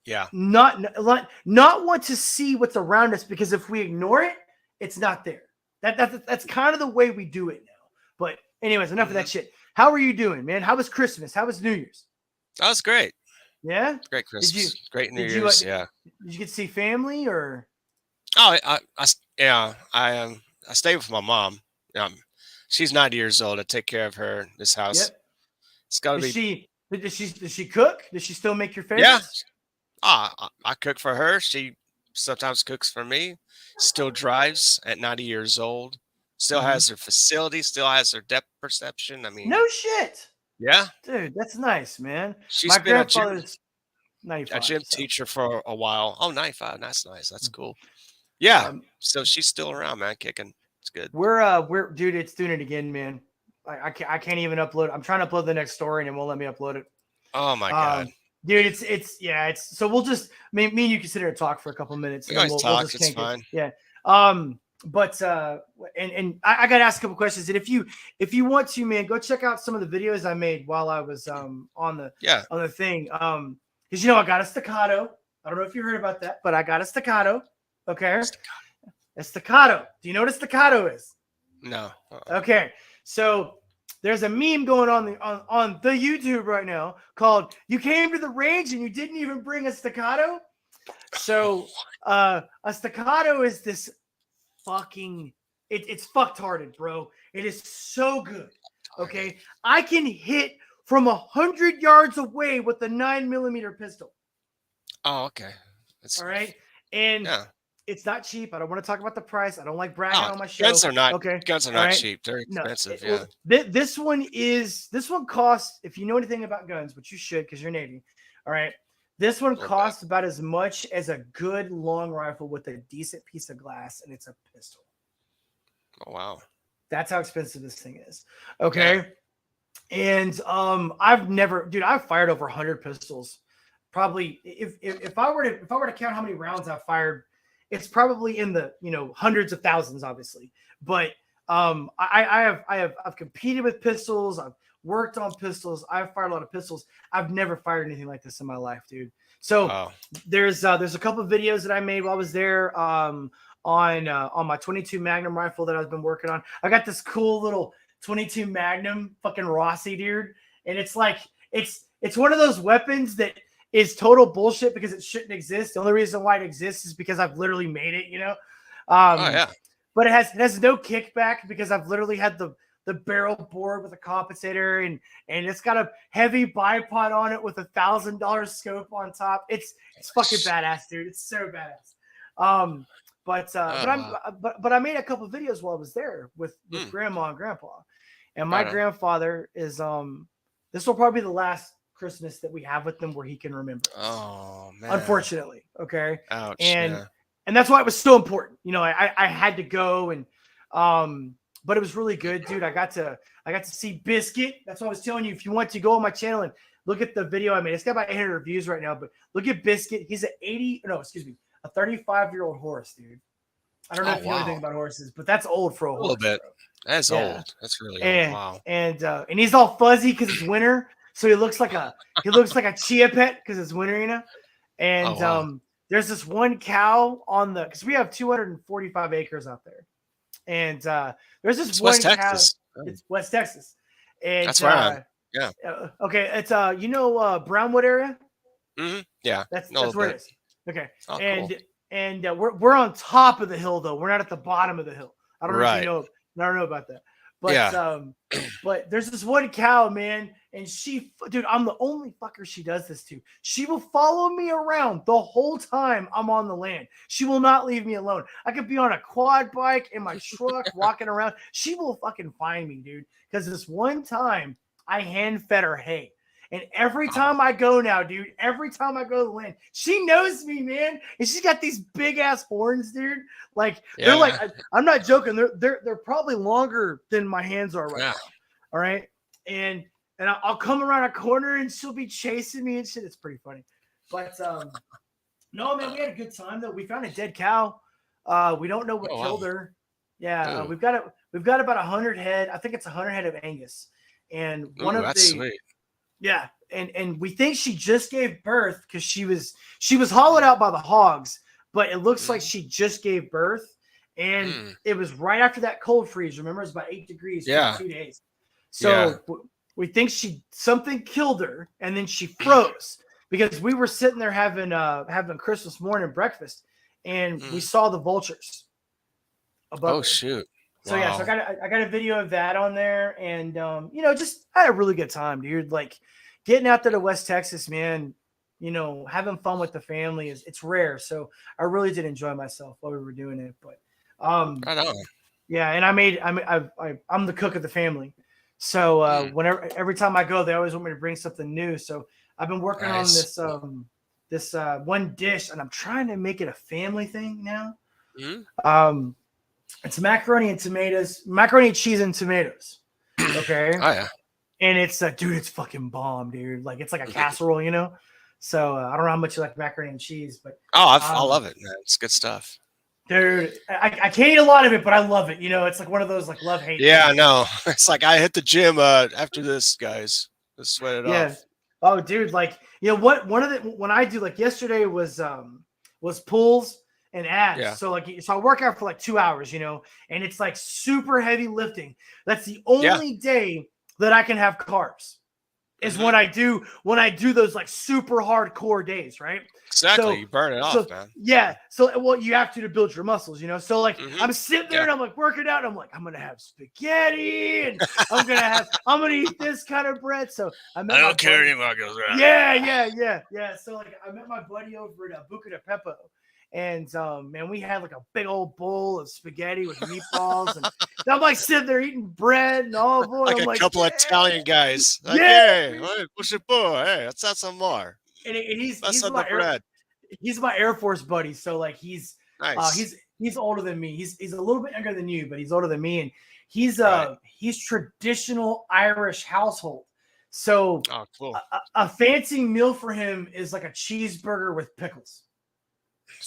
Yeah. not want to see what's around us, because if we ignore it, it's not there. That's kind of the way we do it now. But anyways, enough of that shit. How are you doing, man? How was Christmas? How was New Year's? That was great. Yeah. Great Christmas. Great New did Year's. you, yeah. Did you get to see family or? Oh, I stay with my mom. She's 90 years old. I take care of her in this house. Yep. It's got to be. Does she cook? Does she still make your Yeah. favorites? I cook for her. She sometimes cooks for me. Still drives at 90 years old. Still has her facility. Still has her depth perception. I mean, No shit. Yeah, dude, that's nice, man. She's My been grandfather's 95. a gym so. teacher for a while. Oh, 95. That's nice. That's cool. Yeah. So she's still around, man, kicking. It's good. We're dude, it's doing it again, man. I can't even upload. I'm trying to upload the next story and it won't let me upload it. Oh my god. Dude, it's so we'll just me and you can sit here and talk for a couple minutes. We always talk, just it's fine. Yeah. But and I got to ask a couple questions. And if you want to, man, go check out some of the videos I made while I was on the thing. Because I got a staccato. I don't know if you heard about that, but I got a staccato. Okay. A staccato. Do you know what a staccato is? No. Okay. So there's a meme going on the YouTube right now called "You came to the range and you didn't even bring a staccato." So a staccato is this fucking it's fucktarded, bro. It is so good. Okay, I can hit from 100 yards away with a 9mm pistol. Oh, okay. All right, and it's not cheap. I don't want to talk about the price. I don't like bragging on my show. Guns are not okay. Guns are not cheap. They're expensive. This one costs, if you know anything about guns, which you should because you're Navy. All right. This one costs about as much as a good long rifle with a decent piece of glass, and it's a pistol. Oh wow. That's how expensive this thing is. Okay. Yeah. And I've fired over 100 pistols. Probably if I were to count how many rounds I've fired, it's probably in the hundreds of thousands, obviously. But I've competed with pistols. I've worked on pistols. I've fired a lot of pistols. I've never fired anything like this in my life, dude. So there's a couple of videos that I made while I was there on my 22 Magnum rifle that I've been working on. I got this cool little 22 Magnum fucking Rossi, dude, and it's like it's one of those weapons that is total bullshit because it shouldn't exist. The only reason why it exists is because I've literally made it, But it has no kickback because I've literally had the barrel board with a compensator and it's got a heavy bipod on it with $1,000 scope on top. It's fucking badass, dude. It's so badass. But I made a couple videos while I was there with grandma and grandpa, and my grandfather is this will probably be the last Christmas that we have with them where he can remember us. Oh man. Unfortunately. Okay. Ouch. And that's why it was so important. I had to go and but it was really good, dude. I got to see Biscuit. That's what I was telling you. If you want to go on my channel and look at the video I made, it's got about 800 views right now, but look at Biscuit. He's a 35-year-old horse, dude. I don't know if you know anything about horses, but that's old for a horse. A little bit. Bro. That's old. That's really old. Wow. And he's all fuzzy because it's winter. So he looks like a chia pet because it's winter, And there's this one cow because we have 245 acres out there, and there's this one cow. Texas. It's West Texas, and that's right. Yeah. Okay, it's Brownwood area. Mm-hmm. Yeah. That's where it is. Okay, cool. and we're on top of the hill though. We're not at the bottom of the hill. I don't know if you know. I don't know about that. But but there's this one cow, man, and dude, I'm the only fucker she does this to. She will follow me around the whole time I'm on the land. She will not leave me alone. I could be on a quad bike in my truck walking around. She will fucking find me, dude. Because this one time I hand fed her hay. And every time I go now, dude, every time I go to Lynn, she knows me, man. And she's got these big ass horns, dude. Like they're like, I'm not joking. They're probably longer than my hands are right now. All right. And I'll come around a corner and she'll be chasing me and shit. It's pretty funny. But no, man, we had a good time though. We found a dead cow. We don't know what killed her. Yeah, we've got about 100 head. I think it's 100 head of Angus. And one of that's the sweet. Yeah, and we think she just gave birth because she was hollowed out by the hogs, but it looks like she just gave birth, and it was right after that cold freeze. Remember, it was about 8 degrees for 2 days. So we think something killed her, and then she froze because we were sitting there having Christmas morning breakfast, and we saw the vultures above. Oh her. shoot! So yeah, so I got a video of that on there, and just I had a really good time, dude. Like getting out there to West Texas, man. Having fun with the family it's rare. So I really did enjoy myself while we were doing it. But right on. Yeah, and I'm the cook of the family. So every time I go, they always want me to bring something new. So I've been working on this one dish, and I'm trying to make it a family thing now. It's macaroni and cheese and tomatoes. Okay. Oh yeah. And it's dude, it's fucking bomb, dude. Like it's like a casserole, So I don't know how much you like macaroni and cheese, but I love it, man. It's good stuff. Dude, I can't eat a lot of it, but I love it. It's like one of those like love hate. Yeah, I know. It's like I hit the gym after this, guys. Just sweat it off. Oh, dude, like when I do like yesterday was pulls and abs. Yeah. So I work out for like 2 hours, and it's like super heavy lifting. That's the only day that I can have carbs is when I do those like super hardcore days, right? Exactly. So, you burn it off, man. Yeah. So you have to build your muscles, So like I'm sitting there and I'm like working out. And I'm like, I'm gonna have spaghetti and I'm gonna eat this kind of bread. So I don't care anymore goes around. Yeah. So like I met my buddy over at Buca de Pepo. And man, we had like a big old bowl of spaghetti with meatballs, and I'm like sitting there eating bread and all. Boy, like I'm a couple Italian guys. Like, yeah, hey, what's your boy? Hey, let's have some more. And he's my Air Force buddy. So like he's nice. He's older than me. He's a little bit younger than you, but he's older than me, and he's traditional Irish household. So cool. A fancy meal for him is like a cheeseburger with pickles.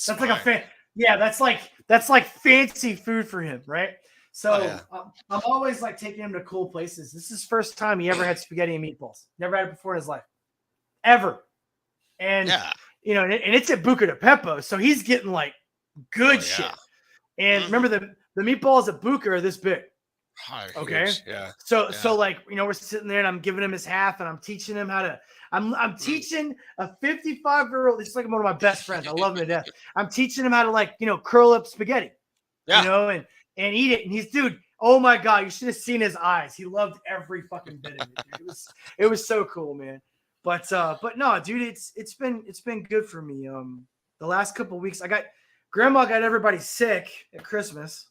That's like that's like fancy food for him, right? So I'm always like taking him to cool places. This is his first time he ever had spaghetti and meatballs. Never had it before in his life, ever. And and it's at Buca de Pepo, so he's getting like good shit. And remember the meatballs at Buca are this big. Okay. Huge. Yeah. So like we're sitting there and I'm giving him his half and I'm teaching him how to. I'm teaching a 55-year-old. It's like one of my best friends. I love him to death. I'm teaching him how to like curl up spaghetti, and eat it. And he's dude. Oh my god, you should have seen his eyes. He loved every fucking bit of it. Dude. It was so cool, man. But no, dude, it's been good for me. The last couple of weeks, Grandma got everybody sick at Christmas.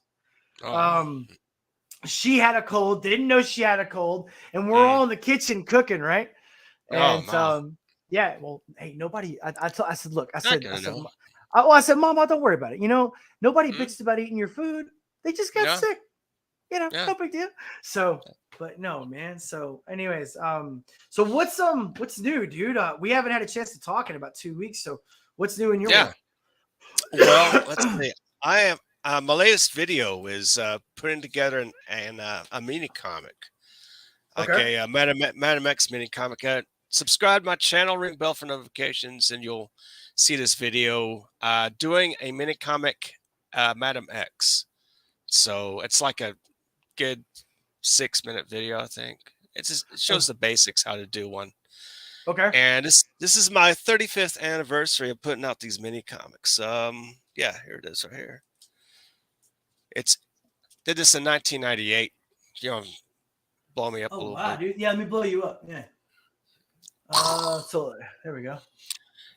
She had a cold. They didn't know she had a cold, and we're all in the kitchen cooking, right? And well, hey, nobody. I said, look, I said, Mom, don't worry about it. Nobody bitched about eating your food. They just got sick. No big deal. So, but no, man. So, anyways, so what's new, dude? We haven't had a chance to talk in about 2 weeks. So, what's new in your world? Well, let's see. I am. My latest video is putting together a mini comic. Okay, Madam X mini comic. Subscribe to my channel, ring bell for notifications, and you'll see this video doing a mini comic, Madam X. So it's like a good 6-minute video, I think. It shows the basics how to do one. Okay. And this is my 35th anniversary of putting out these mini comics. Yeah, here it is right here. Did this in 1998. Blow me up a little bit. Dude. Yeah, let me blow you up. Yeah. So there we go.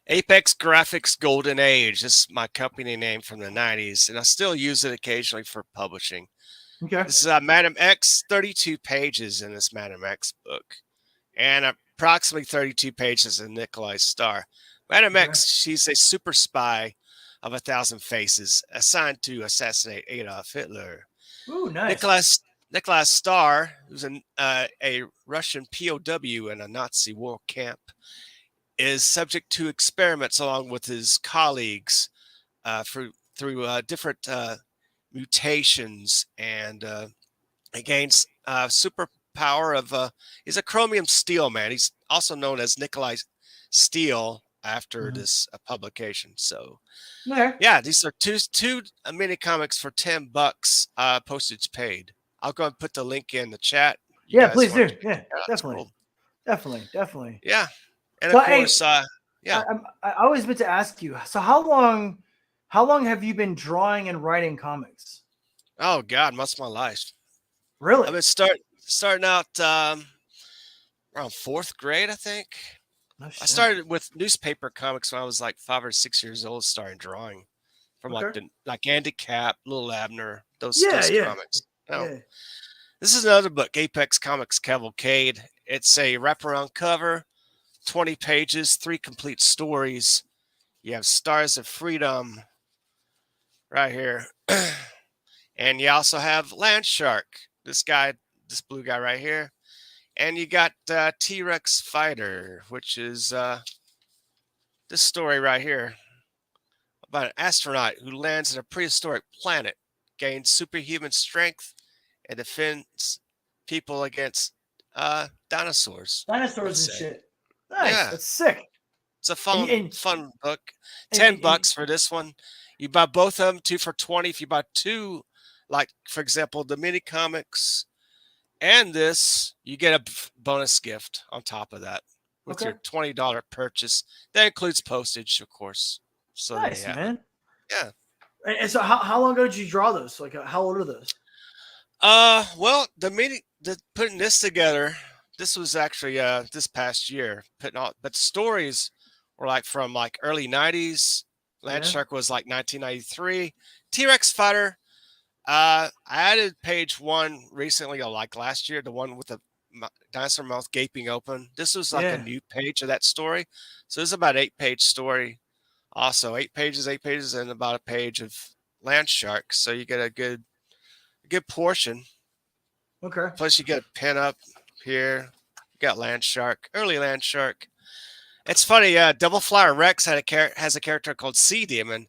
Apex Graphics Golden Age. This is my company name from the 90s, and I still use it occasionally for publishing. Okay. This is Madam X, 32 pages in this Madam X book. and approximately 32 pages of Nikolai Starr. Madam X, she's a super spy of 1,000 faces assigned to assassinate Adolf Hitler. Ooh, nice. Nikolai Starr, who's a Russian POW in a Nazi war camp, is subject to experiments along with his colleagues through different mutations, and he gains superpower of he's a chromium steel man. He's also known as Nikolai Steel after this publication. So yeah, these are two mini comics for $10, postage paid. I'll go and put the link in the chat. Yeah, please do. Yeah, definitely. Cool. Definitely. Yeah. And so, of course, yeah. I always meant to ask you, so how long have you been drawing and writing comics? Oh God, most of my life. Really? I've been starting out around 4th grade, I think. No shit. I started with newspaper comics when I was like 5 or 6 years old, starting drawing from like Andy Cap, Little Abner, those comics. Oh. Yeah. This is another book, Apex Comics Cavalcade. It's a wraparound cover, 20 pages, 3 complete stories. You have Stars of Freedom right here. And you also have Land Shark, this blue guy right here. And you got T-Rex Fighter, which is this story right here about an astronaut who lands at a prehistoric planet, gains superhuman strength, and defends people against dinosaurs. Dinosaurs and shit. Nice. Yeah. That's sick. It's a fun book. $10 for this one. You buy both of them, 2 for $20. If you buy 2, like for example, the mini comics and this, you get a bonus gift on top of that with your $20 purchase. That includes postage, of course. So nice, man. Yeah. And so how long ago did you draw those? Like how old are those? Well, putting this together, this was actually this past year but the stories were like from like early 90s. Land Shark was like 1993. T-Rex Fighter, I added page 1 recently, like last year, the one with the dinosaur mouth gaping open. This was like a new page of that story. So this is about 8-page story. Also 8 pages, and about a page of Land Shark. So you get a good portion. Okay. Plus you get a pin up here. You got Land Shark, early Land Shark. It's funny. Double Flyer Rex has a character called Sea Demon,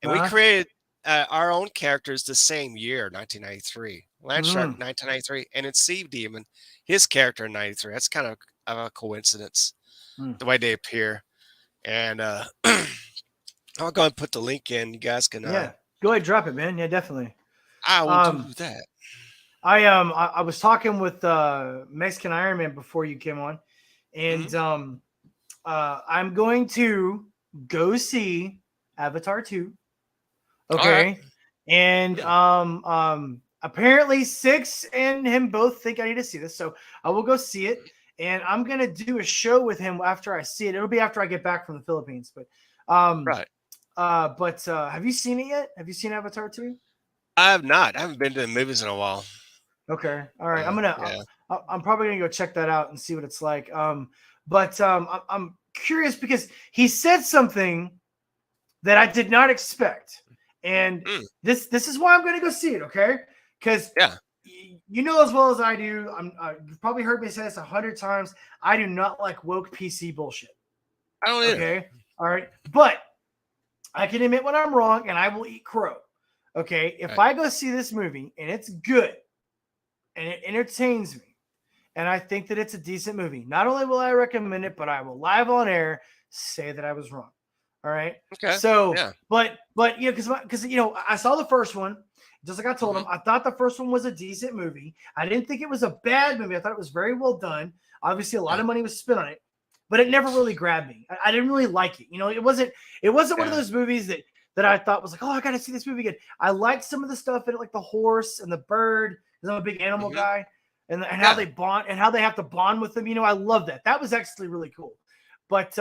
and we created our own characters the same year, 1993. Land Shark, 1993, and it's Sea Demon, his character in 93. That's kind of a coincidence, the way they appear. And I'll go and put the link in. You guys can. Go ahead, drop it, man. Yeah, definitely. I will do that. I was talking with Mexican Iron Man before you came on, and I'm going to go see Avatar 2. Okay. Right. And apparently 6 and him both think I need to see this. So I will go see it. And I'm gonna do a show with him after I see it. It'll be after I get back from the Philippines. But have you seen it yet? Have you seen Avatar 2? I have not. I haven't been to the movies in a while. Okay. All right. I'm probably gonna go check that out and see what it's like. I'm curious because he said something that I did not expect. And this is why I'm going to go see it, okay? Because you know as well as I do, you've probably heard me say this 100 times. I do not like woke PC bullshit. I don't either. Okay, all right, but I can admit when I'm wrong, and I will eat crow. Okay, if I go see this movie and it's good and it entertains me, and I think that it's a decent movie, not only will I recommend it, but I will live on air say that I was wrong. All right. Okay. So, but because I saw the first one, just like I told him. I thought the first one was a decent movie. I didn't think it was a bad movie. I thought it was very well done. Obviously, a lot of money was spent on it, but it never really grabbed me. I didn't really like it. It wasn't one of those movies that I thought was like, oh, I got to see this movie again. I liked some of the stuff in it, like the horse and the bird, because I'm a big animal guy, and how they bond and how they have to bond with them. I love that. That was actually really cool. But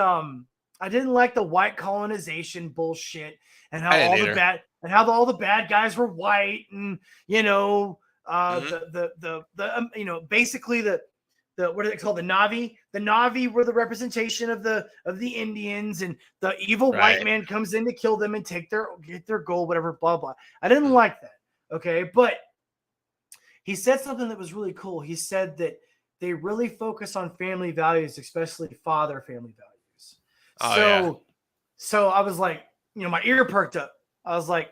I didn't like the white colonization bullshit and how all the bad guys were white, and basically the what are they called? The Navi. The Navi were the representation of the Indians, and the evil white man comes in to kill them and get their gold, whatever, blah blah. I didn't like that. Okay, but he said something that was really cool. He said that they really focus on family values, especially father family values. So I was like, my ear perked up. I was like,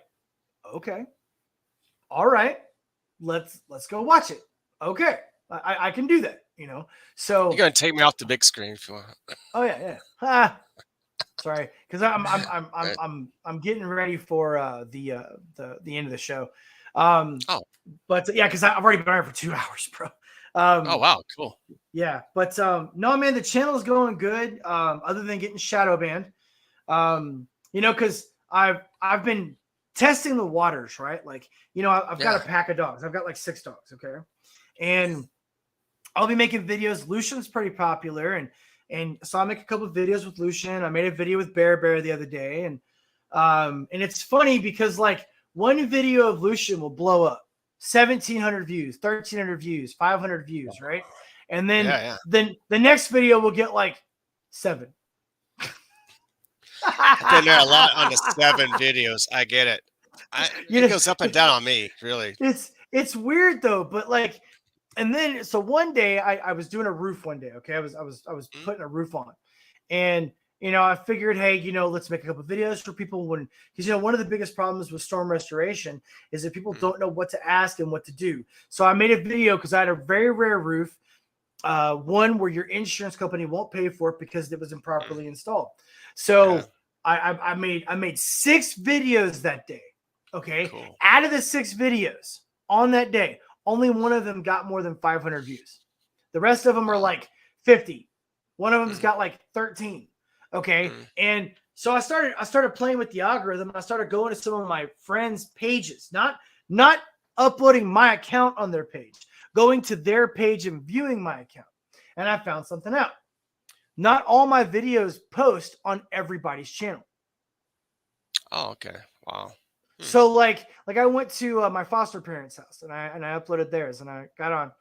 okay, all right, let's go watch it. Okay, I can do that. So you're gonna take me off the big screen if you want. Oh yeah. Sorry, because I'm getting ready for the end of the show. But yeah, because I've already been on for 2 hours, bro. Oh wow, cool. Yeah, but no, man, the channel is going good. Other than getting shadow banned, because I've been testing the waters, right? Like, I've got a pack of dogs. I've got like 6 dogs, okay, and I'll be making videos. Lucian's pretty popular, and so I make a couple of videos with Lucian. I made a video with Bear the other day, and it's funny because like one video of Lucian will blow up. 1,700 views, 1,300 views, 500 views, right? And then the next video will get like 7. I've been there a lot on the 7 videos. I get it. It goes up and down on me, really. It's weird though, but like, and then so one day I was doing a roof one day. Okay, I was putting a roof on, and I figured, hey, let's make a couple of videos for people because one of the biggest problems with storm restoration is that people don't know what to ask and what to do. So I made a video because I had a very rare roof, one where your insurance company won't pay for it because it was improperly installed. So I made 6 videos that day. Okay, cool. Out of the 6 videos on that day, only one of them got more than 500 views. The rest of them are like 50. One of them's got like 13. Okay. And so I started playing with the algorithm. I started going to some of my friends' pages, not uploading my account on their page, going to their page and viewing my account. And I found something out. Not all my videos post on everybody's channel. Oh, okay. Wow. So like I went to my foster parents' house and I uploaded theirs and I got on.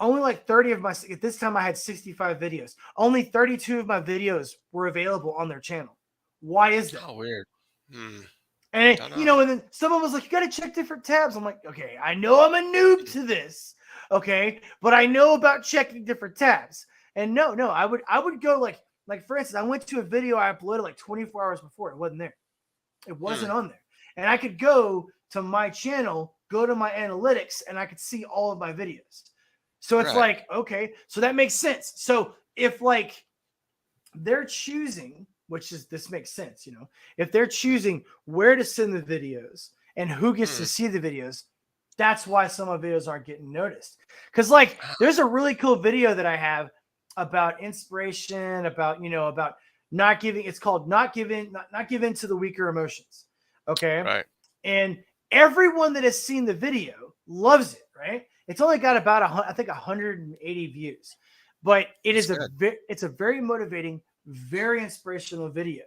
Only like 30 of at this time I had 65 videos. Only 32 of my videos were available on their channel. Why is that? Oh, weird. And and then someone was like, you got to check different tabs. I'm like, okay, I know I'm a noob to this. Okay. But I know about checking different tabs. And no, I would go like for instance, I went to a video I uploaded like 24 hours before. It wasn't there. It wasn't on there. And I could go to my channel, go to my analytics, and I could see all of my videos. So it's like, okay, so that makes sense. So if like they're choosing, this makes sense, if they're choosing where to send the videos and who gets to see the videos, that's why some of the videos aren't getting noticed. Because like there's a really cool video that I have about inspiration, about not giving. It's called not give in to the weaker emotions. Okay. Right. And everyone that has seen the video loves it, right? It's only got about 180 views, but it's a very motivating, very inspirational video.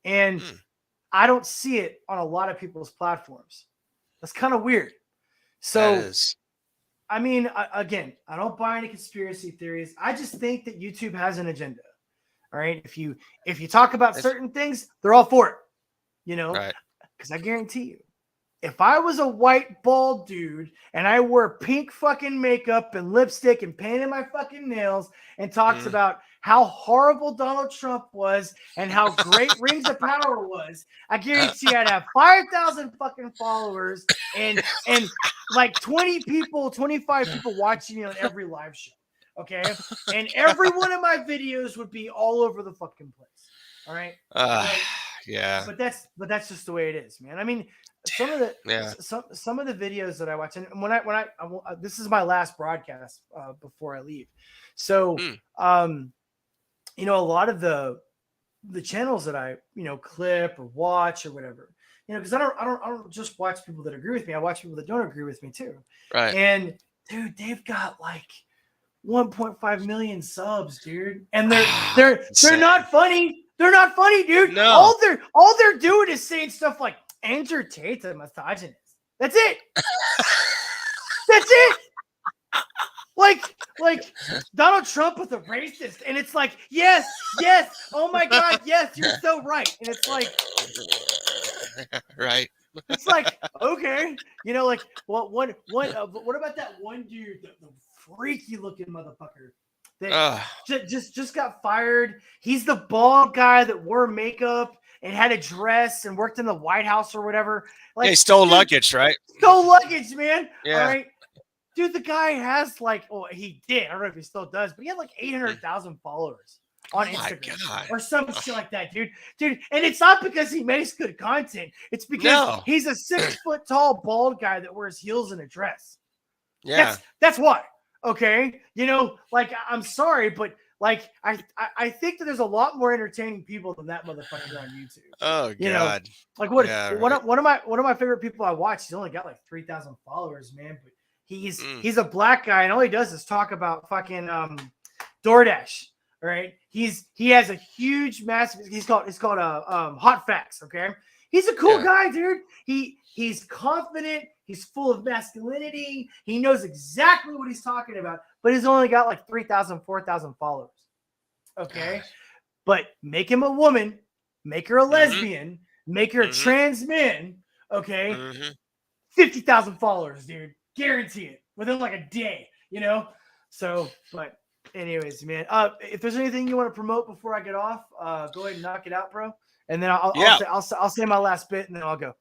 And I don't see it on a lot of people's platforms. That's kind of weird. So, I mean, again, I don't buy any conspiracy theories. I just think that YouTube has an agenda. All right. If you talk about certain things, they're all for it, because I guarantee you, if I was a white bald dude and I wore pink fucking makeup and lipstick and painted my fucking nails and talks about how horrible Donald Trump was and how great Rings of Power was, I guarantee I'd have 5,000 fucking followers and like 20 people, 25 people watching me on every live show. Okay. And every one of my videos would be all over the fucking place. All right. Yeah. But that's just the way it is, man. I mean, some of the videos that I watch, and when I this is my last broadcast before I leave. So, a lot of the channels that I, clip or watch or whatever, because I don't just watch people that agree with me. I watch people that don't agree with me too. Right. And dude, they've got like 1.5 million subs, dude. And they're not funny. They're not funny, dude. No. All they're doing is saying stuff like Andrew Tate's a misogynist. That's it. That's it. like Donald Trump was a racist, and it's like, yes, oh my God, yes, you're so right, and it's like, Right. it's like, okay, like, what about that one dude, the freaky looking motherfucker that just got fired? He's the bald guy that wore makeup and had a dress and worked in the White House or whatever. Like, he stole luggage, right? Stole luggage, man. Yeah. All right. Dude, the guy has he did. I don't know if he still does, but he had 800,000 followers on Instagram or some shit like that, dude. And it's not because he makes good content. It's because he's a 6 foot tall bald guy that wears heels and a dress. Yeah. That's why. Okay. I'm sorry, but I think that there's a lot more entertaining people than that motherfucker on YouTube. Oh God. One of my favorite people I watch, he's only got 3,000 followers, man. But he's a black guy, and all he does is talk about fucking DoorDash. All right. He has a huge, massive. It's called Hot Facts. Okay. He's a cool guy, dude. He's confident. He's full of masculinity. He knows exactly what he's talking about, but he's only got 3,000, 4,000 followers. Okay. Gosh. But make him a woman, make her a lesbian, make her a trans man. Okay. 50,000 followers, dude. Guarantee it within a day, So, but anyways, man, if there's anything you want to promote before I get off, go ahead and knock it out, bro. And then I'll say my last bit, and then I'll go.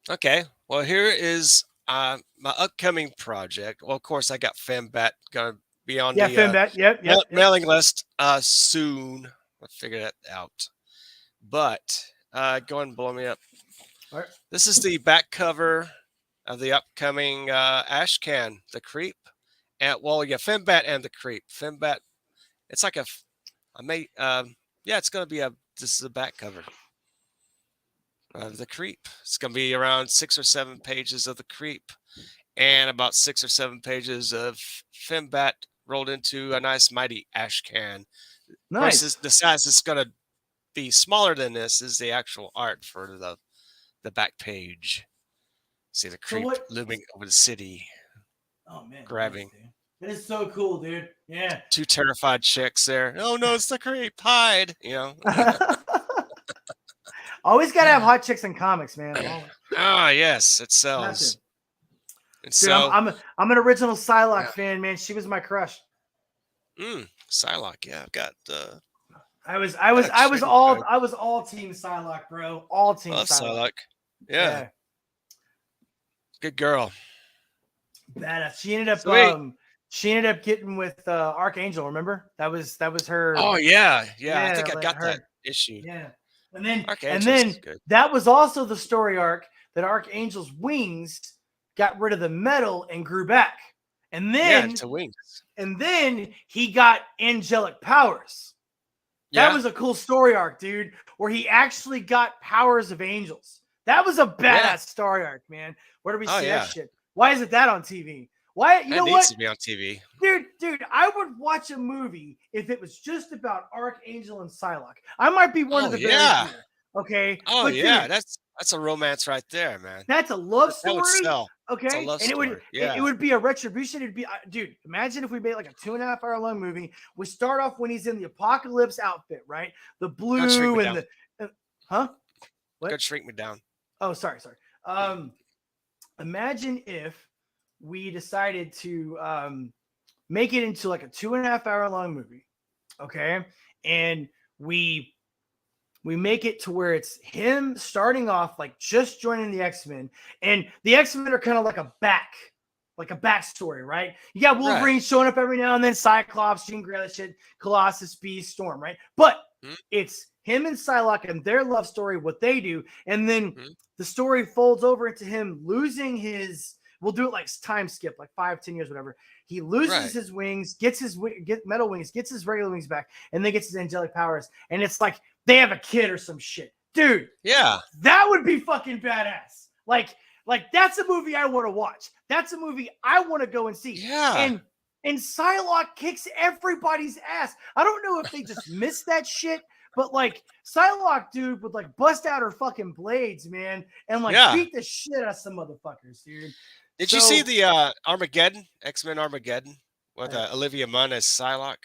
Okay. Well, here is my upcoming project. Well, of course, I got FemBat gonna be on the FemBat. Yep. Mailing list soon. We'll figure that out. But go ahead and blow me up. All right. This is the back cover of the upcoming Ash Can, the Creep, and FemBat and the Creep. FemBat, it's like it's gonna be this is the back cover. The Creep. It's going to be around 6 or 7 pages of the Creep and about 6 or 7 pages of FemBat rolled into a nice mighty ash can. Nice. Of course, the size is going to be smaller than this is the actual art for the back page. See the Creep looming over the city. Oh man. Grabbing. It is so cool, dude. Yeah. 2 terrified chicks there. Oh no, it's the Creep. Hide. Always got to have hot chicks in comics, man. Yes, it sells. And dude, so I'm an original Psylocke fan, man. She was my crush. Psylocke, yeah, I've got. I was all team Psylocke, bro. All team Psylocke. Yeah. Good girl. Badass. She ended up getting with Archangel. Remember? That was her. Oh yeah. I think I got that issue. Yeah. And then that was also the story arc that Archangel's wings got rid of the metal and grew back. And then to wings. And then he got angelic powers. That was a cool story arc, dude, where he actually got powers of angels. That was a badass story arc, man. Where do we see that shit? Why isn't that on TV? Why? You know what? It needs to be on TV. Dude, I would watch a movie if it was just about Archangel and Psylocke. I might be one of the very few. Okay. Oh but yeah, dude, that's a romance right there, man. That's a love story. That would sell. Okay. It's a love story. It would be a retribution. It'd be, dude, imagine if we made a 2.5 hour long movie. We start off when he's in the apocalypse outfit, right? The blue and the what? Go shrink me down. Oh, sorry. Imagine if we decided to make it into a 2.5 hour long movie. Okay. And we make it to where it's him starting off just joining the X-Men, and the X-Men are kind of like a backstory, right? You got Wolverine showing up every now and then, Cyclops, Jean Grey, that shit, Colossus, Beast, Storm, right? But it's him and Psylocke and their love story, what they do, and then the story folds over into him losing his. We'll do it time skip, 5-10 years, whatever. He loses his wings, gets his metal wings, gets his regular wings back, and then gets his angelic powers. And it's they have a kid or some shit. Dude. Yeah. That would be fucking badass. That's a movie I want to watch. That's a movie I want to go and see. Yeah. And Psylocke kicks everybody's ass. I don't know if they just missed that shit, but Psylocke, dude, would bust out her fucking blades, man, and beat the shit out of some motherfuckers, dude. Did you see the Armageddon, X-Men Armageddon? With Olivia Munn as Psylocke.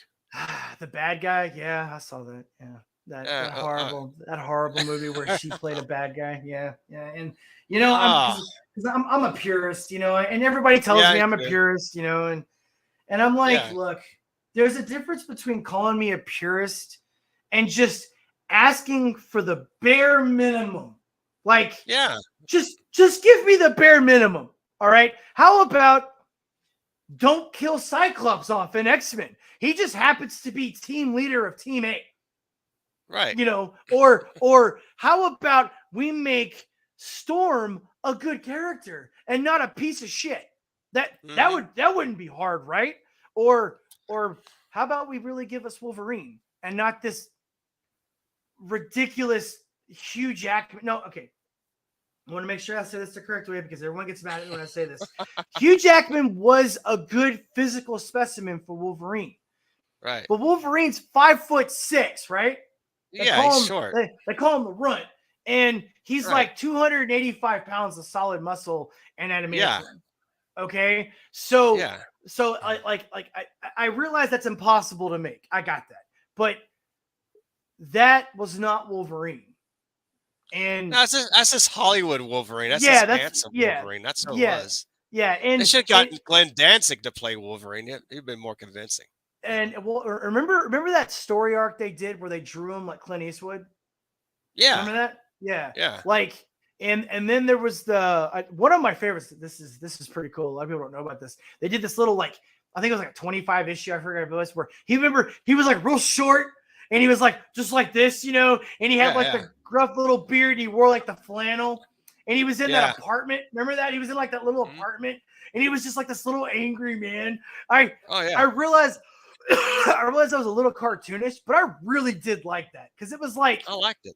The bad guy. Yeah, I saw that. Yeah. That horrible movie where she played a bad guy. Yeah. And because I'm a purist, and everybody tells me I'm a purist, and I'm like, look, there's a difference between calling me a purist and just asking for the bare minimum. Like, just give me the bare minimum. All right. How about don't kill Cyclops off in X-Men? He just happens to be team leader of Team A. Right. Or how about we make Storm a good character and not a piece of shit? That wouldn't be hard, right? Or how about we really give us Wolverine and not this ridiculous Hugh Jackman? No, okay. I want to make sure I say this the correct way because everyone gets mad at me when I say this. Hugh Jackman was a good physical specimen for Wolverine. Right. But Wolverine's 5'6", right? He's short. They call him the Runt. And he's like 285 pounds of solid muscle and adamantium. Yeah. Okay. So I realize that's impossible to make. I got that. But that was not Wolverine. And that's just Hollywood Wolverine. That's handsome Wolverine. That's what it was. Yeah. And they should have gotten Glenn Danzig to play Wolverine. He'd been more convincing. And remember that story arc they did where they drew him like Clint Eastwood? Yeah. Remember that? Yeah. Yeah. Like, and then there was one of my favorites. This is pretty cool. A lot of people don't know about this. They did this little, like, I think it was like a 25 issue. I forgot this, where he was like real short and he was like just like this, and he had the gruff little beard. And he wore like the flannel and he was in that apartment. Remember that? He was in like that little apartment and he was just like this little angry man. I realized I was a little cartoonish, but I really did like that because it was like, I liked it.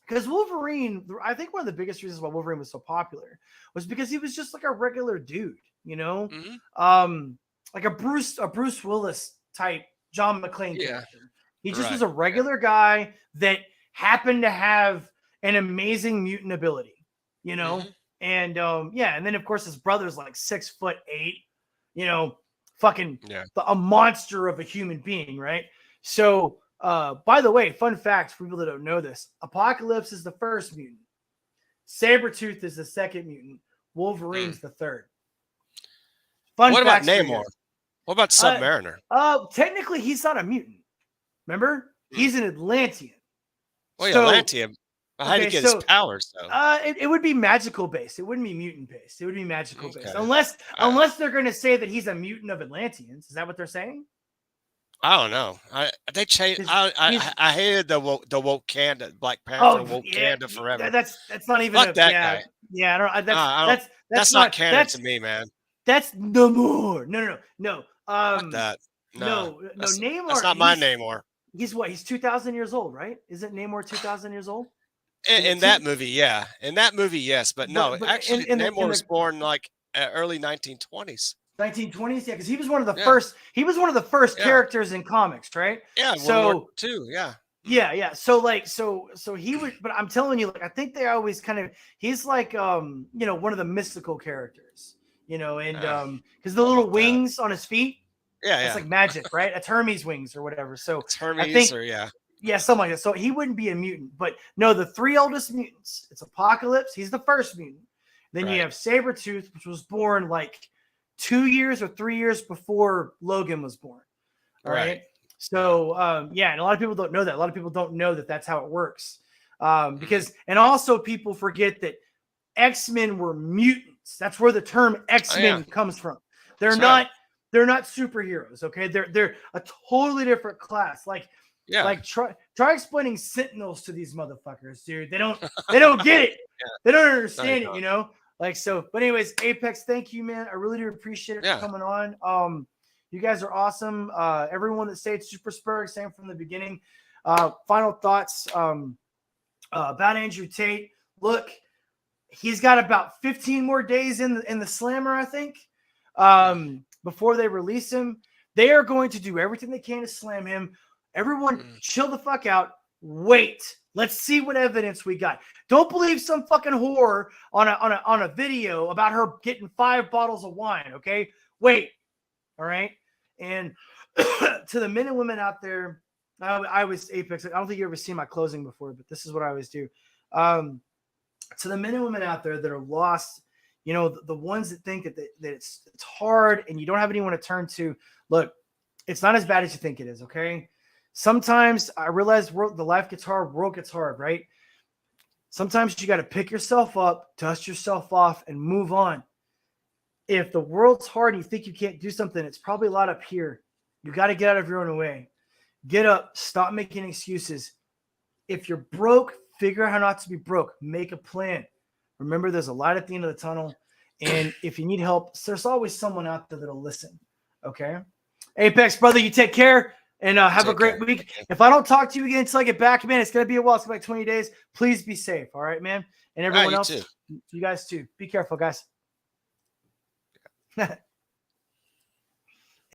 Because Wolverine, I think one of the biggest reasons why Wolverine was so popular was because he was just like a regular dude, like a Bruce Willis type John McClane character. He just was a regular guy that happened to have an amazing mutant ability, and and then of course his brother's like 6'8", a monster of a human being, right? So, by the way, fun fact for people that don't know this: Apocalypse is the first mutant, Sabretooth is the second mutant, Wolverine's the third. What about Namor? What about Submariner? Technically, he's not a mutant. Remember, he's an Atlantean. Oh yeah, Atlantean. How did he get his powers though? It would be magical based. It wouldn't be mutant based. It would be magical based, unless they're going to say that he's a mutant of Atlanteans. Is that what they're saying? I don't know. They changed. I hated the Wakanda Black Panther. Wakanda forever. That's not even that guy. Yeah, I don't. That's not canon to me, man. That's Namor. No. Fuck that. No. Namor. That's not my Namor. He's what? He's 2,000 years old, right? Isn't Namor 2,000 years old? In that movie, yeah. In that movie, yes. But no, actually, Namor was born like early 1920s. 1920s, yeah, because he was one of the first. He was one of the first characters in comics, right? Yeah. So World War II, yeah. Yeah. So he would, but I'm telling you, like, I think they always he's like, one of the mystical characters, and because the little wings on his feet. Yeah. It's like magic, right? It's Hermes wings or whatever. So it's Hermes, yeah, something like that. So he wouldn't be a mutant, but no, the three oldest mutants. It's Apocalypse. He's the first mutant. Then you have Sabretooth, which was born like 2 years or 3 years before Logan was born. All right. So, and a lot of people don't know that. A lot of people don't know that that's how it works. Because, and also people forget that X-Men were mutants. That's where the term X-Men comes from. They're not superheroes. Okay. They're a totally different class. Like try explaining Sentinels to these motherfuckers, dude. They don't get it. They don't understand it, Like, so, but anyways, Apex, thank you, man. I really do appreciate it for coming on. You guys are awesome. Everyone that stayed super spurred, same from the beginning. Final thoughts about Andrew Tate. Look, he's got about 15 more days in the slammer, I think, before they release him. They are going to do everything they can to slam him. Everyone, chill the fuck out. Wait. Let's see what evidence we got. Don't believe some fucking whore on a video about her getting 5 bottles of wine. Okay, wait. All right. And to the men and women out there, I was Apex. I don't think you ever seen my closing before, but this is what I always do. To the men and women out there that are lost, you know, the ones that think that it's hard and you don't have anyone to turn to. Look, it's not as bad as you think it is. Okay. Sometimes I realize the life gets hard, world gets hard, right? Sometimes you got to pick yourself up, dust yourself off, and move on. If the world's hard and you think you can't do something, it's probably a lot up here. You got to get out of your own way. Get up. Stop making excuses. If you're broke, figure out how not to be broke. Make a plan. Remember, there's a light at the end of the tunnel. And if you need help, there's always someone out there that'll listen. Okay? Apex, brother, you take care. And have a great week. If I don't talk to you again until I get back, man, it's going to be a while. It's like 20 days. Please be safe. All right, man? And everyone else, you guys too. Be careful, guys.